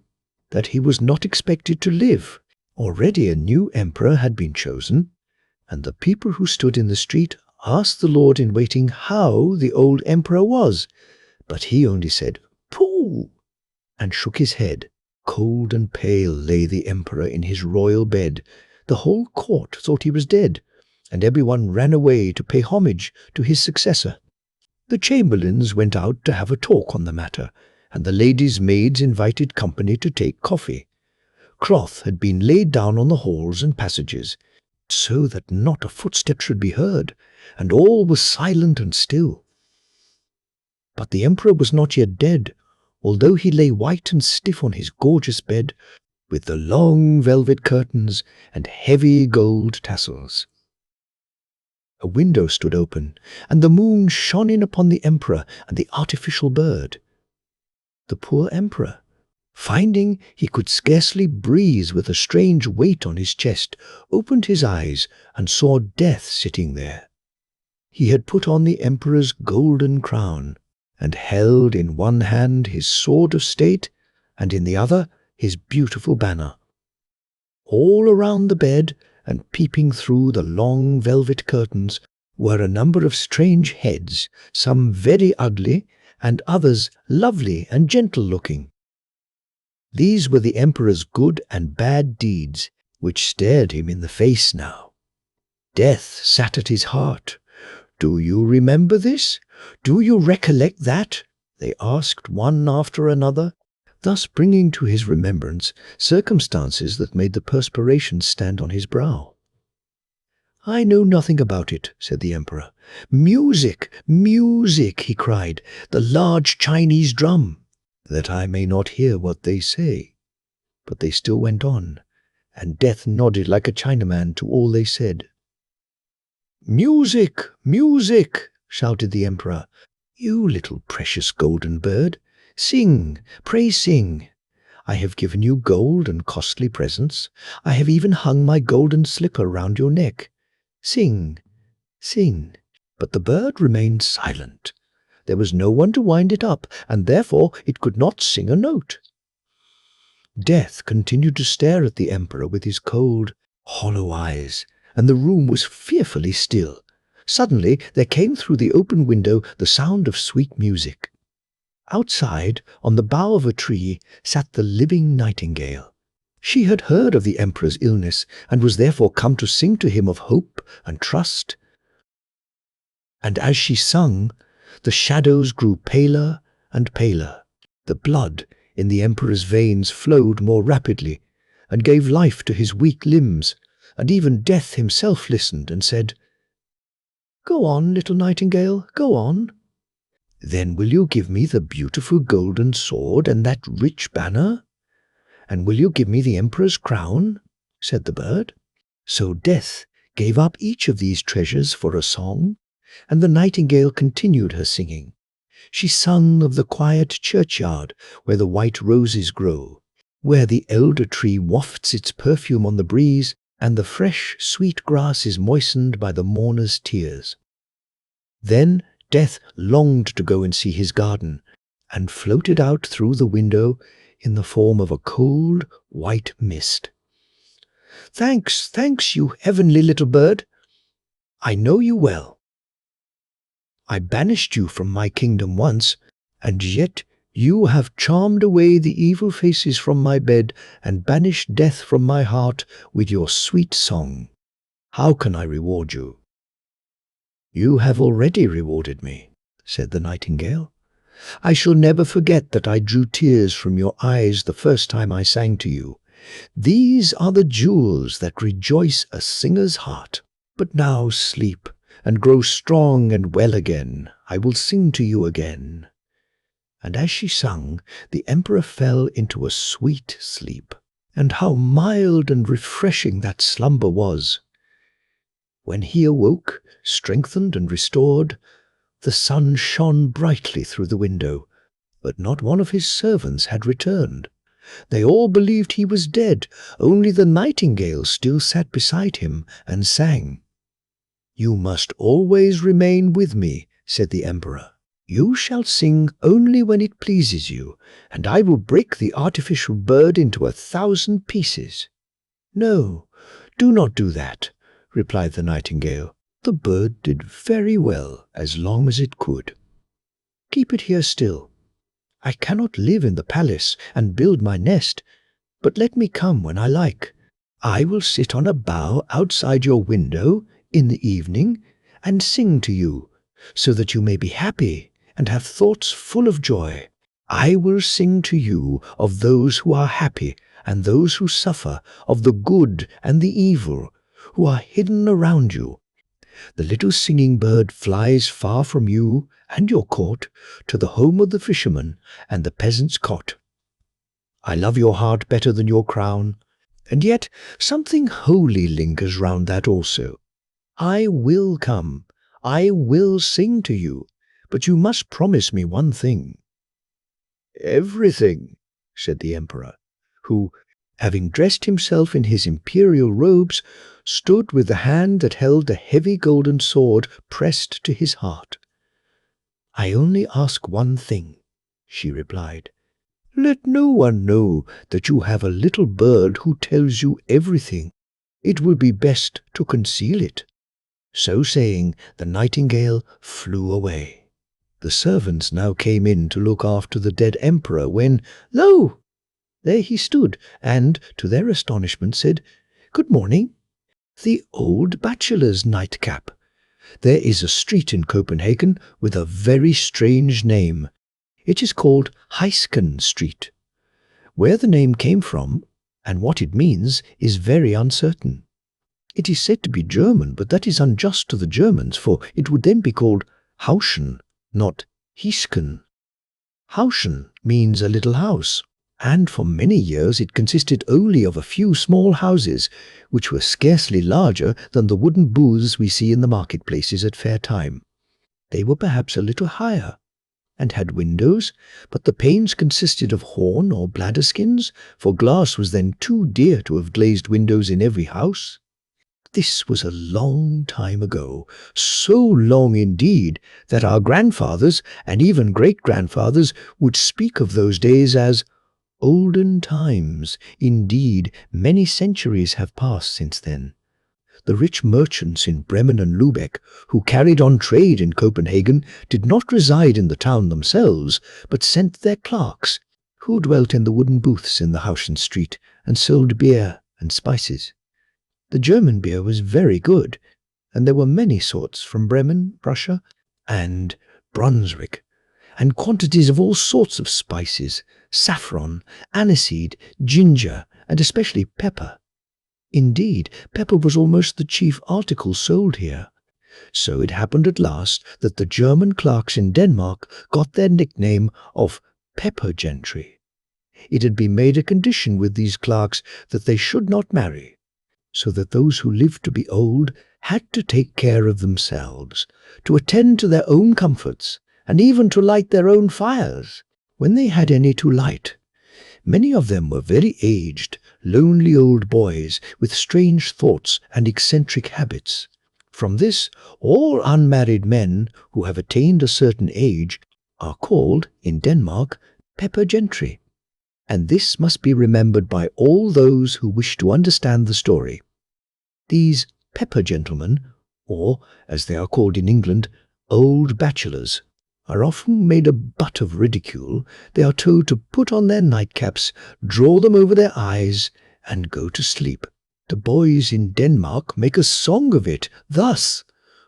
that he was not expected to live. Already a new emperor had been chosen, and the people who stood in the street asked the lord-in-waiting how the old emperor was, but he only said, "Pooh!" and shook his head. Cold and pale lay the emperor in his royal bed. The whole court thought he was dead, and everyone ran away to pay homage to his successor. The chamberlains went out to have a talk on the matter, and the ladies' maids invited company to take coffee. Cloth had been laid down on the halls and passages, so that not a footstep should be heard, and all was silent and still. But the emperor was not yet dead, although he lay white and stiff on his gorgeous bed, with the long velvet curtains and heavy gold tassels. A window stood open, and the moon shone in upon the emperor and the artificial bird. The poor emperor, finding he could scarcely breathe with a strange weight on his chest, opened his eyes and saw Death sitting there. He had put on the emperor's golden crown, and held in one hand his sword of state, and in the other his beautiful banner. All around the bed, and peeping through the long velvet curtains, were a number of strange heads, some very ugly, and others lovely and gentle-looking. These were the emperor's good and bad deeds, which stared him in the face now. Death sat at his heart. "Do you remember this? Do you recollect that?" they asked one after another, thus bringing to his remembrance circumstances that made the perspiration stand on his brow. "I know nothing about it," said the emperor. "Music, music," he cried, "the large Chinese drum, that I may not hear what they say." But they still went on, and Death nodded like a Chinaman to all they said. "Music, music," shouted the emperor. "You little precious golden bird, sing, pray sing. I have given you gold and costly presents. I have even hung my golden slipper round your neck. Sing, sing." But the bird remained silent. There was no one to wind it up, and therefore it could not sing a note. Death continued to stare at the emperor with his cold, hollow eyes, and the room was fearfully still. Suddenly there came through the open window the sound of sweet music. Outside, on the bough of a tree, sat the living nightingale. She had heard of the emperor's illness, and was therefore come to sing to him of hope and trust. And as she sung, the shadows grew paler and paler. The blood in the emperor's veins flowed more rapidly, and gave life to his weak limbs, and even Death himself listened and said, "Go on, little nightingale, go on." "Then will you give me the beautiful golden sword and that rich banner? And will you give me the emperor's crown?" said the bird. So Death gave up each of these treasures for a song, and the nightingale continued her singing. She sung of the quiet churchyard where the white roses grow, where the elder tree wafts its perfume on the breeze, and the fresh, sweet grass is moistened by the mourner's tears. Then Death longed to go and see his garden, and floated out through the window in the form of a cold, white mist. "Thanks, thanks, you heavenly little bird. I know you well. I banished you from my kingdom once, and yet you have charmed away the evil faces from my bed and banished death from my heart with your sweet song. How can I reward you?" "You have already rewarded me," said the nightingale. "I shall never forget that I drew tears from your eyes the first time I sang to you. These are the jewels that rejoice a singer's heart. But now sleep, and grow strong and well again. I will sing to you again." And as she sung, the emperor fell into a sweet sleep. And how mild and refreshing that slumber was! When he awoke, strengthened and restored, the sun shone brightly through the window, but not one of his servants had returned. They all believed he was dead, only the nightingale still sat beside him and sang. "You must always remain with me," said the emperor. "You shall sing only when it pleases you, and I will break the artificial bird into 1,000 pieces." "No, do not do that," replied the nightingale. "The bird did very well as long as it could. Keep it here still. I cannot live in the palace and build my nest, but let me come when I like. I will sit on a bough outside your window in the evening and sing to you, so that you may be happy and have thoughts full of joy. I will sing to you of those who are happy and those who suffer, of the good and the evil, who are hidden around you. The little singing bird flies far from you and your court to the home of the fisherman and the peasant's cot. I love your heart better than your crown, and yet something holy lingers round that also. I will come, I will sing to you, but you must promise me one thing." "Everything," said the emperor, who, having dressed himself in his imperial robes, stood with the hand that held the heavy golden sword pressed to his heart. "I only ask one thing," she replied. "Let no one know that you have a little bird who tells you everything. It will be best to conceal it." So saying, the nightingale flew away. The servants now came in to look after the dead emperor when, lo! there he stood, and, to their astonishment, said, "Good morning." "The old bachelor's nightcap. There is a street in Copenhagen with a very strange name. It is called Heisken Street. Where the name came from, and what it means, is very uncertain. It is said to be German, but that is unjust to the Germans, for it would then be called Hauschen, not Heisken. Hauschen means a little house, and for many years it consisted only of a few small houses, which were scarcely larger than the wooden booths we see in the marketplaces at fair time. They were perhaps a little higher, and had windows, but the panes consisted of horn or bladder skins, for glass was then too dear to have glazed windows in every house. This was a long time ago, so long indeed that our grandfathers and even great-grandfathers would speak of those days as olden times. Indeed, many centuries have passed since then. The rich merchants in Bremen and Lubeck, who carried on trade in Copenhagen, did not reside in the town themselves, but sent their clerks, who dwelt in the wooden booths in the Hauschen Street and sold beer and spices. The German beer was very good, and there were many sorts from Bremen, Prussia, and Brunswick, and quantities of all sorts of spices, saffron, aniseed, ginger, and especially pepper. Indeed, pepper was almost the chief article sold here. So it happened at last that the German clerks in Denmark got their nickname of pepper gentry. It had been made a condition with these clerks that they should not marry, so that those who lived to be old had to take care of themselves, to attend to their own comforts, and even to light their own fires, when they had any to light. Many of them were very aged, lonely old boys with strange thoughts and eccentric habits. From this, all unmarried men who have attained a certain age are called, in Denmark, pepper gentry. And this must be remembered by all those who wish to understand the story. These pepper gentlemen, or, as they are called in England, old bachelors, are often made a butt of ridicule. They are told to put on their nightcaps, draw them over their eyes, and go to sleep. The boys in Denmark make a song of it, thus: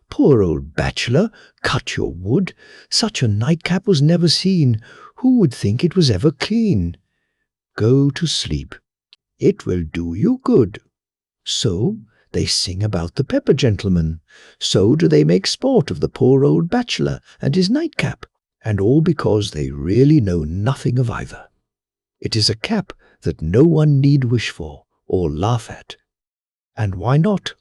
"Poor old bachelor, cut your wood. Such a nightcap was never seen. Who would think it was ever clean? Go to sleep. It will do you good." So they sing about the pepper gentleman. So do they make sport of the poor old bachelor and his nightcap, and all because they really know nothing of either. It is a cap that no one need wish for or laugh at. And why not?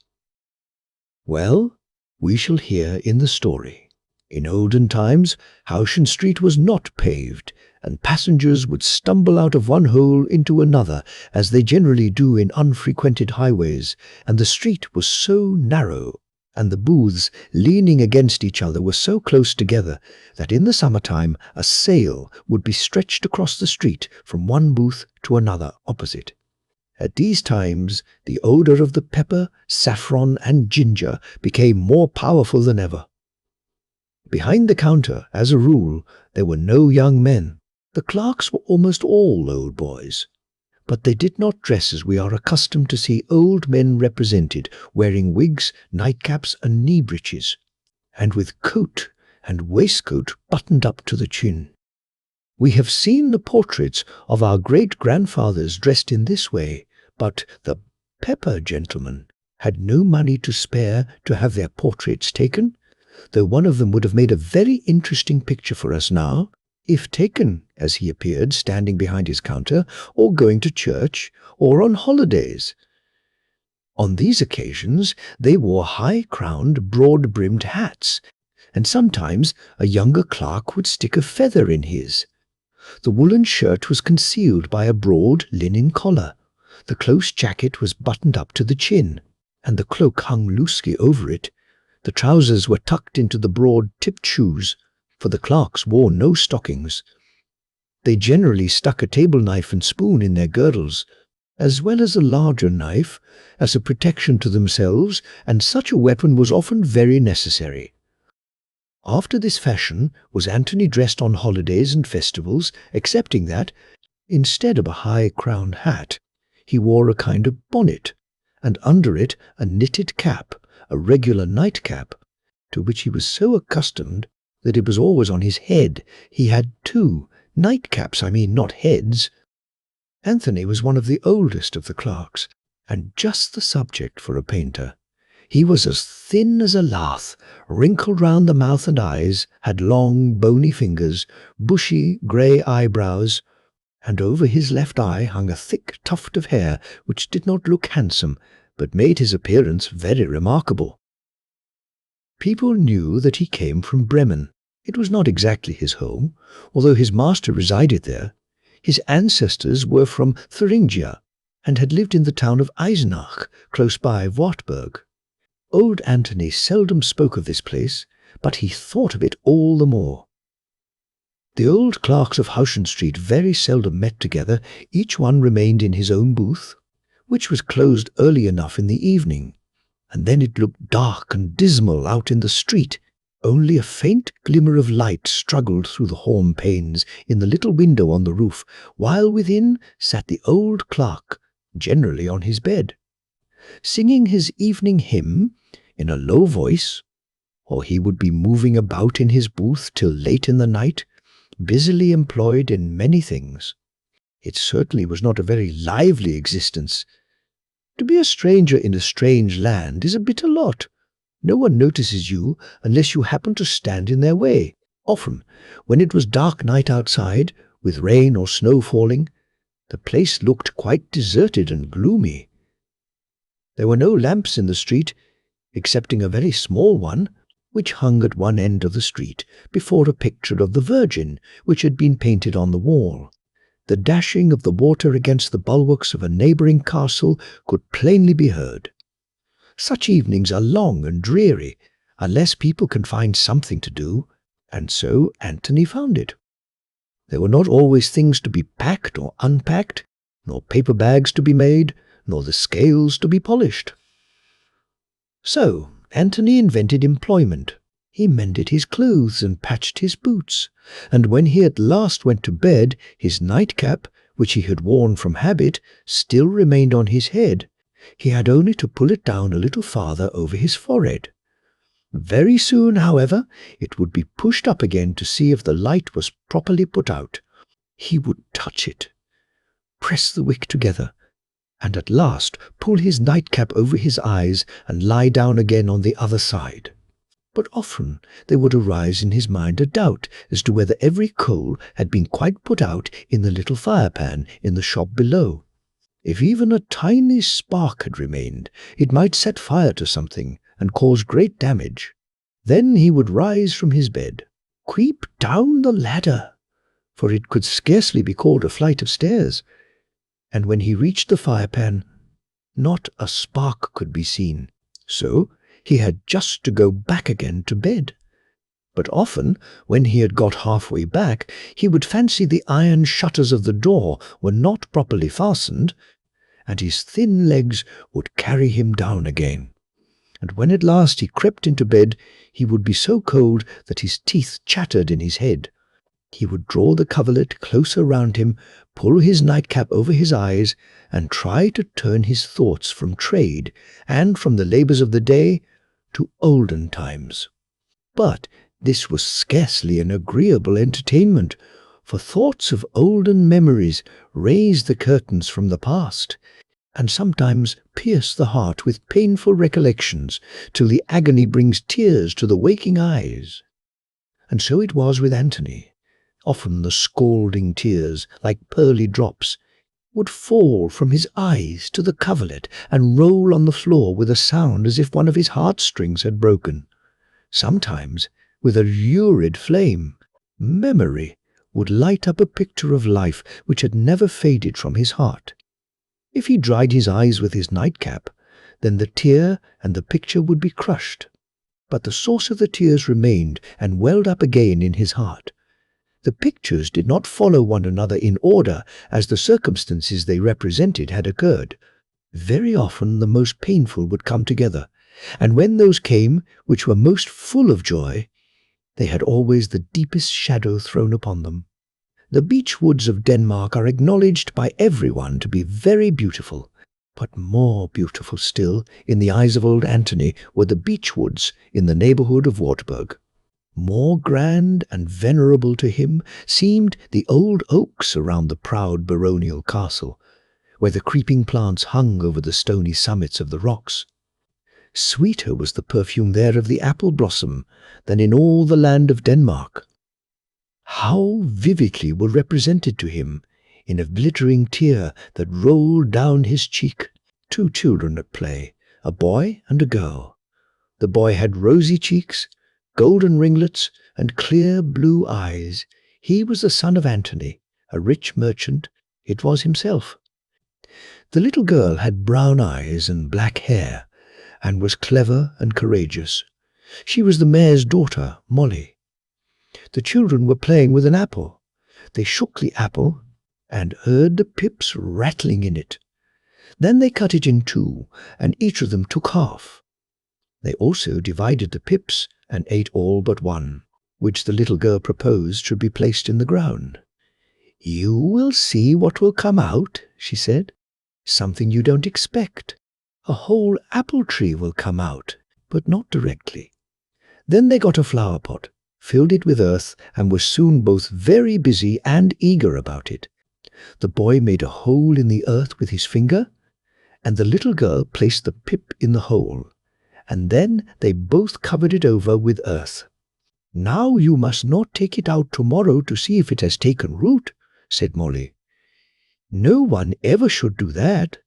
Well, we shall hear in the story. In olden times, Houchen Street was not paved, and passengers would stumble out of one hole into another, as they generally do in unfrequented highways, and the street was so narrow, and the booths leaning against each other were so close together, that in the summertime a sail would be stretched across the street from one booth to another opposite. At these times, the odor of the pepper, saffron, and ginger became more powerful than ever. Behind the counter, as a rule, there were no young men. The clerks were almost all old boys. But they did not dress as we are accustomed to see old men represented, wearing wigs, nightcaps, and knee breeches, and with coat and waistcoat buttoned up to the chin. We have seen the portraits of our great-grandfathers dressed in this way, but the pepper gentlemen had no money to spare to have their portraits taken, though one of them would have made a very interesting picture for us now, if taken as he appeared standing behind his counter, or going to church, or on holidays. On these occasions they wore high-crowned, broad-brimmed hats, and sometimes a younger clerk would stick a feather in his. The woolen shirt was concealed by a broad linen collar. The close jacket was buttoned up to the chin, and the cloak hung loosely over it. The trousers were tucked into the broad-tipped shoes, for the clerks wore no stockings. They generally stuck a table knife and spoon in their girdles, as well as a larger knife, as a protection to themselves, and such a weapon was often very necessary. After this fashion was Antony dressed on holidays and festivals, excepting that, instead of a high-crowned hat, he wore a kind of bonnet, and under it a knitted cap, a regular nightcap, to which he was so accustomed that it was always on his head. He had two nightcaps, not heads. Anthony was one of the oldest of the clerks, and just the subject for a painter. He was as thin as a lath, wrinkled round the mouth and eyes, had long, bony fingers, bushy, grey eyebrows, and over his left eye hung a thick tuft of hair which did not look handsome, but made his appearance very remarkable. People knew that he came from Bremen. It was not exactly his home, although his master resided there. His ancestors were from Thuringia, and had lived in the town of Eisenach, close by Wartburg. Old Antony seldom spoke of this place, but he thought of it all the more. The old clerks of Houchen Street very seldom met together. Each one remained in his own booth, which was closed early enough in the evening, and then it looked dark and dismal out in the street. Only a faint glimmer of light struggled through the horn panes in the little window on the roof, while within sat the old clerk, generally on his bed, singing his evening hymn in a low voice, or he would be moving about in his booth till late in the night, busily employed in many things. It certainly was not a very lively existence. To be a stranger in a strange land is a bitter lot. No one notices you unless you happen to stand in their way. Often, when it was dark night outside, with rain or snow falling, the place looked quite deserted and gloomy. There were no lamps in the street, excepting a very small one, which hung at one end of the street, before a picture of the Virgin, which had been painted on the wall. The dashing of the water against the bulwarks of a neighbouring castle could plainly be heard. Such evenings are long and dreary, unless people can find something to do, and so Anthony found it. There were not always things to be packed or unpacked, nor paper bags to be made, nor the scales to be polished. So Anthony invented employment. He mended his clothes and patched his boots, and when he at last went to bed, his nightcap, which he had worn from habit, still remained on his head. He had only to pull it down a little farther over his forehead. Very soon, however, it would be pushed up again to see if the light was properly put out. He would touch it, press the wick together, and at last pull his nightcap over his eyes and lie down again on the other side. But often there would arise in his mind a doubt as to whether every coal had been quite put out in the little fire-pan in the shop below. If even a tiny spark had remained, it might set fire to something and cause great damage. Then he would rise from his bed, creep down the ladder, for it could scarcely be called a flight of stairs, and when he reached the fire-pan, not a spark could be seen. So he had just to go back again to bed. But often, when he had got halfway back, he would fancy the iron shutters of the door were not properly fastened, and his thin legs would carry him down again. And when at last he crept into bed, he would be so cold that his teeth chattered in his head. He would draw the coverlet closer round him, pull his nightcap over his eyes, and try to turn his thoughts from trade and from the labours of the day to olden times. But this was scarcely an agreeable entertainment, for thoughts of olden memories raise the curtains from the past, and sometimes pierce the heart with painful recollections, till the agony brings tears to the waking eyes. And so it was with Anthony. Often the scalding tears, like pearly drops, would fall from his eyes to the coverlet and roll on the floor with a sound as if one of his heartstrings had broken. Sometimes, with a lurid flame, memory would light up a picture of life which had never faded from his heart. If he dried his eyes with his nightcap, then the tear and the picture would be crushed. But the source of the tears remained and welled up again in his heart. The pictures did not follow one another in order as the circumstances they represented had occurred. Very often the most painful would come together, and when those came which were most full of joy, they had always the deepest shadow thrown upon them. The beech woods of Denmark are acknowledged by everyone to be very beautiful, but more beautiful still, in the eyes of old Anthony, were the beech woods in the neighbourhood of Wartburg. More grand and venerable to him seemed the old oaks around the proud baronial castle, where the creeping plants hung over the stony summits of the rocks. Sweeter was the perfume there of the apple blossom than in all the land of Denmark. How vividly were represented to him, in a glittering tear that rolled down his cheek, 2 children at play, a boy and a girl. The boy had rosy cheeks, golden ringlets, and clear blue eyes. He was the son of Anthony, a rich merchant. It was himself. The little girl had brown eyes and black hair, and was clever and courageous. She was the mayor's daughter, Molly. The children were playing with an apple. They shook the apple, and heard the pips rattling in it. Then they cut it in 2, and each of them took half. They also divided the pips, and ate all but one, which the little girl proposed should be placed in the ground. "You will see what will come out," she said. "Something you don't expect. A whole apple tree will come out, but not directly." Then they got a flower pot, filled it with earth, and were soon both very busy and eager about it. The boy made a hole in the earth with his finger, and the little girl placed the pip in the hole, and then they both covered it over with earth. "Now you must not take it out tomorrow to see if it has taken root," said Molly. "No one ever should do that.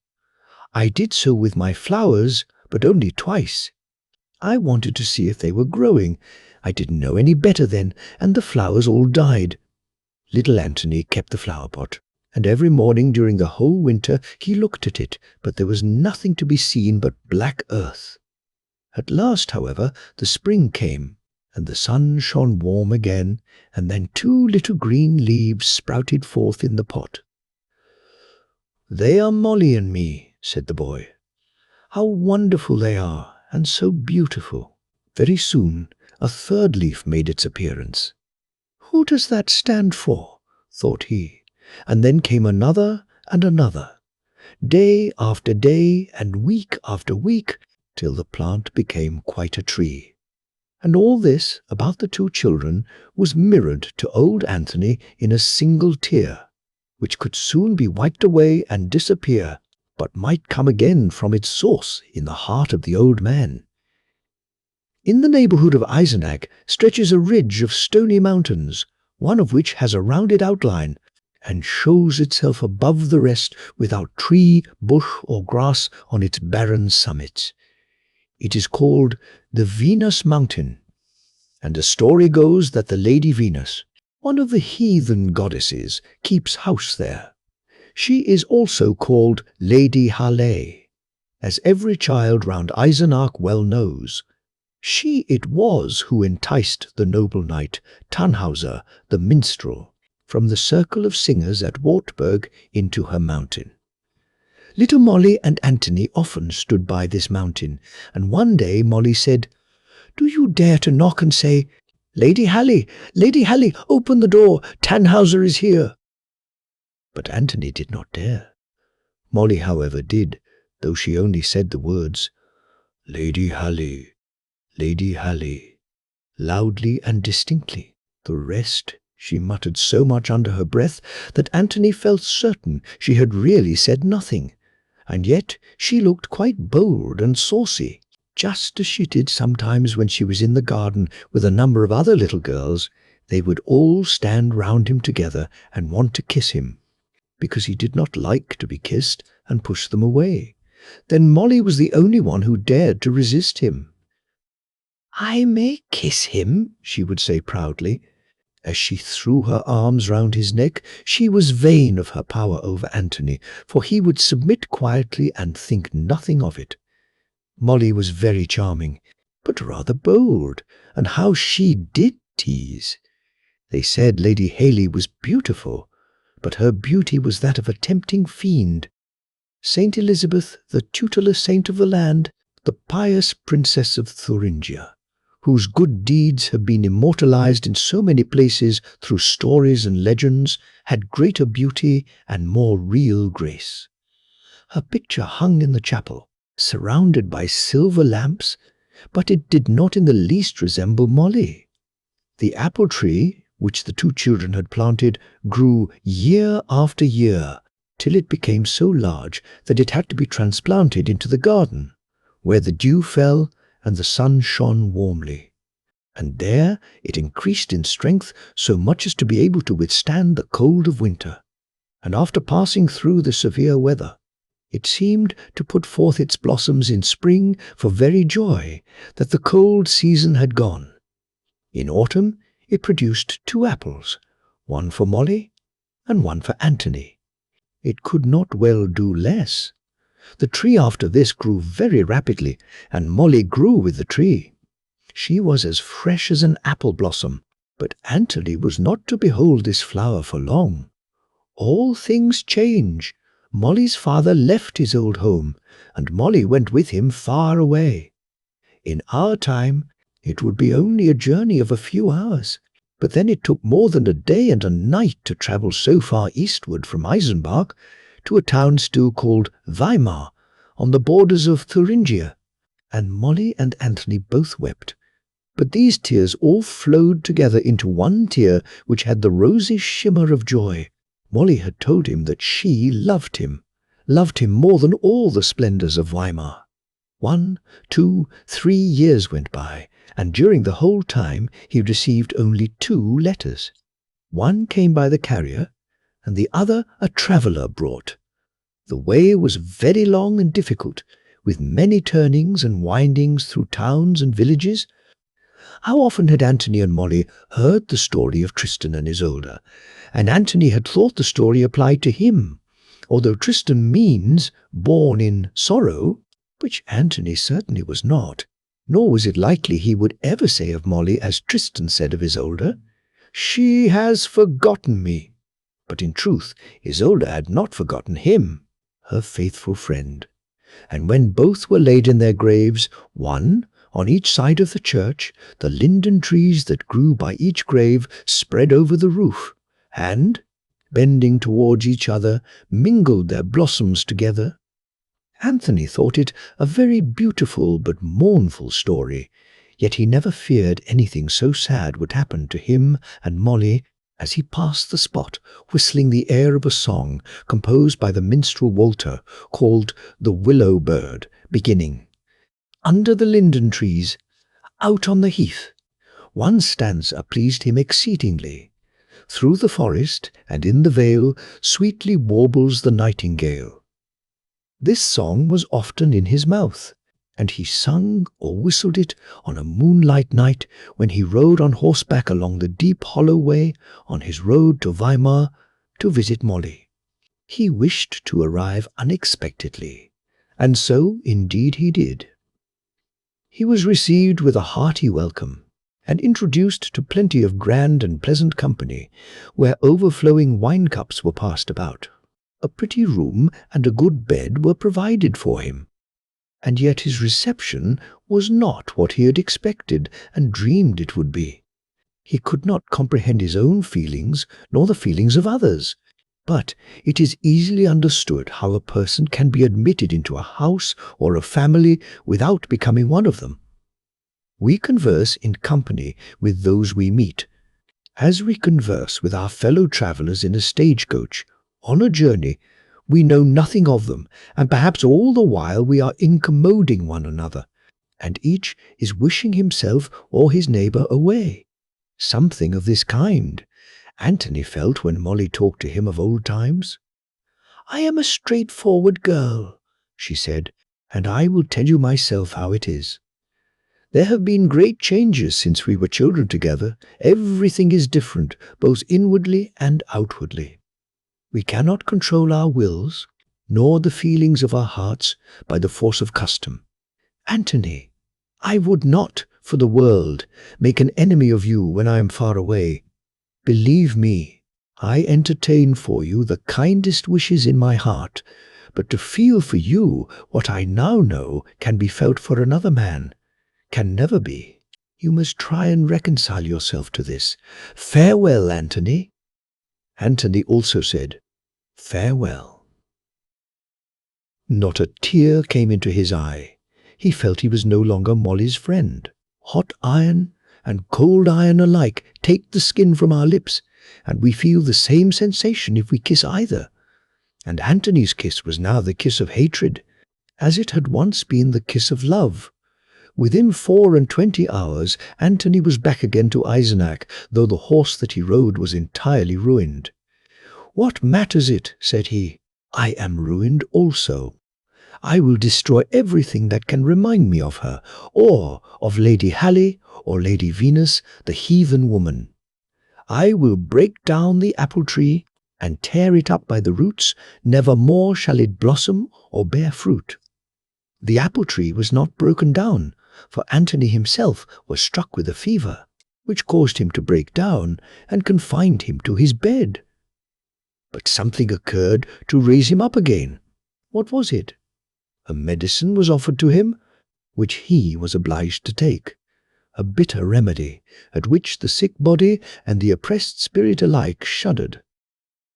I did so with my flowers, but only twice. I wanted to see if they were growing. I didn't know any better then, and the flowers all died. Little Anthony kept the flower pot, and every morning during the whole winter he looked at it, but there was nothing to be seen but black earth. At last, however, the spring came, and the sun shone warm again, and then 2 little green leaves sprouted forth in the pot. "They are Molly and me," said the boy. "How wonderful they are, and so beautiful." Very soon a 3rd leaf made its appearance. "Who does that stand for?" thought he, and then came another and another, day after day and week after week, till the plant became quite a tree. And all this about the 2 children was mirrored to old Anthony in a single tear, which could soon be wiped away and disappear, but might come again from its source in the heart of the old man. In the neighbourhood of Eisenach stretches a ridge of stony mountains, one of which has a rounded outline, and shows itself above the rest without tree, bush, or grass on its barren summits. It is called the Venus Mountain, and a story goes that the Lady Venus, one of the heathen goddesses, keeps house there. She is also called Lady Halle, as every child round Eisenach well knows. She it was who enticed the noble knight Tannhauser the minstrel from the circle of singers at Wartburg into her mountain. Little Molly and Antony often stood by this mountain, and one day Molly said, "Do you dare to knock and say, 'Lady Halle, Lady Halle, open the door, Tannhauser is here'?" But Antony did not dare. Molly, however, did, though she only said the words, "Lady Halle, Lady Halle," loudly and distinctly. The rest she muttered so much under her breath that Antony felt certain she had really said nothing, and yet she looked quite bold and saucy, just as she did sometimes when she was in the garden with a number of other little girls. They would all stand round him together and want to kiss him, because he did not like to be kissed, and push them away. Then Molly was the only one who dared to resist him. "I may kiss him," she would say proudly. As she threw her arms round his neck, she was vain of her power over Antony, for he would submit quietly and think nothing of it. Molly was very charming, but rather bold, and how she did tease! They said Lady Halle was beautiful, but her beauty was that of a tempting fiend. Saint Elizabeth, the tuteless saint of the land, the pious princess of Thuringia, whose good deeds have been immortalized in so many places through stories and legends, had greater beauty and more real grace. Her picture hung in the chapel, surrounded by silver lamps, but it did not in the least resemble Molly. The apple tree, which the 2 children had planted, grew year after year, till it became so large that it had to be transplanted into the garden, where the dew fell and the sun shone warmly. And there it increased in strength so much as to be able to withstand the cold of winter. And after passing through the severe weather, it seemed to put forth its blossoms in spring for very joy that the cold season had gone. In autumn it produced 2 apples, one for Molly and one for Antony. It could not well do less. The tree after this grew very rapidly, and Molly grew with the tree. She was as fresh as an apple blossom, but Antony was not to behold this flower for long. All things change. Molly's father left his old home, and Molly went with him far away. In our time, it would be only a journey of a few hours, but then it took more than a day and a night to travel so far eastward from Eisenbach to a town still called Weimar, on the borders of Thuringia, and Molly and Antony both wept. But these tears all flowed together into one tear which had the rosy shimmer of joy. Molly had told him that she loved him more than all the splendours of Weimar. 1, 2, 3 years went by, and during the whole time he received only 2 letters. One came by the carrier, and the other a traveller brought. The way was very long and difficult, with many turnings and windings through towns and villages. How often had Antony and Molly heard the story of Tristan and Isolde, and Antony had thought the story applied to him, although Tristan means born in sorrow, which Antony certainly was not, nor was it likely he would ever say of Molly as Tristan said of Isolde, "She has forgotten me." But in truth, Isolde had not forgotten him, her faithful friend. And when both were laid in their graves, one on each side of the church, the linden trees that grew by each grave spread over the roof, and, bending towards each other, mingled their blossoms together. Anthony thought it a very beautiful but mournful story, yet he never feared anything so sad would happen to him and Molly as he passed the spot, whistling the air of a song composed by the minstrel Walter, called The Willow Bird, beginning, "Under the linden trees, out on the heath, one stanza pleased him exceedingly. Through the forest and in the vale sweetly warbles the nightingale." This song was often in his mouth, and he sung or whistled it on a moonlight night when he rode on horseback along the deep hollow way on his road to Weimar to visit Molly. He wished to arrive unexpectedly, and so indeed he did. He was received with a hearty welcome, and introduced to plenty of grand and pleasant company, where overflowing wine cups were passed about. A pretty room and a good bed were provided for him, and yet his reception was not what he had expected and dreamed it would be. He could not comprehend his own feelings nor the feelings of others, but it is easily understood how a person can be admitted into a house or a family without becoming one of them. We converse in company with those we meet, as we converse with our fellow travellers in a stagecoach, on a journey. We know nothing of them, and perhaps all the while we are incommoding one another, and each is wishing himself or his neighbour away. Something of this kind Antony felt when Molly talked to him of old times. "I am a straightforward girl," she said, "and I will tell you myself how it is. There have been great changes since we were children together. Everything is different, both inwardly and outwardly. We cannot control our wills, nor the feelings of our hearts, by the force of custom. Antony, I would not, for the world, make an enemy of you when I am far away. Believe me, I entertain for you the kindest wishes in my heart, but to feel for you what I now know can be felt for another man, can never be. You must try and reconcile yourself to this. Farewell, Antony." Antony also said, "Farewell." Not a tear came into his eye. He felt he was no longer Molly's friend. Hot iron and cold iron alike take the skin from our lips, and we feel the same sensation if we kiss either. And Antony's kiss was now the kiss of hatred, as it had once been the kiss of love. Within 24 hours, Antony was back again to Eisenach, though the horse that he rode was entirely ruined. "What matters it?" said he. "I am ruined also. I will destroy everything that can remind me of her, or of Lady Halley, or Lady Venus, the heathen woman. I will break down the apple tree and tear it up by the roots. Never more shall it blossom or bear fruit." The apple tree was not broken down, for Antony himself was struck with a fever, which caused him to break down and confined him to his bed. But something occurred to raise him up again. What was it? A medicine was offered to him, which he was obliged to take, a bitter remedy, at which the sick body and the oppressed spirit alike shuddered.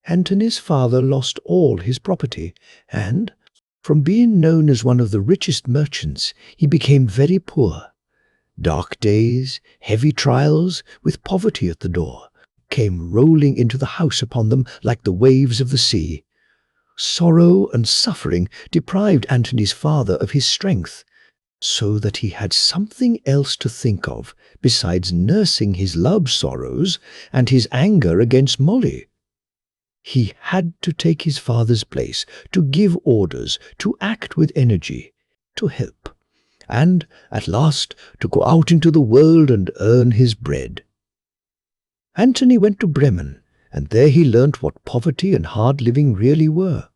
Antony's father lost all his property, and, from being known as one of the richest merchants, he became very poor. Dark days, heavy trials, with poverty at the door, came rolling into the house upon them like the waves of the sea. Sorrow and suffering deprived Antony's father of his strength, so that he had something else to think of besides nursing his love sorrows and his anger against Molly. He had to take his father's place, to give orders, to act with energy, to help, and, at last, to go out into the world and earn his bread. Antony went to Bremen, and there he learnt what poverty and hard living really were.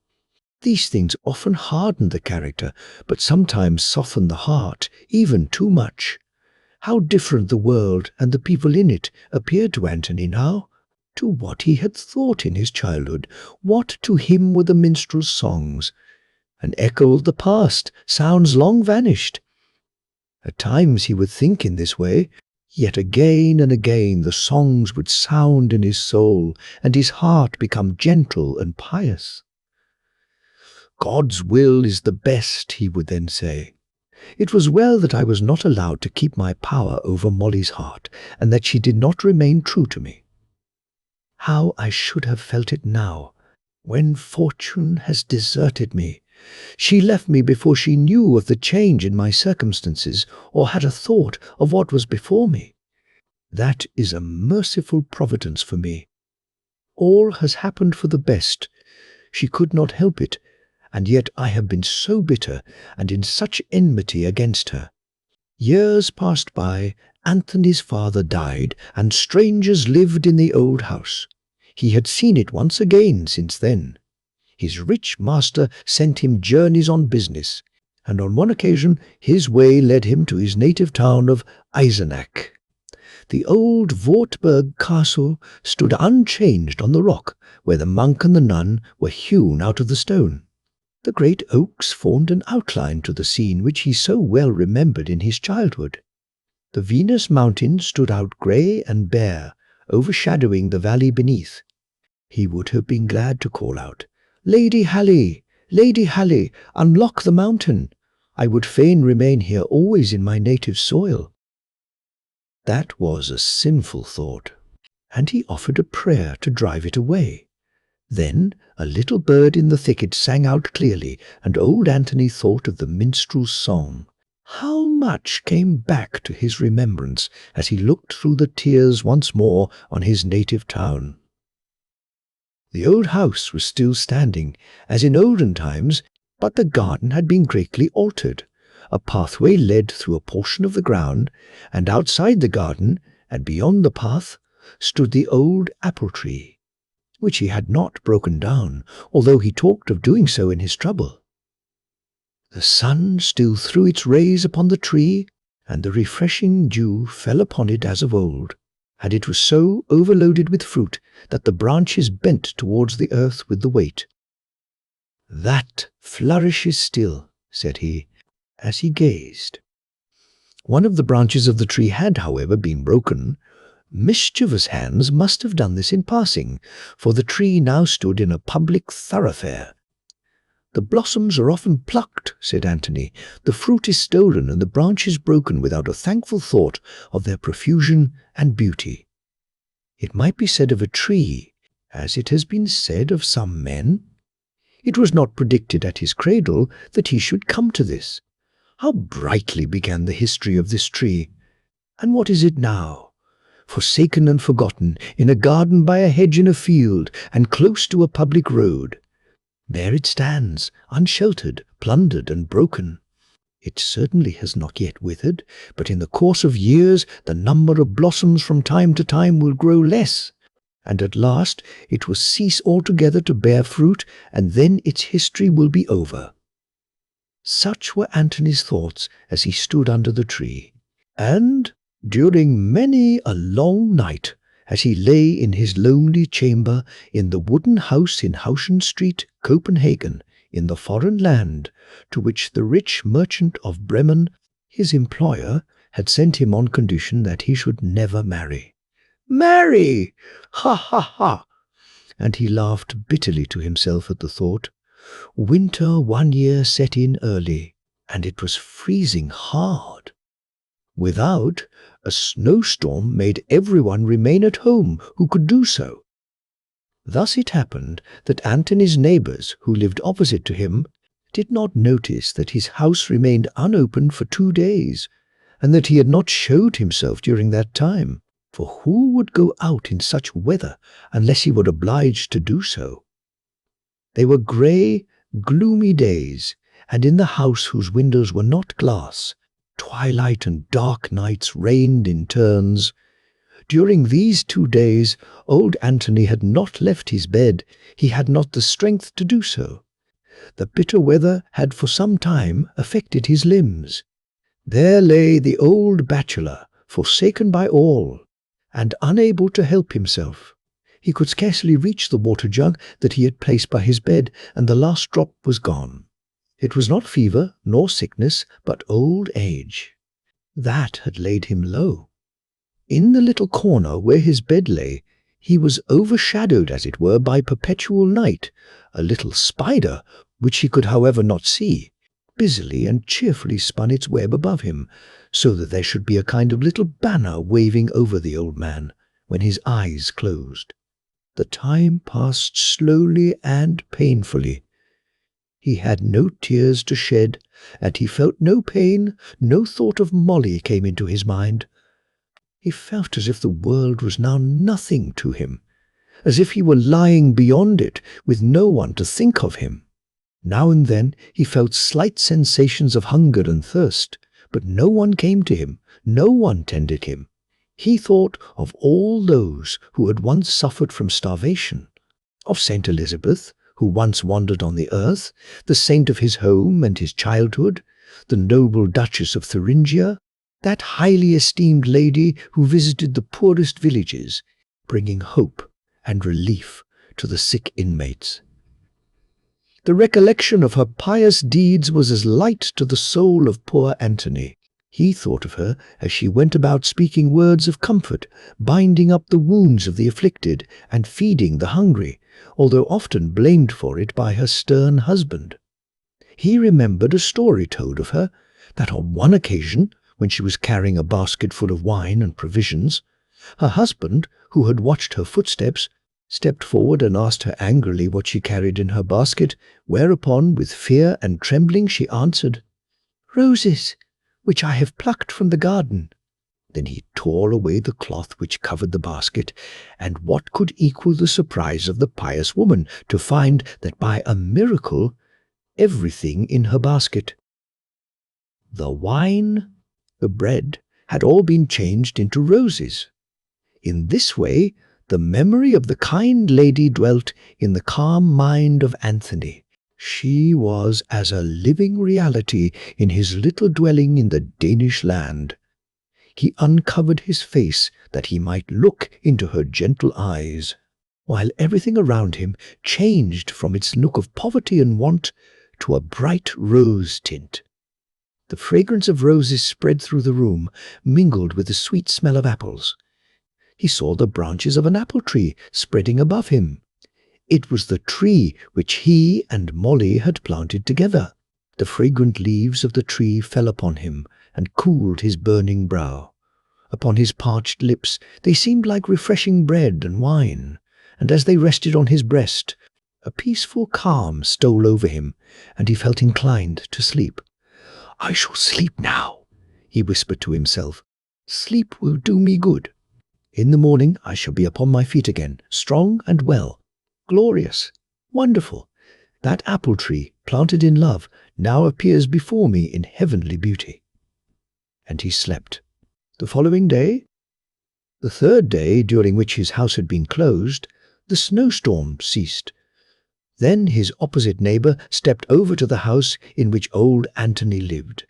These things often harden the character, but sometimes soften the heart, even too much. How different the world and the people in it appeared to Antony now, to what he had thought in his childhood, what to him were the minstrel's songs. An echo of the past, sounds long vanished. At times he would think in this way, yet again and again the songs would sound in his soul, and his heart become gentle and pious. "God's will is the best," he would then say. "It was well that I was not allowed to keep my power over Molly's heart, and that she did not remain true to me. How I should have felt it now, when fortune has deserted me. She left me before she knew of the change in my circumstances, or had a thought of what was before me. That is a merciful providence for me. All has happened for the best. She could not help it, and yet I have been so bitter and in such enmity against her. Years passed by, Anthony's father died, and strangers lived in the old house. He had seen it once again since then. His rich master sent him journeys on business, and on one occasion his way led him to his native town of Eisenach. The old Wartburg castle stood unchanged on the rock where the monk and the nun were hewn out of the stone. The great oaks formed an outline to the scene which he so well remembered in his childhood. The Venus mountains stood out grey and bare, overshadowing the valley beneath. He would have been glad to call out, "Lady Halley, Lady Halley, unlock the mountain! I would fain remain here always in my native soil." That was a sinful thought, and he offered a prayer to drive it away. Then a little bird in the thicket sang out clearly, and old Antony thought of the minstrel's song. How much came back to his remembrance as he looked through the tears once more on his native town. The old house was still standing, as in olden times, but the garden had been greatly altered. A pathway led through a portion of the ground, and outside the garden, and beyond the path, stood the old apple tree, which he had not broken down, although he talked of doing so in his trouble. The sun still threw its rays upon the tree, and the refreshing dew fell upon it as of old, and it was so overloaded with fruit that the branches bent towards the earth with the weight. "That flourishes still," said he, as he gazed. One of the branches of the tree had, however, been broken. Mischievous hands must have done this in passing, for the tree now stood in a public thoroughfare. "The blossoms are often plucked," said Antony. "The fruit is stolen and the branches broken without a thankful thought of their profusion and beauty." It might be said of a tree, as it has been said of some men. It was not predicted at his cradle that he should come to this. How brightly began the history of this tree! And what is it now? Forsaken and forgotten, in a garden by a hedge in a field, and close to a public road. There it stands, unsheltered, plundered, and broken. It certainly has not yet withered, but in the course of years the number of blossoms from time to time will grow less, and at last it will cease altogether to bear fruit, and then its history will be over. Such were Antony's thoughts as he stood under the tree, and during many a long night, as he lay in his lonely chamber in the wooden house in Hausen Street, Copenhagen, in the foreign land, to which the rich merchant of Bremen, his employer, had sent him on condition that he should never marry. Marry! Ha, ha, ha! And he laughed bitterly to himself at the thought. Winter one year set in early, and it was freezing hard. Without, a snowstorm made everyone remain at home who could do so. Thus it happened that Antony's neighbours, who lived opposite to him, did not notice that his house remained unopened for 2 days, and that he had not showed himself during that time, for who would go out in such weather unless he were obliged to do so? They were grey, gloomy days, and in the house whose windows were not glass, twilight and dark nights reigned in turns. During these 2 days, old Antony had not left his bed. He had not the strength to do so. The bitter weather had for some time affected his limbs. There lay the old bachelor, forsaken by all, and unable to help himself. He could scarcely reach the water jug that he had placed by his bed, and the last drop was gone. It was not fever nor sickness, but old age. That had laid him low. In the little corner where his bed lay, he was overshadowed, as it were, by perpetual night. A little spider, which he could however not see, busily and cheerfully spun its web above him, so that there should be a kind of little banner waving over the old man when his eyes closed. The time passed slowly and painfully. He had no tears to shed, and he felt no pain. No thought of Molly came into his mind. He felt as if the world was now nothing to him, as if he were lying beyond it, with no one to think of him. Now and then he felt slight sensations of hunger and thirst, but no one came to him, no one tended him. He thought of all those who had once suffered from starvation, of Saint Elizabeth, who once wandered on the earth, the saint of his home and his childhood, the noble Duchess of Thuringia, that highly esteemed lady who visited the poorest villages, bringing hope and relief to the sick inmates. The recollection of her pious deeds was as light to the soul of poor Antony. He thought of her as she went about speaking words of comfort, binding up the wounds of the afflicted, and feeding the hungry, although often blamed for it by her stern husband. He remembered a story told of her, that on one occasion, when she was carrying a basket full of wine and provisions, her husband, who had watched her footsteps, stepped forward and asked her angrily what she carried in her basket, whereupon, with fear and trembling, she answered, "Roses, which I have plucked from the garden." Then he tore away the cloth which covered the basket, and what could equal the surprise of the pious woman to find that by a miracle everything in her basket, the wine, the bread, had all been changed into roses. In this way the memory of the kind lady dwelt in the calm mind of Anthony. She was as a living reality in his little dwelling in the Danish land. He uncovered his face that he might look into her gentle eyes, while everything around him changed from its look of poverty and want to a bright rose tint. The fragrance of roses spread through the room, mingled with the sweet smell of apples. He saw the branches of an apple tree spreading above him. It was the tree which he and Molly had planted together. The fragrant leaves of the tree fell upon him and cooled his burning brow. Upon his parched lips they seemed like refreshing bread and wine, and as they rested on his breast, a peaceful calm stole over him, and he felt inclined to sleep. "I shall sleep now," he whispered to himself. "Sleep will do me good. In the morning I shall be upon my feet again, strong and well. Glorious, wonderful. That apple tree, planted in love, now appears before me in heavenly beauty." And he slept. The following day, the third day during which his house had been closed, the snowstorm ceased. Then his opposite neighbour stepped over to the house in which old Antony lived,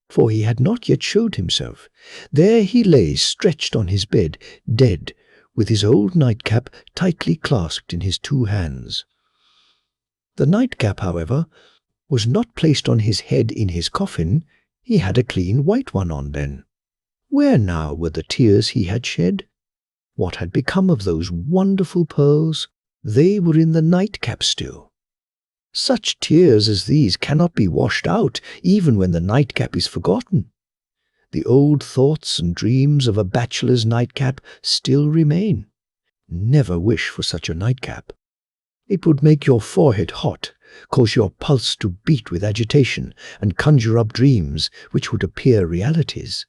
for he had not yet showed himself. There he lay stretched on his bed, dead, with his old nightcap tightly clasped in his 2 hands. The nightcap, however, was not placed on his head in his coffin. He had a clean white one on then. Where now were the tears he had shed? What had become of those wonderful pearls? They were in the nightcap still. Such tears as these cannot be washed out, even when the nightcap is forgotten. The old thoughts and dreams of a bachelor's nightcap still remain. Never wish for such a nightcap. It would make your forehead hot, cause your pulse to beat with agitation, and conjure up dreams which would appear realities.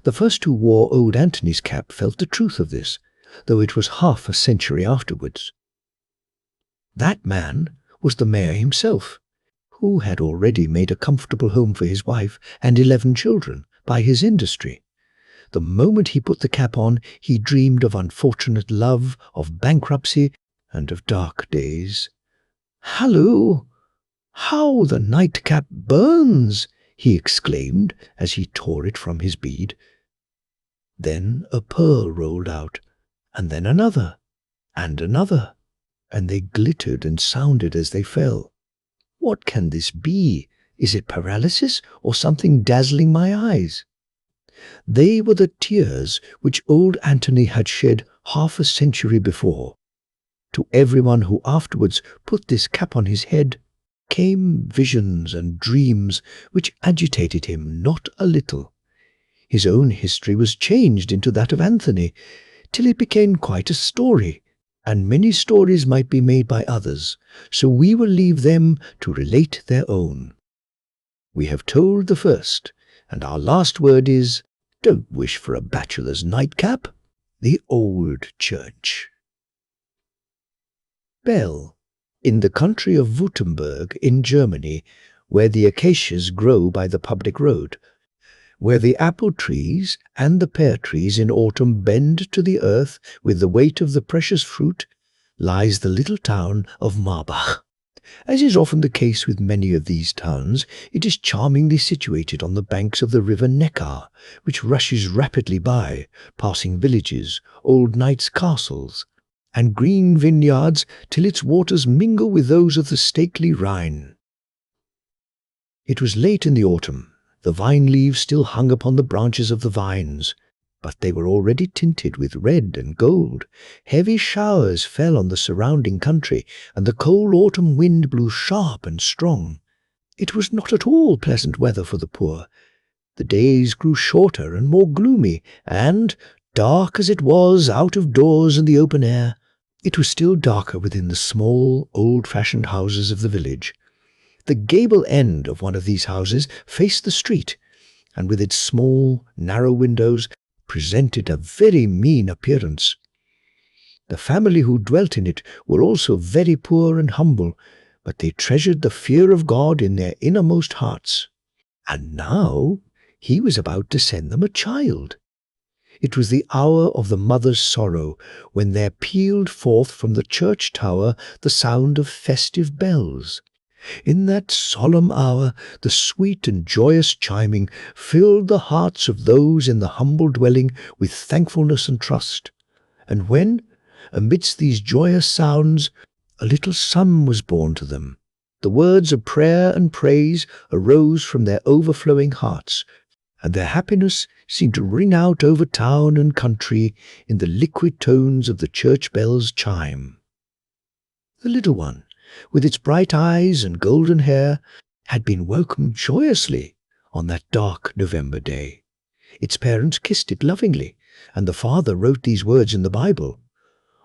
The first who wore old Antony's cap felt the truth of this, though it was half a century afterwards. That man was the mayor himself, who had already made a comfortable home for his wife and 11 children by his industry. The moment he put the cap on, he dreamed of unfortunate love, of bankruptcy, and of dark days. "Halloo! How the nightcap burns!" he exclaimed as he tore it from his bead. Then a pearl rolled out, and then another, and another, and they glittered and sounded as they fell. What can this be? Is it paralysis or something dazzling my eyes? They were the tears which old Antony had shed half a century before. To everyone who afterwards put this cap on his head came visions and dreams which agitated him not a little. His own history was changed into that of Anthony, till it became quite a story, and many stories might be made by others, so we will leave them to relate their own. We have told the first, and our last word is, don't wish for a bachelor's nightcap. The Old Church. Bell. In the country of Württemberg in Germany, where the acacias grow by the public road, where the apple trees and the pear trees in autumn bend to the earth with the weight of the precious fruit, lies the little town of Marbach. As is often the case with many of these towns, it is charmingly situated on the banks of the river Neckar, which rushes rapidly by, passing villages, old knights' castles, and green vineyards till its waters mingle with those of the stately Rhine. It was late in the autumn. The vine leaves still hung upon the branches of the vines, but they were already tinted with red and gold. Heavy showers fell on the surrounding country, and the cold autumn wind blew sharp and strong. It was not at all pleasant weather for the poor. The days grew shorter and more gloomy, and, dark as it was out of doors in the open air, it was still darker within the small, old-fashioned houses of the village. The gable end of one of these houses faced the street, and with its small, narrow windows presented a very mean appearance. The family who dwelt in it were also very poor and humble, but they treasured the fear of God in their innermost hearts. And now he was about to send them a child. It was the hour of the mother's sorrow, when there pealed forth from the church tower the sound of festive bells. In that solemn hour, the sweet and joyous chiming filled the hearts of those in the humble dwelling with thankfulness and trust. And when, amidst these joyous sounds, a little son was born to them, the words of prayer and praise arose from their overflowing hearts, and their happiness seemed to ring out over town and country in the liquid tones of the church bell's chime. The little one, with its bright eyes and golden hair, had been welcomed joyously on that dark November day. Its parents kissed it lovingly, and the father wrote these words in the Bible.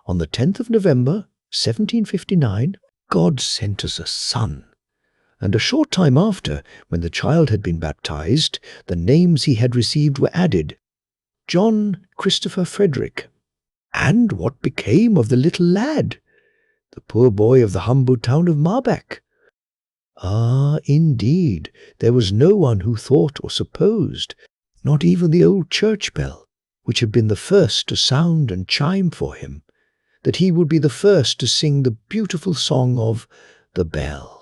On the 10th of November, 1759, God sent us a son. And a short time after, when the child had been baptized, the names he had received were added: John Christopher Frederick. And what became of the little lad, the poor boy of the humble town of Marbach? Ah, indeed, there was no one who thought or supposed, not even the old church bell, which had been the first to sound and chime for him, that he would be the first to sing the beautiful song of the bell.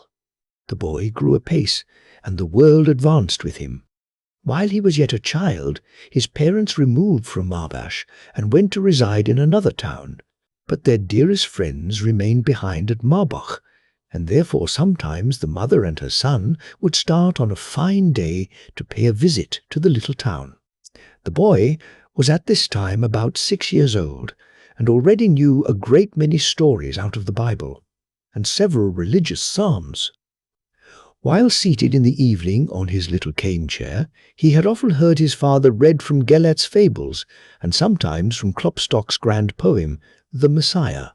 The boy grew apace, and the world advanced with him. While he was yet a child, his parents removed from Marbach and went to reside in another town, but their dearest friends remained behind at Marbach, and therefore sometimes the mother and her son would start on a fine day to pay a visit to the little town. The boy was at this time about 6 years old, and already knew a great many stories out of the Bible, and several religious psalms. While seated in the evening on his little cane chair, he had often heard his father read from Gellert's fables, and sometimes from Klopstock's grand poem, The Messiah.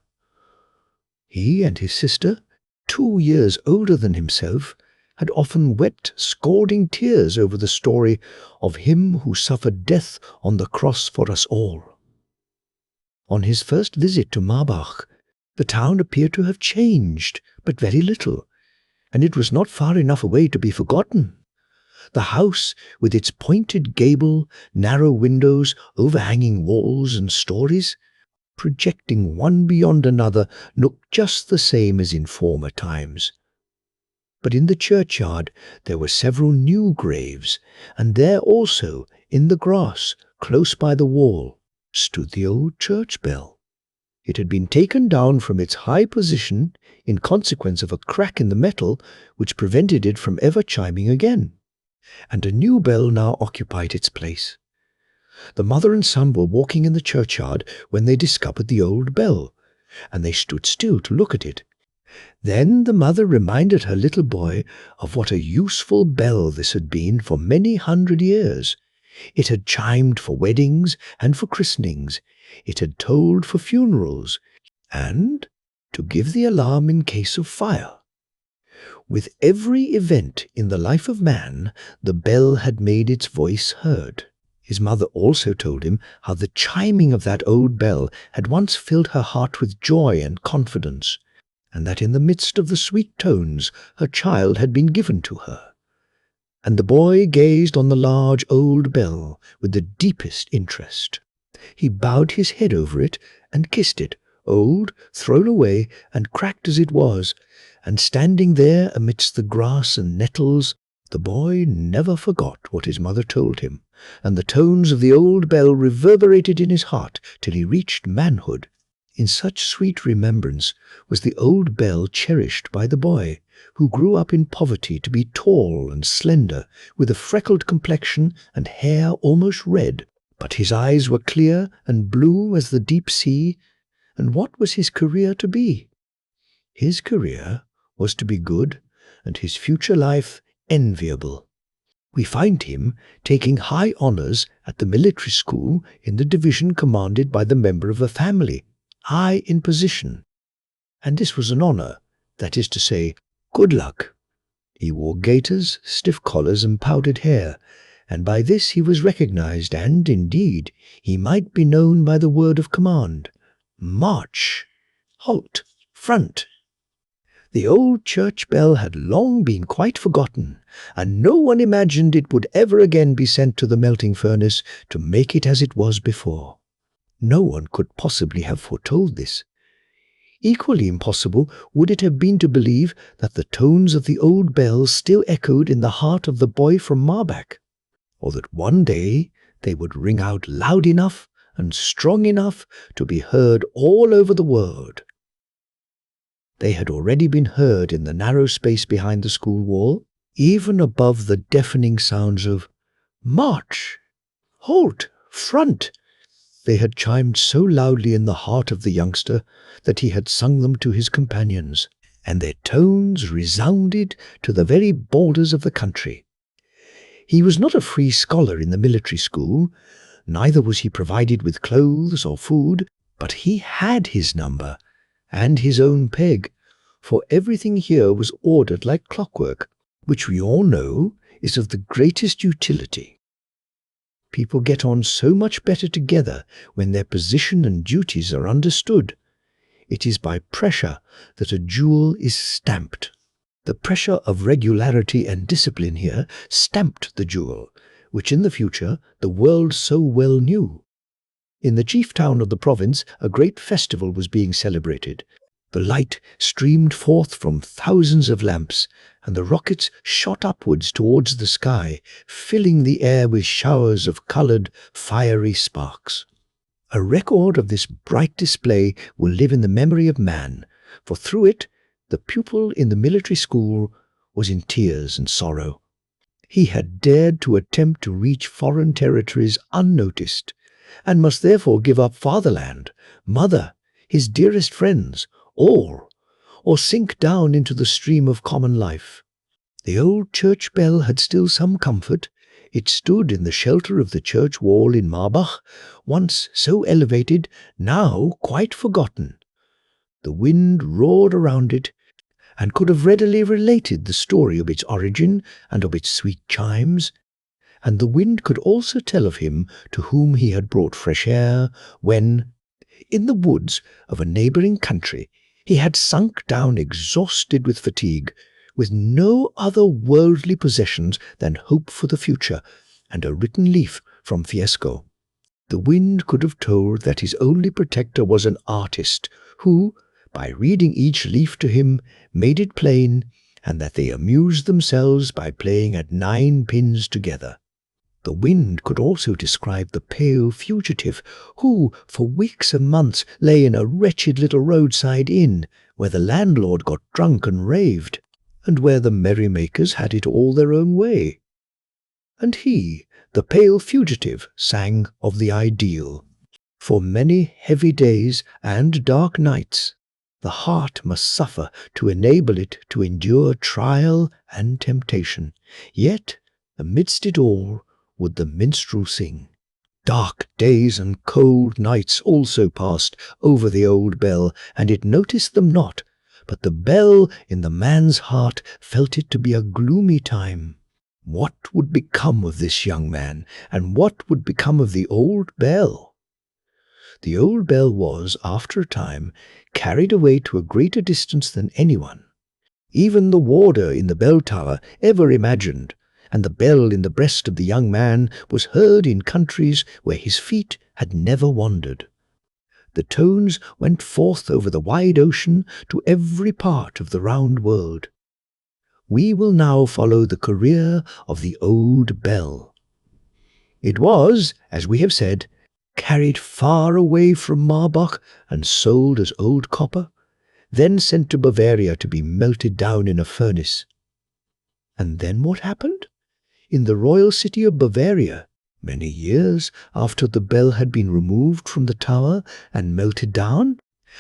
He and his sister, 2 years older than himself, had often wept scalding tears over the story of him who suffered death on the cross for us all. On his first visit to Marbach, the town appeared to have changed, but very little, and it was not far enough away to be forgotten. The house, with its pointed gable, narrow windows, overhanging walls and stories, projecting one beyond another, looked just the same as in former times. But in the churchyard there were several new graves, and there also, in the grass, close by the wall, stood the old church bell. It had been taken down from its high position in consequence of a crack in the metal which prevented it from ever chiming again, and a new bell now occupied its place. The mother and son were walking in the churchyard when they discovered the old bell, and they stood still to look at it. Then the mother reminded her little boy of what a useful bell this had been for many 100 years. It had chimed for weddings and for christenings. It had tolled for funerals, and to give the alarm in case of fire. With every event in the life of man, the bell had made its voice heard. His mother also told him how the chiming of that old bell had once filled her heart with joy and confidence, and that in the midst of the sweet tones her child had been given to her. And the boy gazed on the large old bell with the deepest interest. He bowed his head over it and kissed it, old, thrown away, and cracked as it was, and standing there amidst the grass and nettles, the boy never forgot what his mother told him, and the tones of the old bell reverberated in his heart till he reached manhood. In such sweet remembrance was the old bell cherished by the boy, who grew up in poverty to be tall and slender, with a freckled complexion and hair almost red, but his eyes were clear and blue as the deep sea. And what was his career to be? His career was to be good, and his future life enviable. We find him taking high honours at the military school in the division commanded by the member of a family, high in position. And this was an honour, that is to say, good luck. He wore gaiters, stiff collars, and powdered hair, and by this he was recognized, and, indeed, he might be known by the word of command: march, halt, front. The old church bell had long been quite forgotten, and no one imagined it would ever again be sent to the melting furnace to make it as it was before. No one could possibly have foretold this. Equally impossible would it have been to believe that the tones of the old bell still echoed in the heart of the boy from Marbach, or that one day they would ring out loud enough and strong enough to be heard all over the world. They had already been heard in the narrow space behind the school wall, even above the deafening sounds of march, halt, front. They had chimed so loudly in the heart of the youngster that he had sung them to his companions, and their tones resounded to the very borders of the country. He was not a free scholar in the military school, neither was he provided with clothes or food, but he had his number, and his own peg, for everything here was ordered like clockwork, which we all know is of the greatest utility. People get on so much better together when their position and duties are understood. It is by pressure that a jewel is stamped. The pressure of regularity and discipline here stamped the jewel, which in the future the world so well knew. In the chief town of the province a great festival was being celebrated. The light streamed forth from thousands of lamps, and the rockets shot upwards towards the sky, filling the air with showers of coloured, fiery sparks. A record of this bright display will live in the memory of man, for through it the pupil in the military school was in tears and sorrow. He had dared to attempt to reach foreign territories unnoticed, and must therefore give up fatherland, mother, his dearest friends, all, or sink down into the stream of common life. The old church bell had still some comfort. It stood in the shelter of the church wall in Marbach, once so elevated, now quite forgotten. The wind roared around it, and could have readily related the story of its origin and of its sweet chimes, and the wind could also tell of him to whom he had brought fresh air when, in the woods of a neighbouring country, he had sunk down exhausted with fatigue, with no other worldly possessions than hope for the future and a written leaf from Fiesco. The wind could have told that his only protector was an artist who, by reading each leaf to him, made it plain, and that they amused themselves by playing at 9 pins together. The wind could also describe the pale fugitive who, for weeks and months, lay in a wretched little roadside inn, where the landlord got drunk and raved, and where the merrymakers had it all their own way. And he, the pale fugitive, sang of the ideal. For many heavy days and dark nights, the heart must suffer to enable it to endure trial and temptation. Yet, amidst it all, would the minstrel sing. Dark days and cold nights also passed over the old bell, and it noticed them not, but the bell in the man's heart felt it to be a gloomy time. What would become of this young man, and what would become of the old bell? The old bell was, after a time, carried away to a greater distance than anyone, even the warder in the bell tower, ever imagined, and the bell in the breast of the young man was heard in countries where his feet had never wandered. The tones went forth over the wide ocean to every part of the round world. We will now follow the career of the old bell. It was, as we have said, carried far away from Marbach and sold as old copper, then sent to Bavaria to be melted down in a furnace. And then what happened? In the royal city of Bavaria, many years after the bell had been removed from the tower and melted down,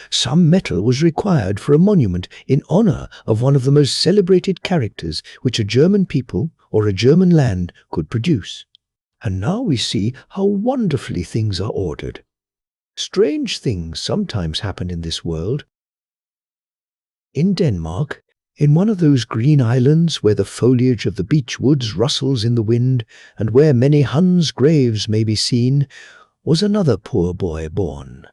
some metal was required for a monument in honor of one of the most celebrated characters which a German people or a German land could produce. And now we see how wonderfully things are ordered. Strange things sometimes happen in this world. In Denmark, in one of those green islands where the foliage of the beech woods rustles in the wind, and where many Huns' graves may be seen, was another poor boy born.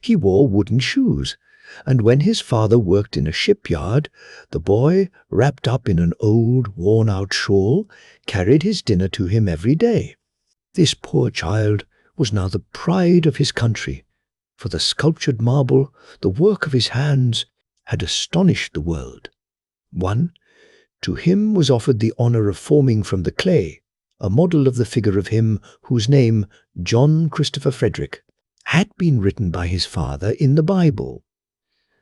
He wore wooden shoes, and when his father worked in a shipyard, the boy, wrapped up in an old, worn-out shawl, carried his dinner to him every day. This poor child was now the pride of his country, for the sculptured marble, the work of his hands, had astonished the world. To him was offered the honor of forming from the clay a model of the figure of him whose name, John Christopher Frederick, had been written by his father in the Bible.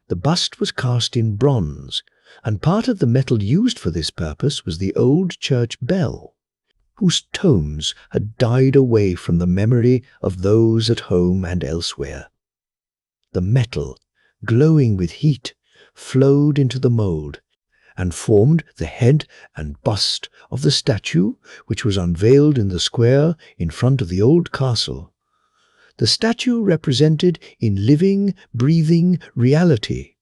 The bust was cast in bronze, and part of the metal used for this purpose was the old church bell, whose tones had died away from the memory of those at home and elsewhere. The metal, glowing with heat, flowed into the mould, and formed the head and bust of the statue which was unveiled in the square in front of the old castle. The statue represented in living, breathing reality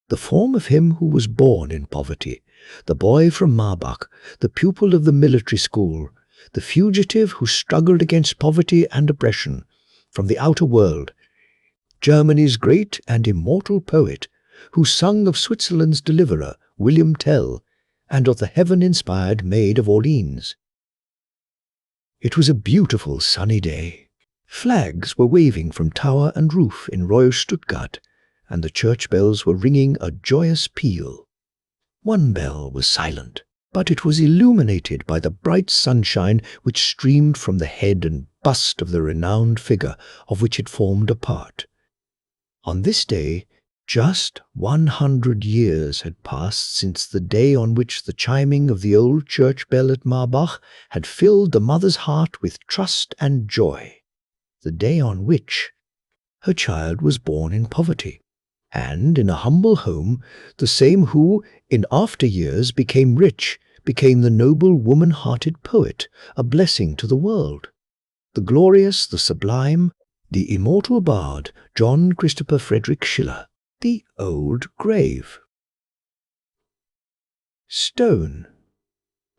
the form of him who was born in poverty, the boy from Marbach, the pupil of the military school, the fugitive who struggled against poverty and oppression from the outer world, Germany's great and immortal poet, who sung of Switzerland's deliverer, William Tell, and of the heaven-inspired Maid of Orleans. It was a beautiful sunny day. Flags were waving from tower and roof in Royal Stuttgart, and the church bells were ringing a joyous peal. One bell was silent, but it was illuminated by the bright sunshine which streamed from the head and bust of the renowned figure of which it formed a part. On this day, just 100 years had passed since the day on which the chiming of the old church bell at Marbach had filled the mother's heart with trust and joy, the day on which her child was born in poverty, and in a humble home, the same who, in after years, became rich, became the noble woman-hearted poet, a blessing to the world. The glorious, the sublime, the immortal bard, John Christopher Frederick Schiller, the old grave. Stone.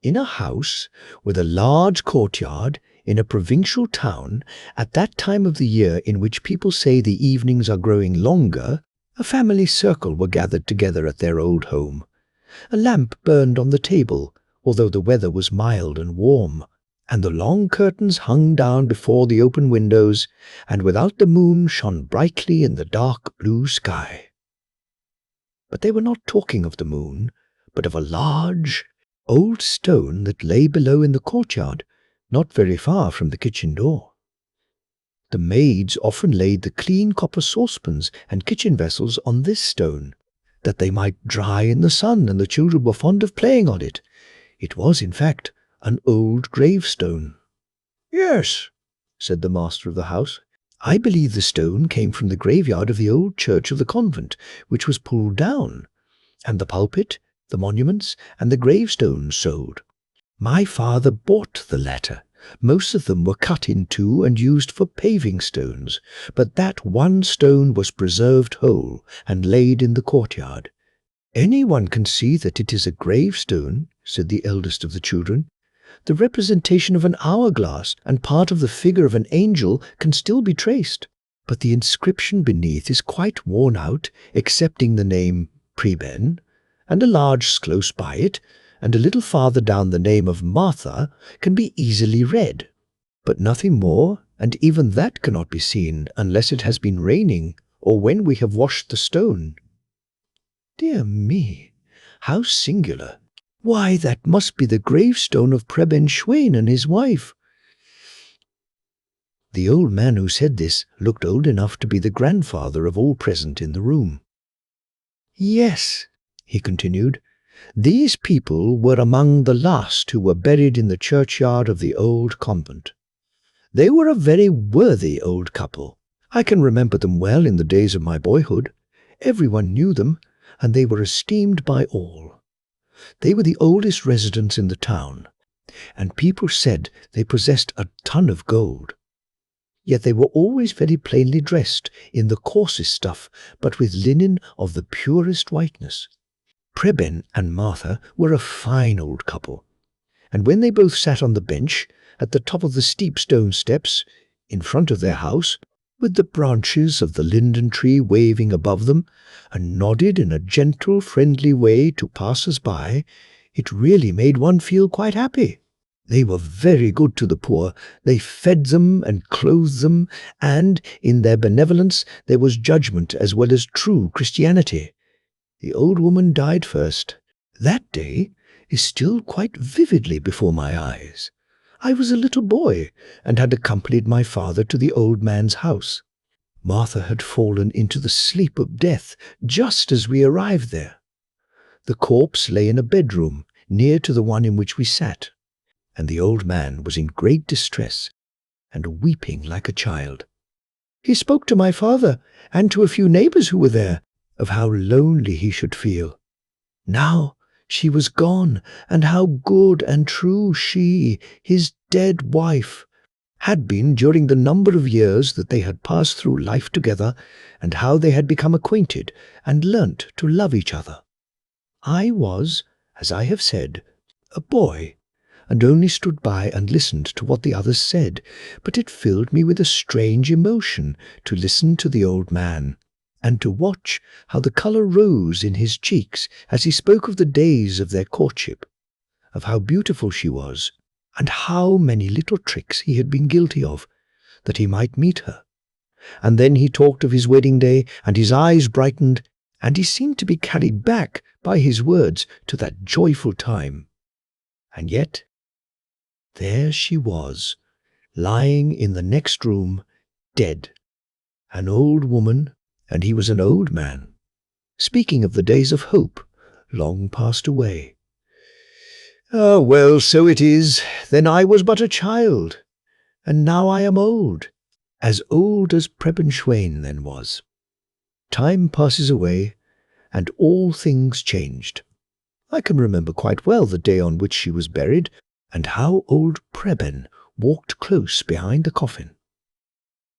In a house with a large courtyard in a provincial town, at that time of the year in which people say the evenings are growing longer, a family circle were gathered together at their old home. A lamp burned on the table, although the weather was mild and warm, and the long curtains hung down before the open windows, and without the moon shone brightly in the dark blue sky. But they were not talking of the moon, but of a large, old stone that lay below in the courtyard, not very far from the kitchen door. The maids often laid the clean copper saucepans and kitchen vessels on this stone, that they might dry in the sun, and the children were fond of playing on it. It was, in fact, an old gravestone. "Yes," said the master of the house, "I believe the stone came from the graveyard of the old church of the convent, which was pulled down, and the pulpit, the monuments, and the gravestones sold. My father bought the latter. Most of them were cut in two and used for paving stones, but that one stone was preserved whole and laid in the courtyard. Anyone can see that it is a gravestone," said the eldest of the children. "The representation of an hourglass and part of the figure of an angel can still be traced, but the inscription beneath is quite worn out, excepting the name Preben, and a large close by it, and a little farther down the name of Martha can be easily read. But nothing more, and even that cannot be seen unless it has been raining or when we have washed the stone." "Dear me, how singular! Why, that must be the gravestone of Preben Schwein and his wife." The old man who said this looked old enough to be the grandfather of all present in the room. "Yes," he continued, "these people were among the last who were buried in the churchyard of the old convent. They were a very worthy old couple. I can remember them well in the days of my boyhood. Everyone knew them, and they were esteemed by all. They were the oldest residents in the town, and people said they possessed a ton of gold. Yet they were always very plainly dressed in the coarsest stuff, but with linen of the purest whiteness. Preben and Martha were a fine old couple, and when they both sat on the bench at the top of the steep stone steps in front of their house, with the branches of the linden tree waving above them, and nodded in a gentle, friendly way to passers-by, it really made one feel quite happy. They were very good to the poor. They fed them and clothed them, and in their benevolence there was judgment as well as true Christianity. The old woman died first. That day is still quite vividly before my eyes. I was a little boy, and had accompanied my father to the old man's house. Martha had fallen into the sleep of death just as we arrived there. The corpse lay in a bedroom near to the one in which we sat, and the old man was in great distress and weeping like a child. He spoke to my father and to a few neighbors who were there of how lonely he should feel. Now she was gone, and how good and true she, his dead wife, had been during the number of years that they had passed through life together, and how they had become acquainted and learnt to love each other. I was, as I have said, a boy, and only stood by and listened to what the others said, but it filled me with a strange emotion to listen to the old man, and to watch how the colour rose in his cheeks as he spoke of the days of their courtship, of how beautiful she was, and how many little tricks he had been guilty of, that he might meet her. And then he talked of his wedding day, and his eyes brightened, and he seemed to be carried back by his words to that joyful time. And yet, there she was, lying in the next room, dead, an old woman, and he was an old man, speaking of the days of hope long passed away. Ah, well, so it is. Then I was but a child, and now I am old as Preben Schwein then was. Time passes away, and all things changed. I can remember quite well the day on which she was buried, and how old Preben walked close behind the coffin.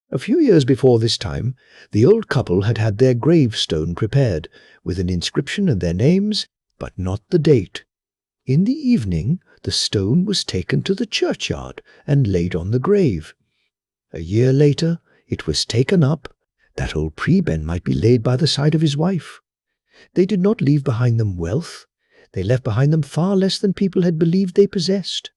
A few years before this time, the old couple had had their gravestone prepared, with an inscription and their names, but not the date. In the evening, the stone was taken to the churchyard and laid on the grave. A year later, it was taken up, that old prebend might be laid by the side of his wife. They did not leave behind them wealth. They left behind them far less than people had believed they possessed.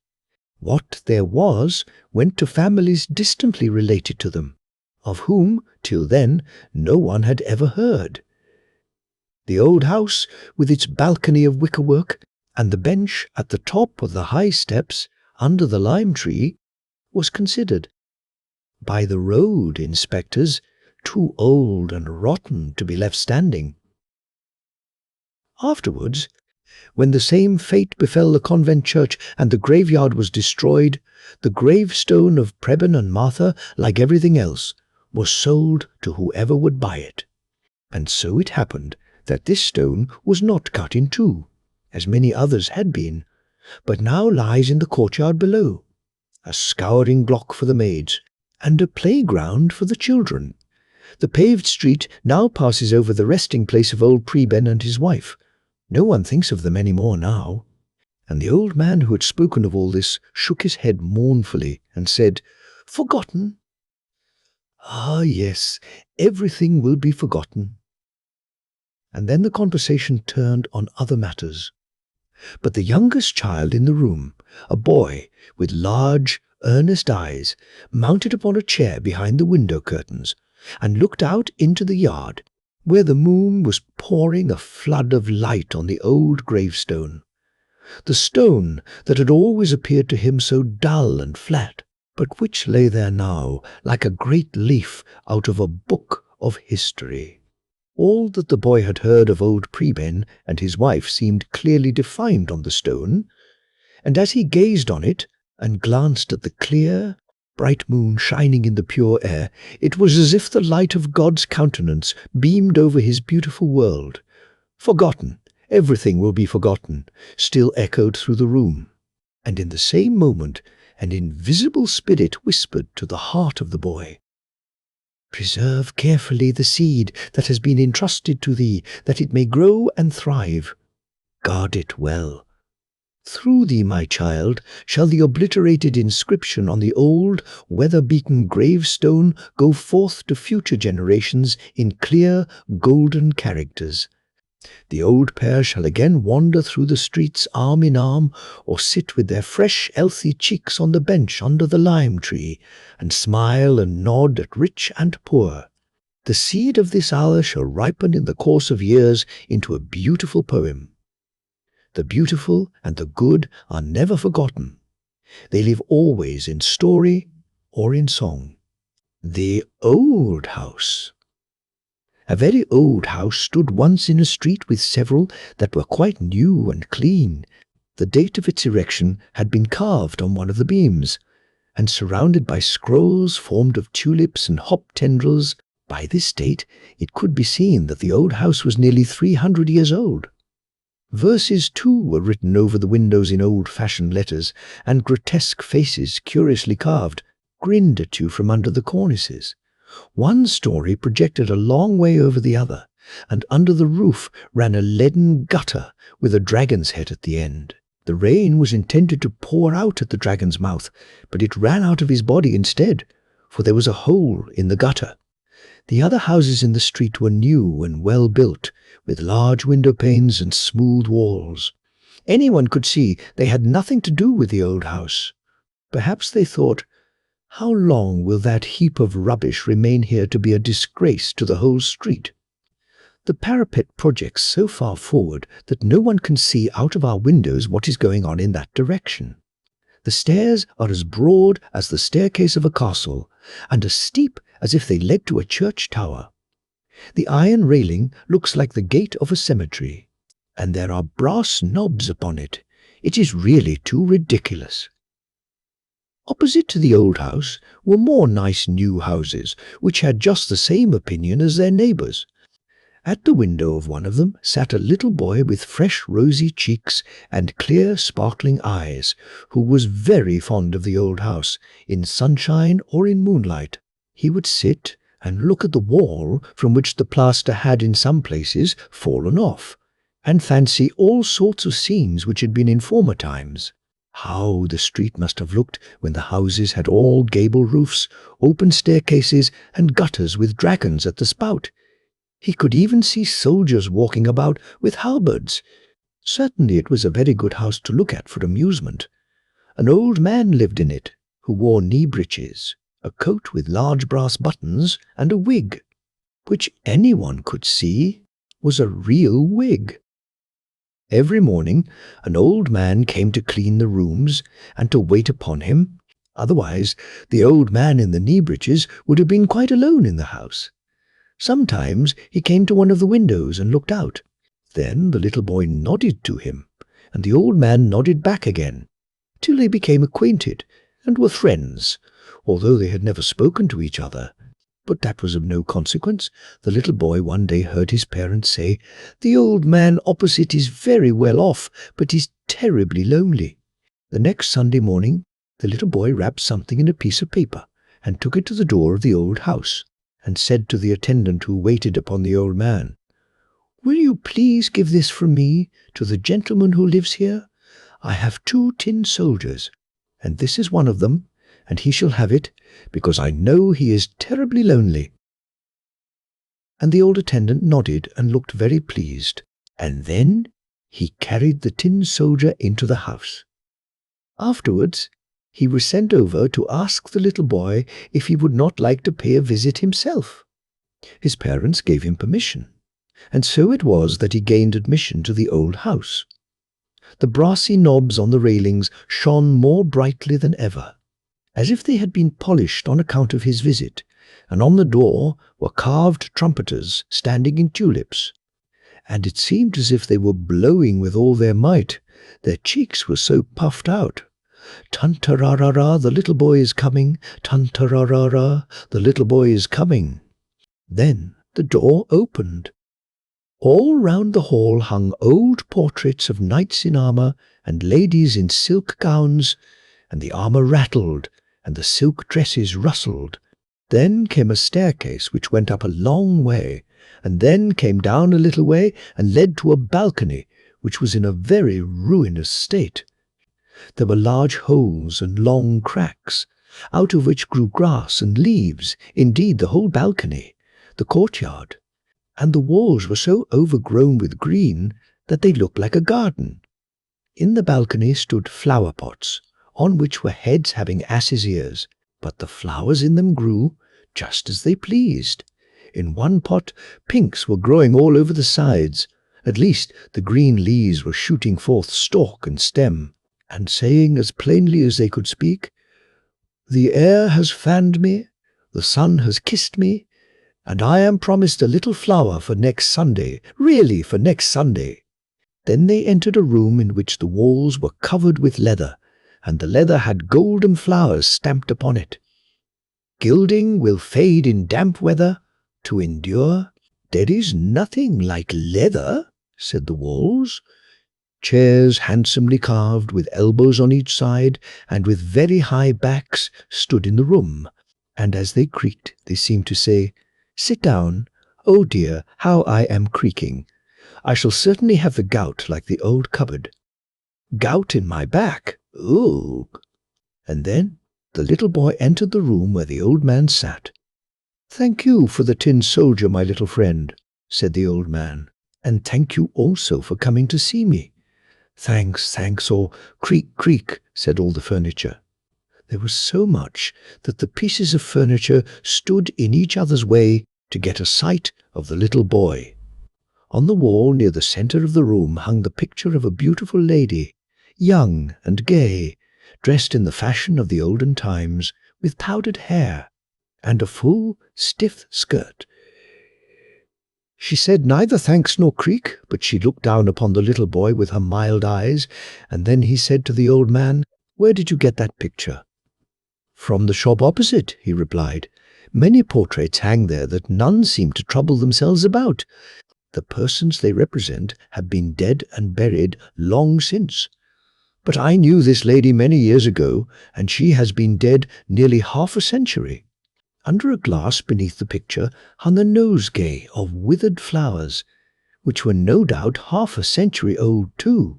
What there was went to families distantly related to them, of whom, till then, no one had ever heard. The old house, with its balcony of wickerwork, and the bench at the top of the high steps under the lime tree, was considered, by the road inspectors, too old and rotten to be left standing. Afterwards, when the same fate befell the convent church and the graveyard was destroyed, the gravestone of Preben and Martha, like everything else, was sold to whoever would buy it. And so it happened that this stone was not cut in two, as many others had been, but now lies in the courtyard below, a scouring block for the maids, and a playground for the children. The paved street now passes over the resting place of old Preben and his wife. No one thinks of them any more now. And the old man who had spoken of all this shook his head mournfully and said, "Forgotten? Ah, yes, everything will be forgotten." And then the conversation turned on other matters. But the youngest child in the room, a boy with large, earnest eyes, mounted upon a chair behind the window curtains, and looked out into the yard, where the moon was pouring a flood of light on the old gravestone. The stone that had always appeared to him so dull and flat, but which lay there now like a great leaf out of a book of history. All that the boy had heard of old Preben and his wife seemed clearly defined on the stone, and as he gazed on it and glanced at the clear, bright moon shining in the pure air, it was as if the light of God's countenance beamed over his beautiful world. "Forgotten, everything will be forgotten," still echoed through the room. And in the same moment an invisible spirit whispered to the heart of the boy, "Preserve carefully the seed that has been entrusted to thee, that it may grow and thrive. Guard it well. Through thee, my child, shall the obliterated inscription on the old, weather-beaten gravestone go forth to future generations in clear, golden characters. The old pair shall again wander through the streets arm in arm, or sit with their fresh, healthy cheeks on the bench under the lime tree, and smile and nod at rich and poor. The seed of this hour shall ripen in the course of years into a beautiful poem. The beautiful and the good are never forgotten. They live always in story or in song. The old house. A very old house stood once in a street with several that were quite new and clean. The date of its erection had been carved on one of the beams, and surrounded by scrolls formed of tulips and hop tendrils. By this date it could be seen that the old house was nearly 300 years old. Verses, too, were written over the windows in old-fashioned letters, and grotesque faces, curiously carved, grinned at you from under the cornices. One story projected a long way over the other, and under the roof ran a leaden gutter with a dragon's head at the end. The rain was intended to pour out at the dragon's mouth, but it ran out of his body instead, for there was a hole in the gutter. The other houses in the street were new and well built, with large window panes and smooth walls. Anyone could see they had nothing to do with the old house. Perhaps they thought, "How long will that heap of rubbish remain here to be a disgrace to the whole street?" The parapet projects so far forward that no one can see out of our windows what is going on in that direction. The stairs are as broad as the staircase of a castle, and as steep as if they led to a church tower. The iron railing looks like the gate of a cemetery, and there are brass knobs upon it. It is really too ridiculous. Opposite to the old house were more nice new houses, which had just the same opinion as their neighbours. At the window of one of them sat a little boy with fresh rosy cheeks and clear sparkling eyes, who was very fond of the old house, in sunshine or in moonlight. He would sit and look at the wall from which the plaster had in some places fallen off. and fancy all sorts of scenes which had been in former times. How the street must have looked when the houses had all gable roofs, open staircases, and gutters with dragons at the spout. He could even see soldiers walking about with halberds. Certainly it was a very good house to look at for amusement. An old man lived in it, who wore knee-breeches, a coat with large brass buttons, and a wig, which anyone could see was a real wig. Every morning an old man came to clean the rooms and to wait upon him. Otherwise the old man in the knee-breeches would have been quite alone in the house. Sometimes he came to one of the windows and looked out. Then the little boy nodded to him, and the old man nodded back again, till they became acquainted and were friends, although they had never spoken to each other. But that was of no consequence. The little boy one day heard his parents say, "The old man opposite is very well off, but is terribly lonely." The next Sunday morning the little boy wrapped something in a piece of paper and took it to the door of the old house, and said to the attendant who waited upon the old man, "Will you please give this from me to the gentleman who lives here? I have 2 tin soldiers, and this is one of them, and he shall have it, because I know he is terribly lonely." And the old attendant nodded and looked very pleased, and then he carried the tin soldier into the house. Afterwards he was sent over to ask the little boy if he would not like to pay a visit himself. His parents gave him permission, and so it was that he gained admission to the old house. The brassy knobs on the railings shone more brightly than ever, as if they had been polished on account of his visit, and on the door were carved trumpeters standing in tulips, and it seemed as if they were blowing with all their might. Their cheeks were so puffed out. "Tun-ta-ra-ra-ra, the little boy is coming. Tun-ta-ra-ra-ra, the little boy is coming." Then the door opened. All round the hall hung old portraits of knights in armour and ladies in silk gowns, and the armour rattled, and the silk dresses rustled. Then came a staircase which went up a long way, and then came down a little way and led to a balcony which was in a very ruinous state. There were large holes and long cracks, out of which grew grass and leaves, indeed the whole balcony, the courtyard, and the walls were so overgrown with green that they looked like a garden. In the balcony stood flower pots, on which were heads having asses' ears, but the flowers in them grew just as they pleased. In one pot pinks were growing all over the sides, at least the green leaves were shooting forth stalk and stem, and saying as plainly as they could speak, "The air has fanned me, the sun has kissed me, and I am promised a little flower for next Sunday, really for next Sunday." Then they entered a room in which the walls were covered with leather, and the leather had golden flowers stamped upon it. "Gilding will fade in damp weather, to endure." "There is nothing like leather," said the walls. Chairs handsomely carved, with elbows on each side, and with very high backs, stood in the room, and as they creaked they seemed to say, "Sit down. Oh dear, how I am creaking. I shall certainly have the gout like the old cupboard. Gout in my back. Ugh." And then the little boy entered the room where the old man sat. "Thank you for the tin soldier, my little friend," said the old man, "and thank you also for coming to see me." "Thanks, thanks," or "creak, creak," said all the furniture. There was so much that the pieces of furniture stood in each other's way to get a sight of the little boy. On the wall near the centre of the room hung the picture of a beautiful lady, young and gay, dressed in the fashion of the olden times, with powdered hair and a full, stiff skirt. She said neither thanks nor creak, but she looked down upon the little boy with her mild eyes, and then he said to the old man, "Where did you get that picture?" "From the shop opposite," he replied. "Many portraits hang there that none seem to trouble themselves about. The persons they represent have been dead and buried long since. But I knew this lady many years ago, and she has been dead nearly half a century." Under a glass beneath the picture hung a nosegay of withered flowers, which were no doubt half a century old too.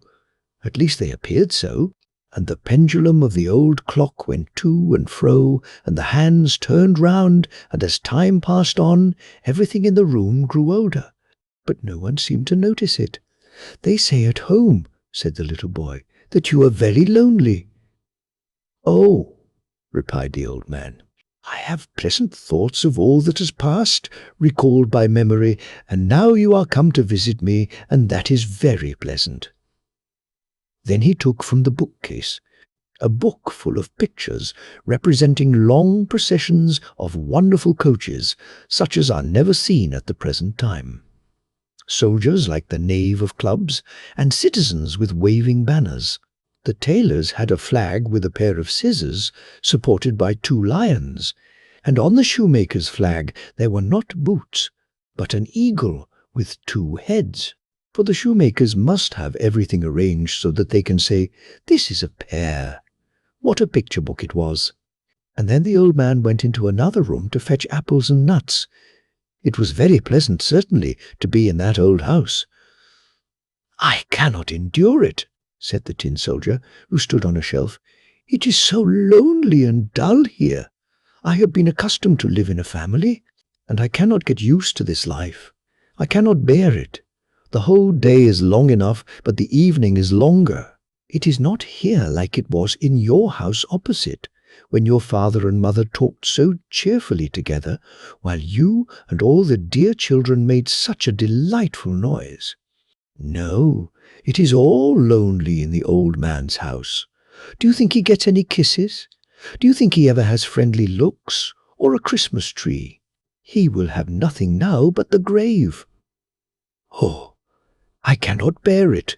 At least they appeared so, and the pendulum of the old clock went to and fro, and the hands turned round, and as time passed on, everything in the room grew older. But no one seemed to notice it. "They say at home," said the little boy, "that you are very lonely." "Oh," replied the old man, "I have pleasant thoughts of all that has passed, recalled by memory, and now you are come to visit me, and that is very pleasant." Then he took from the bookcase a book full of pictures representing long processions of wonderful coaches, such as are never seen at the present time. Soldiers like the knave of clubs, and citizens with waving banners. The tailors had a flag with a pair of scissors supported by 2 lions, and on the shoemaker's flag there were not boots, but an eagle with 2 heads. For the shoemakers must have everything arranged so that they can say, "This is a pear." What a picture book it was! And then the old man went into another room to fetch apples and nuts. It was very pleasant, certainly, to be in that old house. "I cannot endure it," said the tin soldier, who stood on a shelf. "It is so lonely and dull here. I have been accustomed to live in a family, and I cannot get used to this life. I cannot bear it. The whole day is long enough, but the evening is longer. It is not here like it was in your house opposite, when your father and mother talked so cheerfully together, while you and all the dear children made such a delightful noise. No, it is all lonely in the old man's house. Do you think he gets any kisses? Do you think he ever has friendly looks, or a Christmas tree? He will have nothing now but the grave. Oh, I cannot bear it."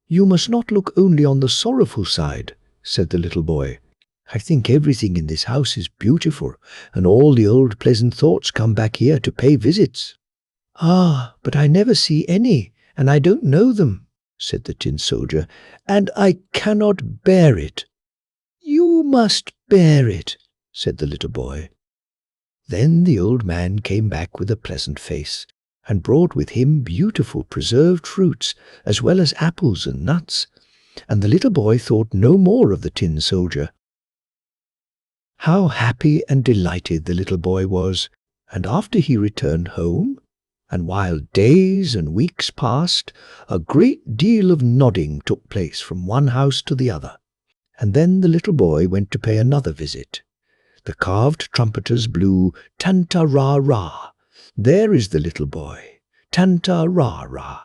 "You must not look only on the sorrowful side," said the little boy. "I think everything in this house is beautiful, and all the old pleasant thoughts come back here to pay visits." "Ah, but I never see any, and I don't know them," said the tin soldier, "and I cannot bear it." "You must bear it," said the little boy. Then the old man came back with a pleasant face, and brought with him beautiful preserved fruits, as well as apples and nuts, and the little boy thought no more of the tin soldier. How happy and delighted the little boy was, and after he returned home, and while days and weeks passed, a great deal of nodding took place from one house to the other, and then the little boy went to pay another visit. The carved trumpeters blew "Tanta-ra-ra." There is the little boy, "Tanta-ra-ra."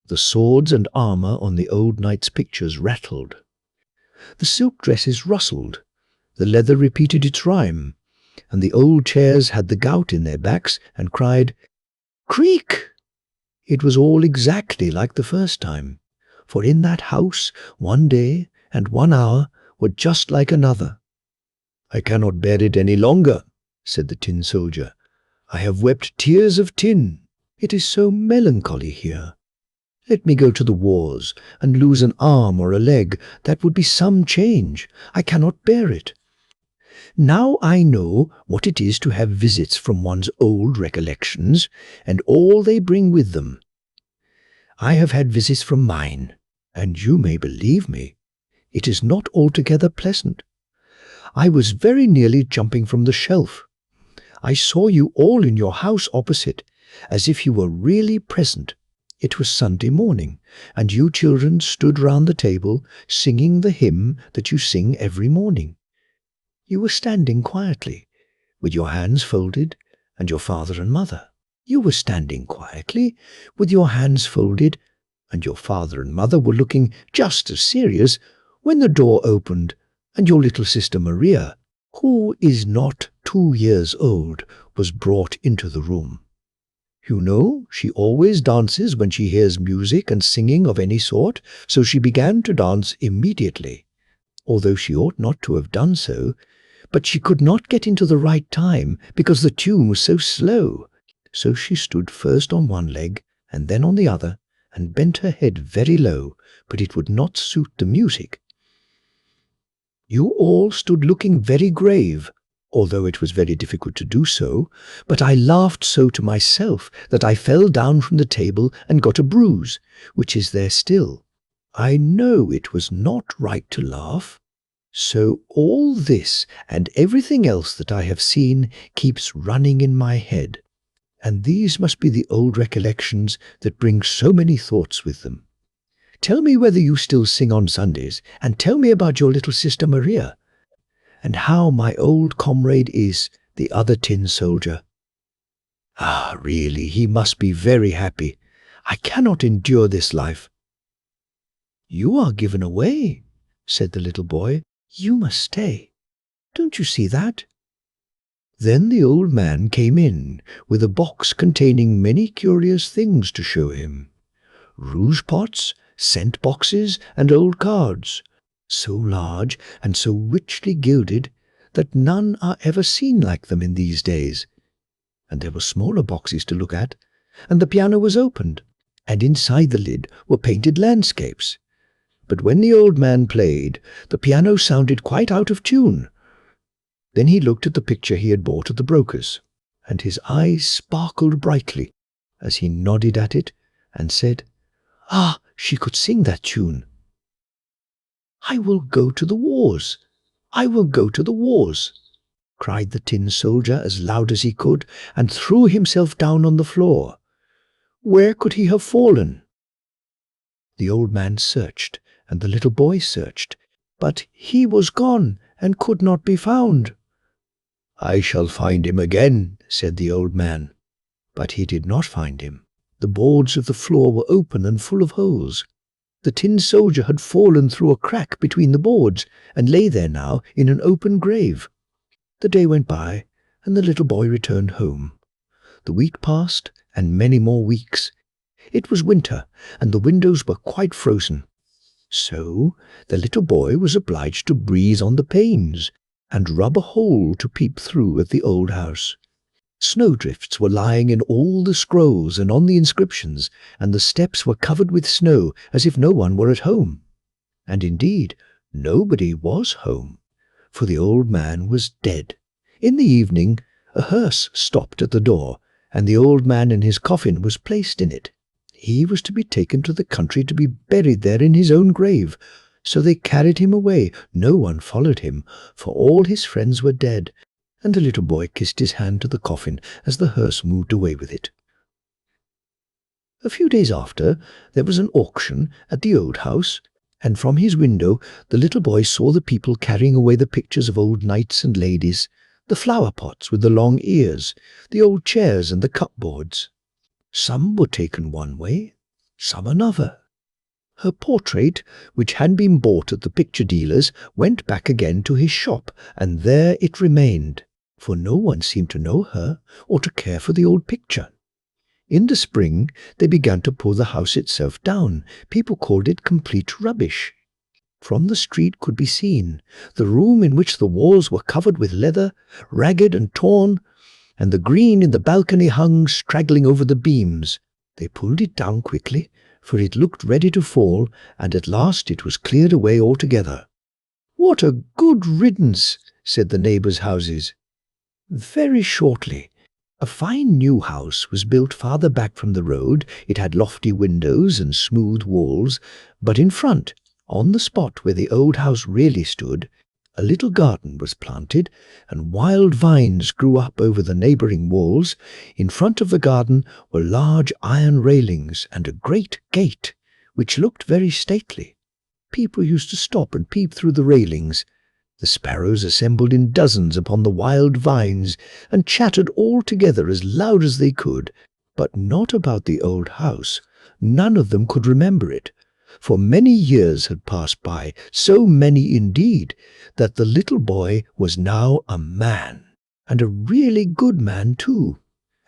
The swords and armour on the old knight's pictures rattled. The silk dresses rustled, the leather repeated its rhyme, and the old chairs had the gout in their backs and cried, "Creak!" It was all exactly like the first time, for in that house 1 day and 1 hour were just like another. "I cannot bear it any longer," said the tin soldier. "I have wept tears of tin. It is so melancholy here. Let me go to the wars and lose an arm or a leg. That would be some change. I cannot bear it. Now I know what it is to have visits from one's old recollections, and all they bring with them. I have had visits from mine, and you may believe me, it is not altogether pleasant. I was very nearly jumping from the shelf. I saw you all in your house opposite, as if you were really present. It was Sunday morning, and you children stood round the table, singing the hymn that you sing every morning. You were standing quietly, with your hands folded, and your father and mother. You were standing quietly, with your hands folded, and your father and mother were looking just as serious, when the door opened, and your little sister Maria, who is not 2 years old, was brought into the room. You know, she always dances when she hears music and singing of any sort, so she began to dance immediately, although she ought not to have done so, but she could not get into the right time because the tune was so slow. So she stood first on one leg and then on the other, and bent her head very low, but it would not suit the music. You all stood looking very grave, although it was very difficult to do so, but I laughed so to myself that I fell down from the table and got a bruise, which is there still. I know it was not right to laugh. So all this and everything else that I have seen keeps running in my head, and these must be the old recollections that bring so many thoughts with them. Tell me whether you still sing on Sundays, and tell me about your little sister Maria, and how my old comrade is, the other tin soldier. Ah, really, he must be very happy. I cannot endure this life. You are given away, said the little boy. You must stay. Don't you see that? Then the old man came in with a box containing many curious things to show him. Rouge pots, scent boxes, and old cards, so large and so richly gilded that none are ever seen like them in these days. And there were smaller boxes to look at, and the piano was opened, and inside the lid were painted landscapes. But when the old man played, the piano sounded quite out of tune. Then he looked at the picture he had bought at the broker's, and his eyes sparkled brightly as he nodded at it and said, "Ah, she could sing that tune. I will go to the wars. I will go to the wars," cried the tin soldier as loud as he could, and threw himself down on the floor. Where could he have fallen? The old man searched, and the little boy searched, but he was gone and could not be found. "I shall find him again," said the old man. But he did not find him. The boards of the floor were open and full of holes. The tin soldier had fallen through a crack between the boards, and lay there now in an open grave. The day went by, and the little boy returned home. The week passed, and many more weeks. It was winter, and the windows were quite frozen. So the little boy was obliged to breathe on the panes, and rub a hole to peep through at the old house. Snowdrifts were lying in all the scrolls and on the inscriptions, and the steps were covered with snow as if no one were at home. And indeed, nobody was home, for the old man was dead. In the evening, a hearse stopped at the door, and the old man in his coffin was placed in it. He was to be taken to the country to be buried there in his own grave. So they carried him away. No one followed him, for all his friends were dead, and the little boy kissed his hand to the coffin as the hearse moved away with it. A few days after, there was an auction at the old house, and from his window the little boy saw the people carrying away the pictures of old knights and ladies, the flower pots with the long ears, the old chairs and the cupboards. Some were taken one way, some another. Her portrait, which had been bought at the picture dealer's, went back again to his shop, and there it remained, for no one seemed to know her or to care for the old picture. In the spring they began to pull the house itself down. People called it complete rubbish. From the street could be seen the room in which the walls were covered with leather, ragged and torn, and the green in the balcony hung straggling over the beams. They pulled it down quickly, for it looked ready to fall, and at last it was cleared away altogether. "What a good riddance," said the neighbours' houses. Very shortly, a fine new house was built farther back from the road. It had lofty windows and smooth walls, but in front, on the spot where the old house really stood, a little garden was planted, and wild vines grew up over the neighbouring walls. In front of the garden were large iron railings and a great gate, which looked very stately. People used to stop and peep through the railings. The sparrows assembled in dozens upon the wild vines, and chattered all together as loud as they could, but not about the old house. None of them could remember it. For many years had passed by, so many indeed, that the little boy was now a man, and a really good man too,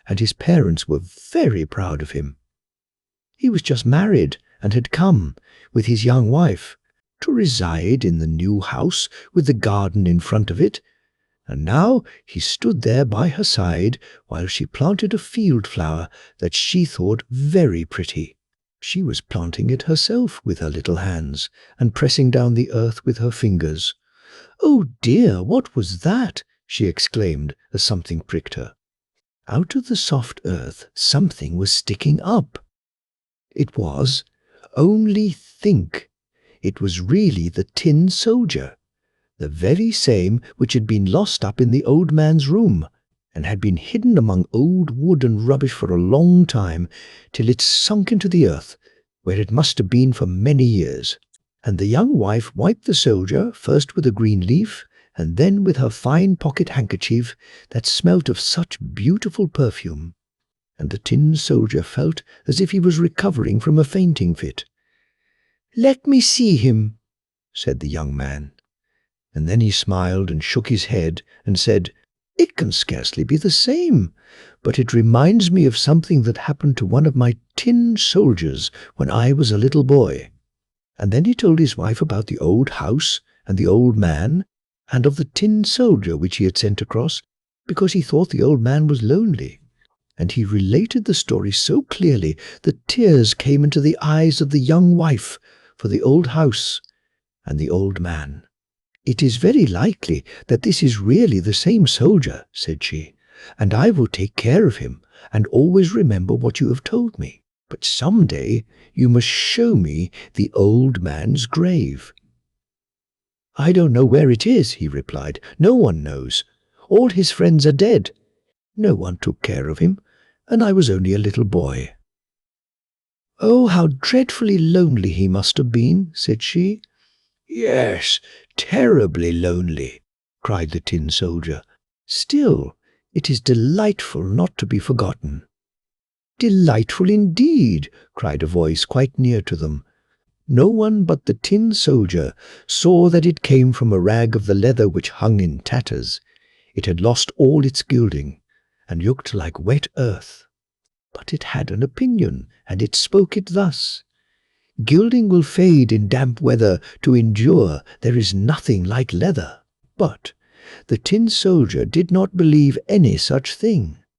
and his parents were very proud of him. He was just married, and had come, with his young wife, to reside in the new house with the garden in front of it, and now he stood there by her side while she planted a field flower that she thought very pretty. She was planting it herself with her little hands, and pressing down the earth with her fingers. "Oh dear, what was that?" she exclaimed as something pricked her. Out of the soft earth something was sticking up. It was, only think, it was really the tin soldier, the very same which had been lost up in the old man's room, and had been hidden among old wood and rubbish for a long time, till it sunk into the earth, where it must have been for many years. And the young wife wiped the soldier first with a green leaf, and then with her fine pocket handkerchief that smelt of such beautiful perfume. And the tin soldier felt as if he was recovering from a fainting fit. "Let me see him," said the young man. And then he smiled and shook his head and said, "It can scarcely be the same, but it reminds me of something that happened to one of my tin soldiers when I was a little boy." And then he told his wife about the old house and the old man, and of the tin soldier which he had sent across, because he thought the old man was lonely. And he related the story so clearly that tears came into the eyes of the young wife for the old house and the old man. "It is very likely that this is really the same soldier," said she, "and I will take care of him and always remember what you have told me. But some day you must show me the old man's grave." "I don't know where it is," he replied. "No one knows. All his friends are dead. No one took care of him, and I was only a little boy." "Oh, how dreadfully lonely he must have been," said she. "Yes, terribly lonely," cried the tin soldier. "Still, it is delightful not to be forgotten." "Delightful indeed," cried a voice quite near to them. No one but the tin soldier saw that it came from a rag of the leather which hung in tatters. It had lost all its gilding, and looked like wet earth. But it had an opinion, and it spoke it thus: "Gilding will fade in damp weather, to endure there is nothing like leather." But the tin soldier did not believe any such thing.